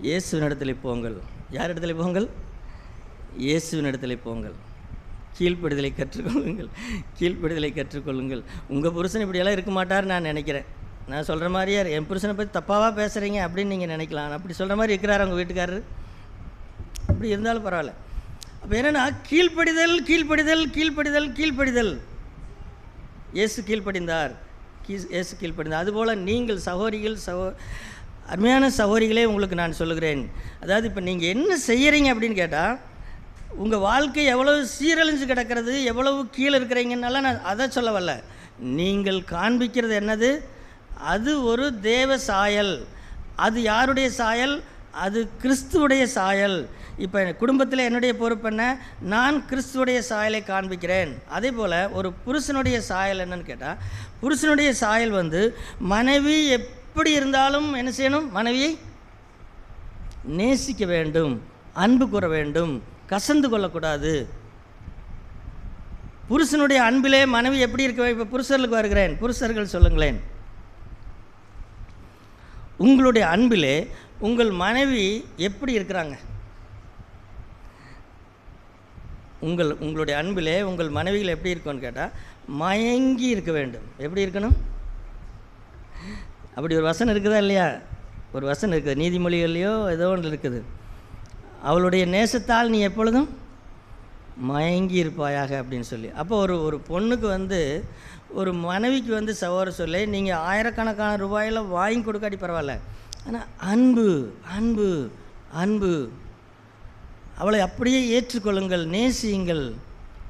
இயேசுவின் இடத்துல போங்கள். யார் இடத்துல போங்கள்? இயேசுவின் இடத்துல போங்கள். கீழ்ப்படுதலை கற்றுக்கொள்ளுங்கள். உங்கள் புருஷன் இப்படியெல்லாம் இருக்க மாட்டார்னு நான் நினைக்கிறேன். நான் சொல்கிற மாதிரியே என் புருஷனை பற்றி தப்பாவாக பேசுகிறீங்க அப்படின்னு நீங்கள் நினைக்கலாம். அப்படி சொல்கிற மாதிரி இருக்கிறார் அவங்க வீட்டுக்காரர். அப்படி இருந்தாலும் பரவாயில்ல. அப்போ என்னென்னா கீழ்ப்படிதல் கீழ்ப்படிதல் கீழ்ப்படிதல் கீழ்ப்படிதல். இயேசு கீழ்ப்படிந்தார், இயேசு கீழ்ப்படிந்தார். அதுபோல் நீங்கள் சகோதரிகள் அருமையான சகோதரிகளே உங்களுக்கு நான் சொல்லுகிறேன். அதாவது இப்போ நீங்கள் என்ன செய்கிறீங்க அப்படின்னு கேட்டால், உங்கள் வாழ்க்கை எவ்வளவு சீரழிஞ்சு கிடக்கிறது, எவ்வளவு கீழே இருக்கிறீங்கன்னால நான் அதை சொல்ல வரல. நீங்கள் காண்பிக்கிறது என்னது? அது ஒரு தேவ சாயல். அது யாருடைய சாயல்? அது கிறிஸ்துவுடைய சாயல். இப்போ குடும்பத்தில் என்னுடைய பொறுப்பு என்ன? நான் கிறிஸ்துவுடைய சாயலை காண்பிக்கிறேன். அதே போல் ஒரு புருஷனுடைய சாயல் என்னன்னு கேட்டால், புருஷனுடைய சாயல் மனைவி எப்படி இருந்தாலும் என்ன செய்யணும்? மனைவியை நேசிக்க வேண்டும், அன்பு கூற வேண்டும், கசந்து கொள்ளக்கூடாது. புருஷனுடைய அன்பிலே மனைவி எப்படி இருக்க? இப்போ புருஷர்களுக்கு வருகிறேன். புருஷர்கள் சொல்லுங்களேன், உங்களுடைய அன்பிலே உங்கள் மனைவி எப்படி இருக்கிறாங்க? உங்களுடைய அன்பிலே உங்கள் மனைவிகள் எப்படி இருக்கும்னு கேட்டால், மயங்கி இருக்க வேண்டும். எப்படி இருக்கணும்? அப்படி ஒரு வசனம் இருக்குதா இல்லையா? ஒரு வசனம் இருக்குது, நீதிமொழிகள்லையோ ஏதோ ஒன்று இருக்குது. அவளுடைய நேசத்தால் நீ எப்பொழுதும் மயங்கி இருப்பாயாக அப்படின்னு சொல்லி. அப்போ ஒரு பொண்ணுக்கு ஒரு மனைவிக்கு சகோதர சொல்லி நீங்கள் ஆயிரக்கணக்கான ரூபாயில் வாங்கி கொடுக்காட்டி பரவாயில்ல, ஆனால் அன்பு அன்பு அன்பு, அவளை அப்படியே ஏற்றுக்கொள்ளுங்கள், நேசியுங்கள்,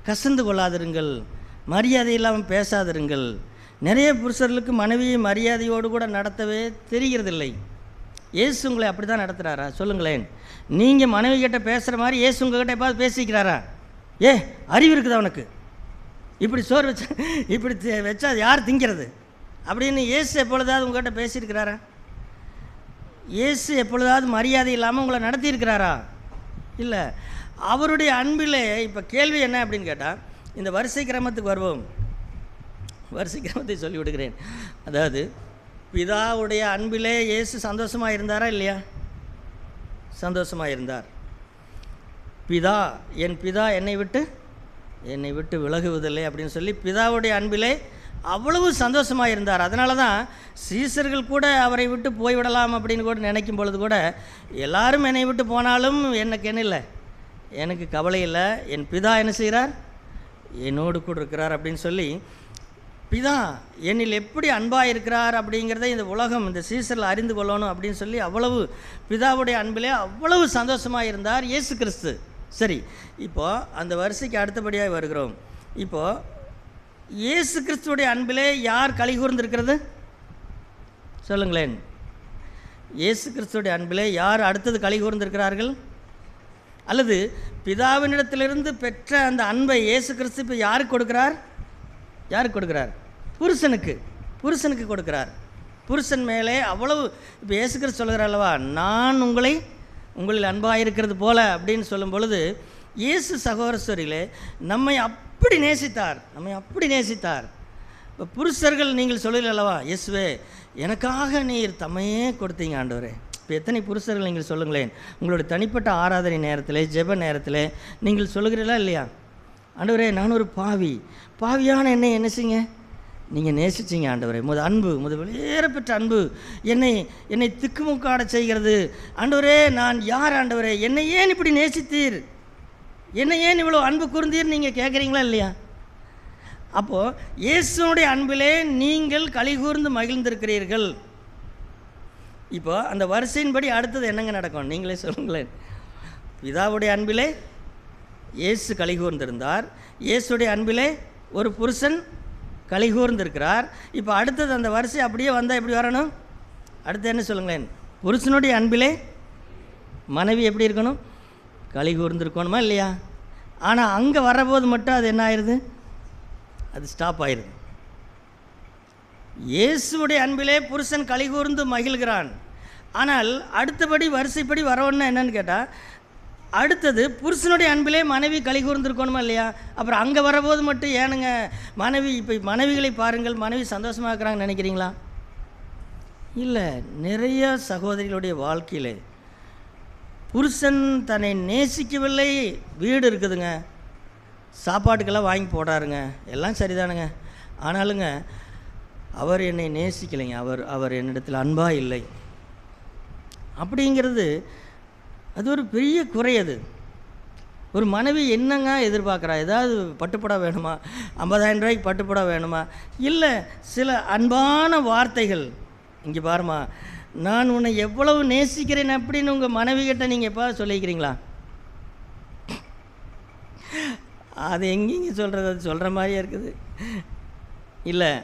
கசந்து கொள்ளாதிருங்கள், மரியாதை இல்லாமல் பேசாதிருங்கள். நிறைய புருஷர்களுக்கு மனைவியை மரியாதையோடு கூட நடத்தவே தெரிகிறதில்லை. இயேசு உங்களை அப்படி தான் நடத்துகிறாரா? சொல்லுங்களேன். நீங்கள் மனைவி கிட்ட பேசுகிற மாதிரி இயேசு உங்கள்கிட்ட எப்பாவது பேசிக்கிறாரா? அறிவு இருக்குது அவனுக்கு, இப்படி சோறு வச்சா இப்படி வச்சா யார் திங்கிறது அப்படின்னு இயேசு எப்பொழுதாவது உங்கள்கிட்ட பேசியிருக்கிறாரா? இயேசு எப்பொழுதாவது மரியாதை இல்லாமல் உங்களை நடத்தியிருக்கிறாரா? இல்லை. அவருடைய அன்பில் இப்போ கேள்வி என்ன அப்படின்னு கேட்டால், இந்த வரிசை கிரமத்துக்கு வருவோம். வரிசை கிரமத்தை சொல்லி விடுகிறேன். அதாவது பிதாவுடைய அன்பிலே இயேசு சந்தோஷமாக இருந்தாரா இல்லையா? சந்தோஷமாக இருந்தார். என் பிதா என்னை விட்டு விலகுவதில்லை அப்படின்னு சொல்லி பிதாவுடைய அன்பிலே அவ்வளவு சந்தோஷமாக இருந்தார். அதனால தான் சீசர்கள் கூட அவரை விட்டு போய்விடலாம் அப்படின்னு கூட நினைக்கும் பொழுது கூட, எல்லாரும் என்னை விட்டு போனாலும் எனக்கு என்ன இல்லை, எனக்கு கவலை இல்லை, என் பிதா என்ன செய்கிறார்? என்னோடு கூட இருக்கிறார் அப்படின்னு சொல்லி, பிதா என்னில் எப்படி அன்பாக இருக்கிறார் அப்படிங்கிறத இந்த உலகம், இந்த சீசரில் அறிந்து கொள்ளணும் அப்படின்னு சொல்லி அவ்வளவு பிதாவுடைய அன்பிலே அவ்வளவு சந்தோஷமாக இருந்தார் இயேசு கிறிஸ்து. சரி, இப்போது அந்த வரிசைக்கு அடுத்தபடியாக வருகிறோம். இப்போது இயேசு கிறிஸ்துவுடைய அன்பிலே யார் கலிகூர்ந்திருக்கிறது? சொல்லுங்களேன். இயேசு கிறிஸ்துவுடைய அன்பிலே யார் அடுத்தது கலிகூர்ந்திருக்கிறார்கள்? அல்லது பிதாவினிடத்திலிருந்து பெற்ற அந்த அன்பை இயேசு கிறிஸ்து இப்போ யாருக்கு கொடுக்கிறார்? யாருக்கு கொடுக்கிறார்? புருஷனுக்கு கொடுக்கிறார். புருஷன் மேலே அவ்வளவு. இப்போ இயேசு கிறிஸ்து சொல்கிறார் அல்லவா, நான் உங்களில் அன்பாக இருக்கிறது போல அப்படின்னு சொல்லும் பொழுது, இயேசு சகோதரர்களே நம்மை அப்படி நேசித்தார். இப்போ புருஷர்கள் நீங்கள் சொல்லல அல்லவா, இயேசுவே எனக்காக நீர் தம்மையே கொடுத்தீங்க ஆண்டவரே. இப்போ எத்தனை புருஷர்கள் நீங்கள் சொல்லுங்களேன். உங்களுடைய தனிப்பட்ட ஆராதனை நேரத்தில், ஜெப நேரத்தில் நீங்கள் சொல்லுகிறீர்களா இல்லையா? ஆண்டவரே நான் ஒரு பாவியான என்னை என்ன செய்யுங்க, நீங்கள் நேசிச்சிங்க ஆண்டவரே. அன்பு வெளியேற பெற்ற அன்பு என்னை திக்குமுக்காட செய்கிறது. ஆண்டவரே நான் யார் ஆண்டவரே, என்னை ஏன் இப்படி நேசித்தீர், என்னை ஏன் இவ்வளோ அன்பு கூர்ந்தீர் நீங்கள் கேட்குறீங்களா இல்லையா? அப்போது இயேசுனுடைய அன்பிலே நீங்கள் கலிகூர்ந்து மகிழ்ந்திருக்கிறீர்கள். இப்போ அந்த வரிசையின்படி அடுத்தது என்னங்க நடக்கும் நீங்களே சொல்லுங்களேன். பிதாவுடைய அன்பிலே இயேசு கலிகூர்ந்திருந்தார். இயேசுடைய அன்பிலே ஒரு புருஷன் கலிகூர்ந்திருக்கிறார். இப்போ அடுத்தது அந்த வரிசை அப்படியே வந்தால் எப்படி வரணும்? அடுத்து என்ன சொல்லுங்களேன். புருஷனுடைய அன்பிலே மனைவி எப்படி இருக்கணும்? கலிகூர்ந்திருக்கணுமா இல்லையா? ஆனால் அங்கே வரபோது மட்டும் அது என்ன ஆயிடுது? அது ஸ்டாப் ஆயிடுது. இயேசுடைய அன்பிலே புருஷன் கலிகூர்ந்து மகிழ்கிறான். ஆனால் அடுத்தபடி வரிசைப்படி வரணும்னா என்னன்னு கேட்டால், அடுத்தது புருஷனுடைய அன்பிலே மனைவி கலிகூர்ந்திருக்கணுமா இல்லையா? அப்புறம் அங்கே வரபோது மட்டும் ஏனுங்க இப்போ மனைவிகளை பாருங்கள், மனைவி சந்தோஷமாக இருக்கிறாங்கன்னு நினைக்கிறீங்களா? இல்லை. நிறைய சகோதரிகளுடைய வாழ்க்கையில் புருஷன் தன்னை நேசிக்கவில்லை. வீடு இருக்குதுங்க, சாப்பாட்டுக்கெல்லாம் வாங்கி போடுறாருங்க, எல்லாம் சரிதானுங்க. ஆனாலுங்க அவர் என்னை நேசிக்கலைங்க, அவர் என்னிடத்தில் அன்பாக இல்லை அப்படிங்கிறது அது ஒரு பெரிய குறை. அது ஒரு மனைவி என்னங்க எதிர்பார்க்குறா? ஏதாவது பட்டுப்படா வேணுமா? 50,000 ரூபாய்க்கு பட்டுப்படா வேணுமா? இல்லை, சில அன்பான வார்த்தைகள். இங்கே பாருமா, நான் உன்னை எவ்வளவு நேசிக்கிறேன் அப்படின்னு உங்கள் மனைவிகிட்ட நீங்கள் எப்போ சொல்லிக்கிறீங்களா? அது எங்கேங்க சொல்கிறது? அது சொல்கிற மாதிரியே இருக்குது. இல்லை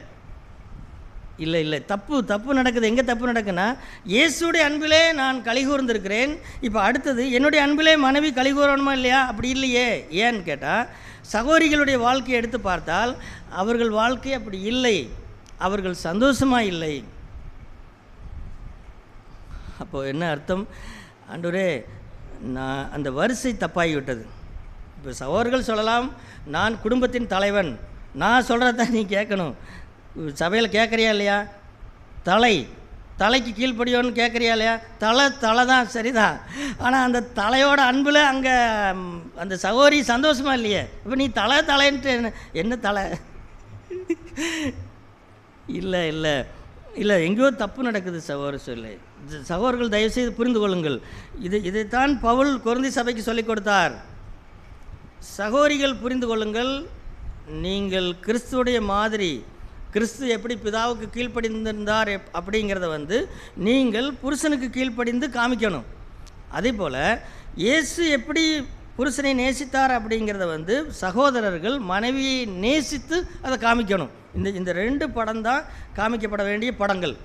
இல்லை இல்லை, தப்பு நடக்குது. எங்கே தப்பு நடக்குன்னா, இயேசுடைய அன்பிலே நான் கலிகூர்ந்திருக்கிறேன். இப்போ அடுத்தது என்னுடைய அன்பிலே மனைவி கலிகூறணுமா இல்லையா? அப்படி இல்லையே. ஏன்னு கேட்டால், சகோதரிகளுடைய வாழ்க்கையை எடுத்து பார்த்தால் அவர்கள் வாழ்க்கை அப்படி இல்லை, அவர்கள் சந்தோஷமாக இல்லை. அப்போது என்ன அர்த்தம்? ஆண்டவரே, நான் அந்த வரிசை தப்பாகிவிட்டது. இப்போ சகோதரர்கள் சொல்லலாம், நான் குடும்பத்தின் தலைவன், நான் சொல்கிறத நீ கேட்கணும். சபையில் கேட்குறியா இல்லையா? தலைக்கு கீழ்ப்படியோன்னு கேட்குறியா இல்லையா? தலை தான், சரிதான். ஆனால் அந்த தலையோட அன்பில் அங்கே அந்த சகோதரி சந்தோஷமாக இல்லையே. இப்போ நீ தலைன்ட்டு என்ன தலை? இல்லை இல்லை இல்லை, எங்கேயோ தப்பு நடக்குது சகோதரர்கள் தயவுசெய்து புரிந்து கொள்ளுங்கள். இதைத்தான் பவுல் கொரிந்தி சபைக்கு சொல்லிக் கொடுத்தார். சகோதரிகள் புரிந்து கொள்ளுங்கள், நீங்கள் கிறிஸ்துவுடைய மாதிரி, கிறிஸ்து எப்படி பிதாவுக்கு கீழ்ப்படிந்திருந்தார் அப்படிங்கிறத நீங்கள் புருஷனுக்கு கீழ்ப்படிந்து காமிக்கணும். அதே போல் இயேசு எப்படி புருஷனை நேசித்தார் அப்படிங்கிறத சகோதரர்கள் மனைவியை நேசித்து அதை காமிக்கணும். இந்த 2 படம் தான் காமிக்கப்பட வேண்டிய படங்கள்.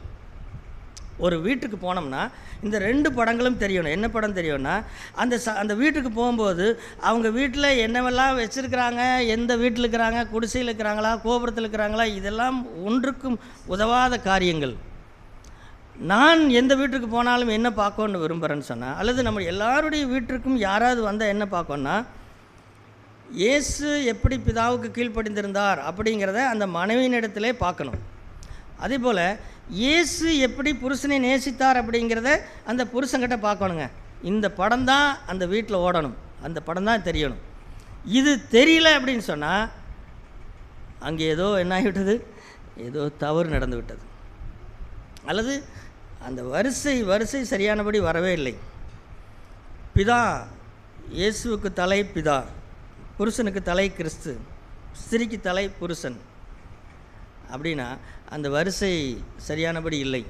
ஒரு வீட்டுக்கு போனோம்னா இந்த 2 படங்களும் தெரியணும். என்ன படம் தெரியும்னா, அந்த வீட்டுக்கு போகும்போது அவங்க வீட்டில் என்னவெல்லாம் வச்சுருக்கிறாங்க, எந்த வீட்டில் இருக்கிறாங்க, குடிசையில் இருக்கிறாங்களா, கோபுரத்தில் இருக்கிறாங்களா, இதெல்லாம் ஒன்றுக்கும் உதவாத காரியங்கள். நான் எந்த வீட்டுக்கு போனாலும் என்ன பார்க்கணுன்னு விரும்புகிறேன்னு சொன்னால், அல்லது நம்ம எல்லாருடைய வீட்டிற்கும் யாராவது வந்தால் என்ன பார்க்கணுன்னா, இயேசு எப்படி பிதாவுக்கு கீழ்ப்படிந்திருந்தார் அப்படிங்கிறத அந்த மனைவியினிடத்திலே பார்க்கணும். அதே போல் இயேசு எப்படி புருஷனை நேசித்தார் அப்படிங்கிறத அந்த புருஷன்கிட்ட பார்க்கணுங்க. இந்த படம் தான் அந்த வீட்டில் ஓடணும், அந்த படம் தான் தெரியணும். இது தெரியல அப்படின்னு சொன்னால் அங்கே ஏதோ என்ன ஆகிவிட்டது, ஏதோ தவறு நடந்து விட்டது, அல்லது அந்த வரிசை சரியானபடி வரவே இல்லை. பிதா, இயேசுவுக்கு தலை பிதா, புருஷனுக்கு தலை கிறிஸ்து, ஸ்திரீக்கு தலை புருஷன் அப்படின்னா அந்த வரிசை சரியானபடி இல்லை.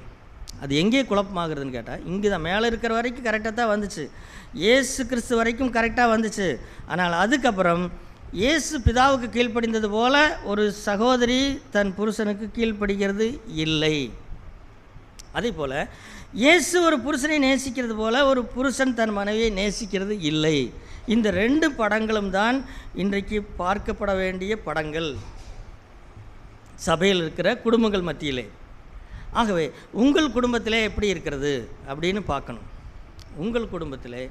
அது எங்கே குழப்பமாகிறதுன்னு கேட்டால், இங்கே தான் மேலே இருக்கிற வரைக்கும் கரெக்டாக தான் வந்துச்சு, இயேசு கிறிஸ்து வரைக்கும் கரெக்டாக வந்துச்சு. ஆனால் அதுக்கப்புறம் இயேசு பிதாவுக்கு கீழ்ப்படிந்தது போல ஒரு சகோதரி தன் புருஷனுக்கு கீழ்ப்படுகிறது இல்லை. அதே போல் இயேசு ஒரு புருஷனை நேசிக்கிறது போல ஒரு புருஷன் தன் மனைவியை நேசிக்கிறது இல்லை. இந்த 2 படங்களும் தான் இன்றைக்கு பார்க்கப்பட வேண்டிய படங்கள் சபையில் இருக்கிற குடும்பங்கள் மத்தியிலே. ஆகவே உங்கள் குடும்பத்திலே எப்படி இருக்கிறது அப்படின்னு பார்க்கணும். உங்கள் குடும்பத்திலே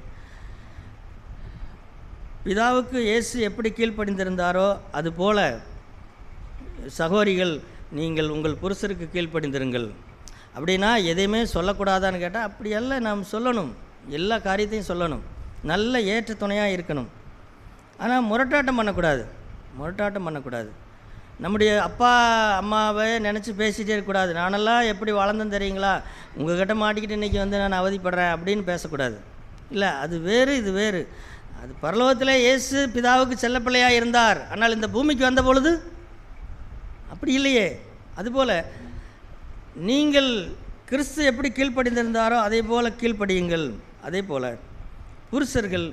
பிதாவுக்கு இயேசு எப்படி கீழ்ப்படிந்திருந்தாரோ அதுபோல் சகோதரிகள் நீங்கள் உங்கள் புருஷருக்கு கீழ்ப்படிந்திருங்கள். அப்படின்னா எதையுமே சொல்லக்கூடாதான்னு கேட்டால் அப்படியல்ல, நாம் சொல்லணும், எல்லா காரியத்தையும் சொல்லணும், நல்ல ஏற்ற துணையாக இருக்கணும். ஆனால் முரட்டாட்டம் பண்ணக்கூடாது. நம்முடைய அப்பா அம்மாவை நினச்சி பேசிகிட்டே இருக்கக்கூடாது. நானெல்லாம் எப்படி வளர்ந்தேன் தெரியுங்களா, உங்கள்கிட்ட மாட்டிக்கிட்டு இன்றைக்கி நான் அவதிப்படுறேன் அப்படின்னு பேசக்கூடாது. இல்லை, அது வேறு, இது வேறு. அது பரலோகத்தில் இயேசு பிதாவுக்கு செல்லப்பிள்ளையாக இருந்தார், ஆனால் இந்த பூமிக்கு வந்த பொழுது அப்படி இல்லையே. அதுபோல் நீங்கள் கிறிஸ்து எப்படி கீழ்ப்படிந்திருந்தாரோ அதே போல் கீழ்ப்படியுங்கள். அதே போல் புருஷர்கள்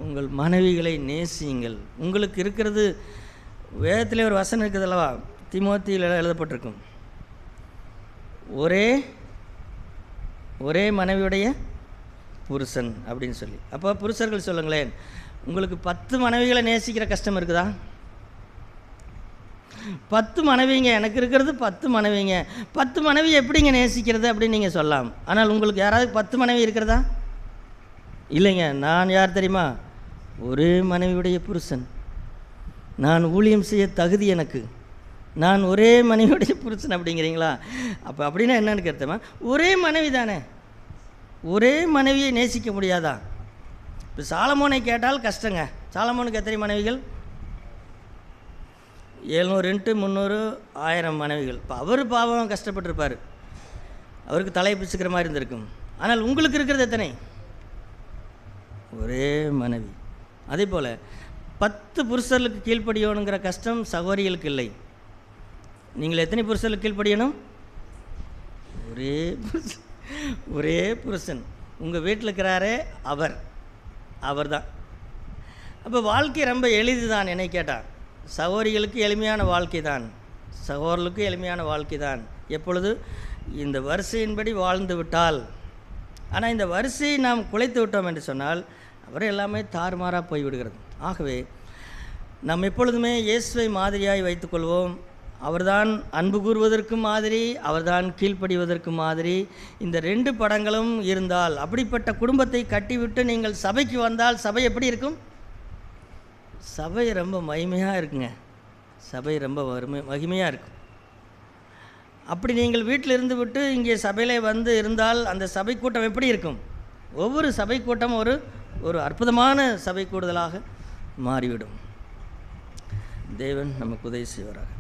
உங்கள் மனைவிகளை நேசியுங்கள். உங்களுக்கு இருக்கிறது, வேதத்திலே ஒரு வசனம் இருக்குது அல்லவா, தீமோத்தியில் எழுதப்பட்டிருக்கும், ஒரே மனைவியுடைய புருஷன் அப்படின்னு சொல்லி. அப்போ புருஷர்கள் சொல்லுங்களேன், உங்களுக்கு 10 மனைவிகளை நேசிக்கிற கஷ்டம் இருக்குதா? 10 மனைவிங்க, எனக்கு இருக்கிறது 10 மனைவிங்க, 10 மனைவி எப்படிங்க நேசிக்கிறது அப்படின்னு நீங்கள் சொல்லலாம். ஆனால் உங்களுக்கு யாராவது 10 மனைவி இருக்கிறதா? இல்லைங்க. நான் யார் தெரியுமா? ஒரே மனைவியுடைய புருஷன். நான் ஊழியம் செய்ய தகுதி எனக்கு, நான் ஒரே மனைவியுடைய புருஷன் அப்படிங்கிறீங்களா? அப்போ அப்படின்னா என்னன்னு கேட்டோமா, ஒரே மனைவி தானே, ஒரே மனைவியை நேசிக்க முடியாதா? இப்போ சாலமோனை கேட்டால் கஷ்டங்க. சாலமோனுக்கு எத்தனை மனைவிகள்? 700 × 300 1000 மனைவிகள். இப்போ அவர் பாவம் கஷ்டப்பட்டிருப்பார், அவருக்கு தலையை பிச்சுக்கிற மாதிரி இருந்திருக்கும். ஆனால் உங்களுக்கு இருக்கிறது எத்தனை? ஒரே மனைவி. அதே போல் 10 புருஷர்களுக்கு கீழ்ப்படியணுங்கிற கஷ்டம் சகோதரிகளுக்கு இல்லை. நீங்கள் எத்தனை புருஷர்களுக்கு கீழ்ப்படியணும்? ஒரே புருஷன் உங்கள் வீட்டில் இருக்கிறாரே அவர் தான். அப்போ வாழ்க்கை ரொம்ப எளிது தான். என்னை கேட்டால் சகோதரிகளுக்கு எளிமையான வாழ்க்கை தான், சகோதரர்களுக்கு எளிமையான வாழ்க்கை தான், எப்பொழுது இந்த வரிசையின்படி வாழ்ந்து விட்டால். ஆனால் இந்த வரிசையை நாம் குலைத்து விட்டோம் என்று சொன்னால் அப்புறம் எல்லாமே தாறுமாறாக போய்விடுகிறது. ஆகவே நாம் எப்பொழுதுமே இயேசுவை மாதிரியாய் வைத்துக்கொள்வோம். அவர்தான் அன்பு கூறுவதற்கும் மாதிரி, அவர்தான் கீழ்ப்படிவதற்கும் மாதிரி. இந்த 2 படங்களும் இருந்தால், அப்படிப்பட்ட குடும்பத்தை கட்டிவிட்டு நீங்கள் சபைக்கு வந்தால் சபை எப்படி இருக்கும்? சபை ரொம்ப மகிமையாக இருக்குங்க. சபை ரொம்ப மகிமையாக இருக்கும். அப்படி நீங்கள் வீட்டில் இருந்து விட்டு இங்கே சபையிலே வந்து இருந்தால் அந்த சபை கூட்டம் எப்படி இருக்கும்? ஒவ்வொரு சபை கூட்டம் ஒரு அற்புதமான சபை கூடுதலாக மாறிவிடும். தேவன் நமக்கு உதவி செய்வாராக.